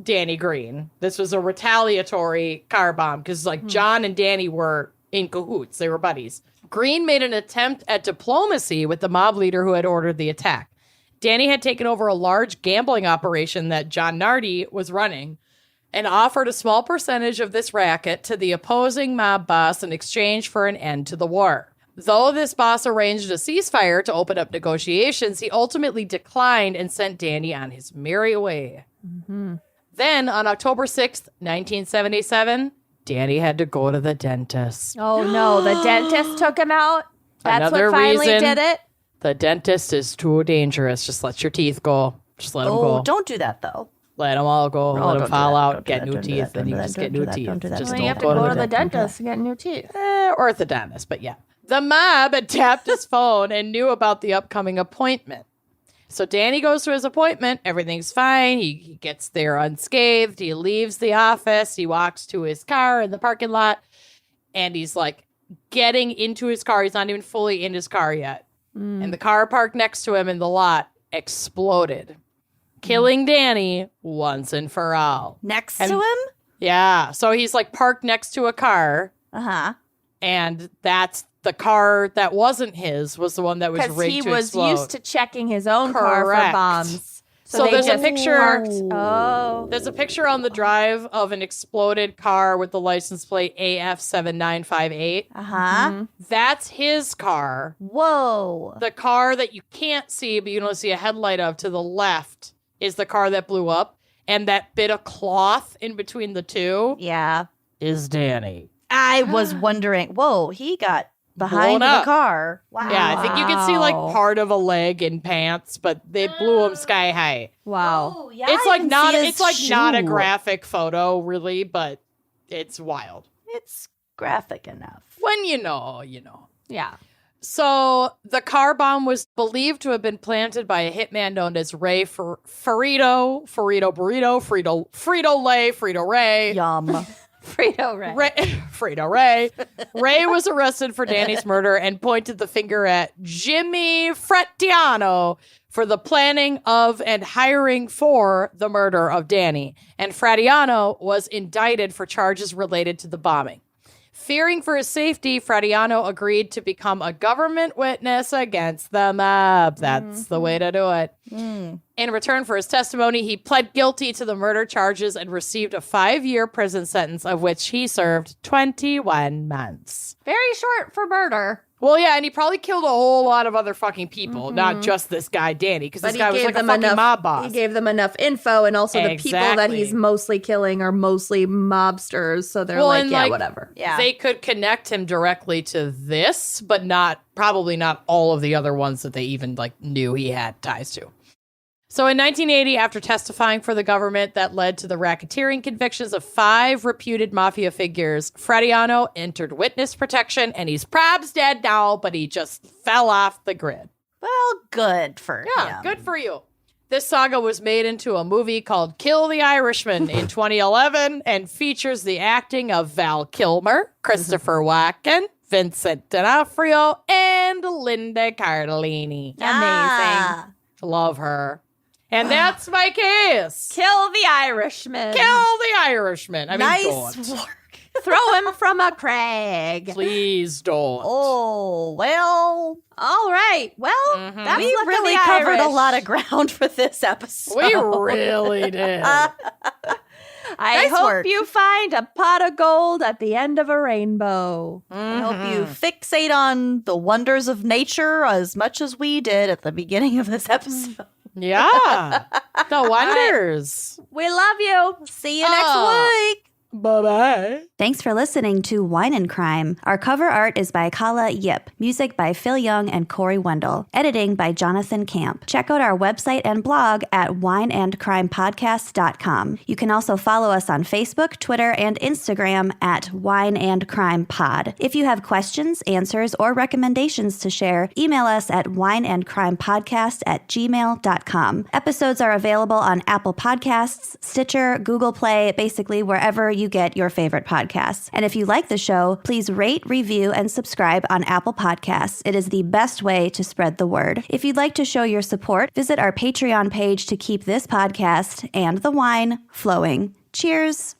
Speaker 4: Danny Green. This was a retaliatory car bomb because like John and Danny were in cahoots. They were buddies. Green made an attempt at diplomacy with the mob leader who had ordered the attack. Danny had taken over a large gambling operation that John Nardi was running and offered a small percentage of this racket to the opposing mob boss in exchange for an end to the war. Though this boss arranged a ceasefire to open up negotiations, he ultimately declined and sent Danny on his merry way.
Speaker 3: Mm-hmm.
Speaker 4: Then, on October 6th, 1977, Danny had to go to the dentist.
Speaker 3: Oh, no. The dentist took him out. That's
Speaker 4: Another
Speaker 3: what finally
Speaker 4: reason
Speaker 3: did it.
Speaker 4: The dentist is too dangerous. Just let your teeth go. Just let them go.
Speaker 5: Don't do that, though.
Speaker 4: Let them all go. Let them
Speaker 5: don't do
Speaker 4: fall
Speaker 5: that.
Speaker 4: out.
Speaker 5: Don't do
Speaker 4: Get
Speaker 5: that.
Speaker 4: new
Speaker 5: Don't do
Speaker 4: teeth.
Speaker 5: that.
Speaker 4: Then you
Speaker 5: Don't
Speaker 4: just
Speaker 5: do
Speaker 4: get
Speaker 5: that.
Speaker 4: new
Speaker 5: Don't do
Speaker 4: teeth.
Speaker 5: that. Don't do that.
Speaker 4: Just
Speaker 3: Well,
Speaker 4: don't
Speaker 3: you have to
Speaker 4: go
Speaker 3: go
Speaker 4: to
Speaker 3: to
Speaker 4: the
Speaker 3: the
Speaker 4: dentist.
Speaker 3: dentist to get new teeth.
Speaker 4: Orthodontist, but yeah. The mob had tapped his phone and knew about the upcoming appointment. So Danny goes to his appointment. Everything's fine. He gets there unscathed. He leaves the office. He walks to his car in the parking lot. And he's like getting into his car. He's not even fully in his car yet. And the car parked next to him in the lot exploded, killing Danny once and for all.
Speaker 5: Next to him?
Speaker 4: Yeah. So he's like parked next to a car.
Speaker 5: Uh-huh.
Speaker 4: And that's the car that wasn't his was the one that was
Speaker 3: Because
Speaker 4: rigged
Speaker 3: he
Speaker 4: to
Speaker 3: was
Speaker 4: explode.
Speaker 3: used to checking his own car for
Speaker 4: Correct.
Speaker 3: bombs.
Speaker 4: So
Speaker 3: they
Speaker 4: there's a
Speaker 3: just
Speaker 4: picture-
Speaker 3: parked- Oh.
Speaker 4: There's a picture on the drive of an exploded car with the license plate AF7958.
Speaker 5: Uh-huh.
Speaker 4: That's his car.
Speaker 5: Whoa.
Speaker 4: The car that you can't see, but you don't see a headlight of to the left is the car that blew up. And that bit of cloth in between the two
Speaker 5: Yeah.
Speaker 4: is Danny.
Speaker 5: I was wondering, whoa, he got behind
Speaker 4: Blown
Speaker 5: the
Speaker 4: up.
Speaker 5: car. Wow.
Speaker 4: Yeah, I think you can see like
Speaker 3: Wow.
Speaker 4: part of a leg and pants, but they blew him sky high.
Speaker 3: Wow.
Speaker 5: Oh, yeah,
Speaker 4: It's
Speaker 5: I
Speaker 4: like
Speaker 5: can
Speaker 4: not
Speaker 5: see his
Speaker 4: it's like not a
Speaker 5: shoe.
Speaker 4: graphic photo really, but it's wild.
Speaker 5: It's graphic enough.
Speaker 4: When you know, you know.
Speaker 3: Yeah.
Speaker 4: So the car bomb was believed to have been planted by a hitman known as Ray Frito Burrito, Frito Ray.
Speaker 5: Yum.
Speaker 3: Frito Ray.
Speaker 4: Frito Ray. Ray was arrested for Danny's murder and pointed the finger at Jimmy Fratiano for the planning of and hiring for the murder of Danny. And Fratiano was indicted for charges related to the bombing. Fearing for his safety, Fratiano agreed to become a government witness against the mob. That's the way to do it. In return for his testimony, he pled guilty to the murder charges and received a 5-year prison sentence, of which he served 21 months.
Speaker 3: Very short for murder.
Speaker 4: Well, yeah, and he probably killed a whole lot of other fucking people, not just this guy, Danny, because this guy was like a fucking mob boss.
Speaker 3: He gave them enough info, and also the people that
Speaker 4: Exactly.
Speaker 3: he's mostly killing are mostly mobsters, so they're
Speaker 4: Well,
Speaker 3: like,
Speaker 4: and,
Speaker 3: yeah,
Speaker 4: like,
Speaker 3: whatever.
Speaker 5: Yeah.
Speaker 4: They could connect him directly to this, but probably not all of the other ones that they even like knew he had ties to. So in 1980, after testifying for the government that led to the racketeering convictions of 5 reputed mafia figures, Fratiano entered witness protection, and he's probs dead now, but he just fell off the grid.
Speaker 5: Well, good for
Speaker 4: Yeah,
Speaker 5: him.
Speaker 4: good for you. This saga was made into a movie called Kill the Irishman in 2011 and features the acting of Val Kilmer, Christopher Walken, Vincent D'Onofrio, and Linda Cardellini.
Speaker 5: Amazing.
Speaker 4: Love her. And that's my case.
Speaker 3: Kill the Irishman.
Speaker 4: Kill the Irishman. I mean,
Speaker 5: Nice
Speaker 4: don't.
Speaker 5: work.
Speaker 3: Throw him from a crag.
Speaker 4: Please don't.
Speaker 5: Oh, well,
Speaker 3: All right. Well,
Speaker 4: Mhm.
Speaker 3: that's
Speaker 5: we
Speaker 3: Luck of
Speaker 5: really
Speaker 3: the
Speaker 5: covered a
Speaker 3: Irish.
Speaker 5: lot of ground for this episode.
Speaker 4: We really did.
Speaker 3: I
Speaker 5: Nice
Speaker 3: hope
Speaker 5: work.
Speaker 3: you find a pot of gold at the end of a rainbow.
Speaker 5: I hope you fixate on the wonders of nature as much as we did at the beginning of this episode.
Speaker 4: Yeah. The wonders.
Speaker 3: We love you.
Speaker 5: See you next week.
Speaker 4: Bye-bye.
Speaker 5: Thanks for listening to Wine and Crime. Our cover art is by Kala Yip, music by Phil Young and Corey Wendell, editing by Jonathan Camp. Check out our website and blog at wineandcrimepodcast.com. You can also follow us on Facebook, Twitter, and Instagram at Wine and Crime Pod. If you have questions, answers, or recommendations to share, email us at wineandcrimepodcast@gmail.com. Episodes are available on Apple Podcasts, Stitcher, Google Play, basically wherever you get your favorite podcasts. And if you like the show, please rate, review, and subscribe on Apple Podcasts. It is the best way to spread the word. If you'd like to show your support, visit our Patreon page to keep this podcast and the wine flowing. Cheers.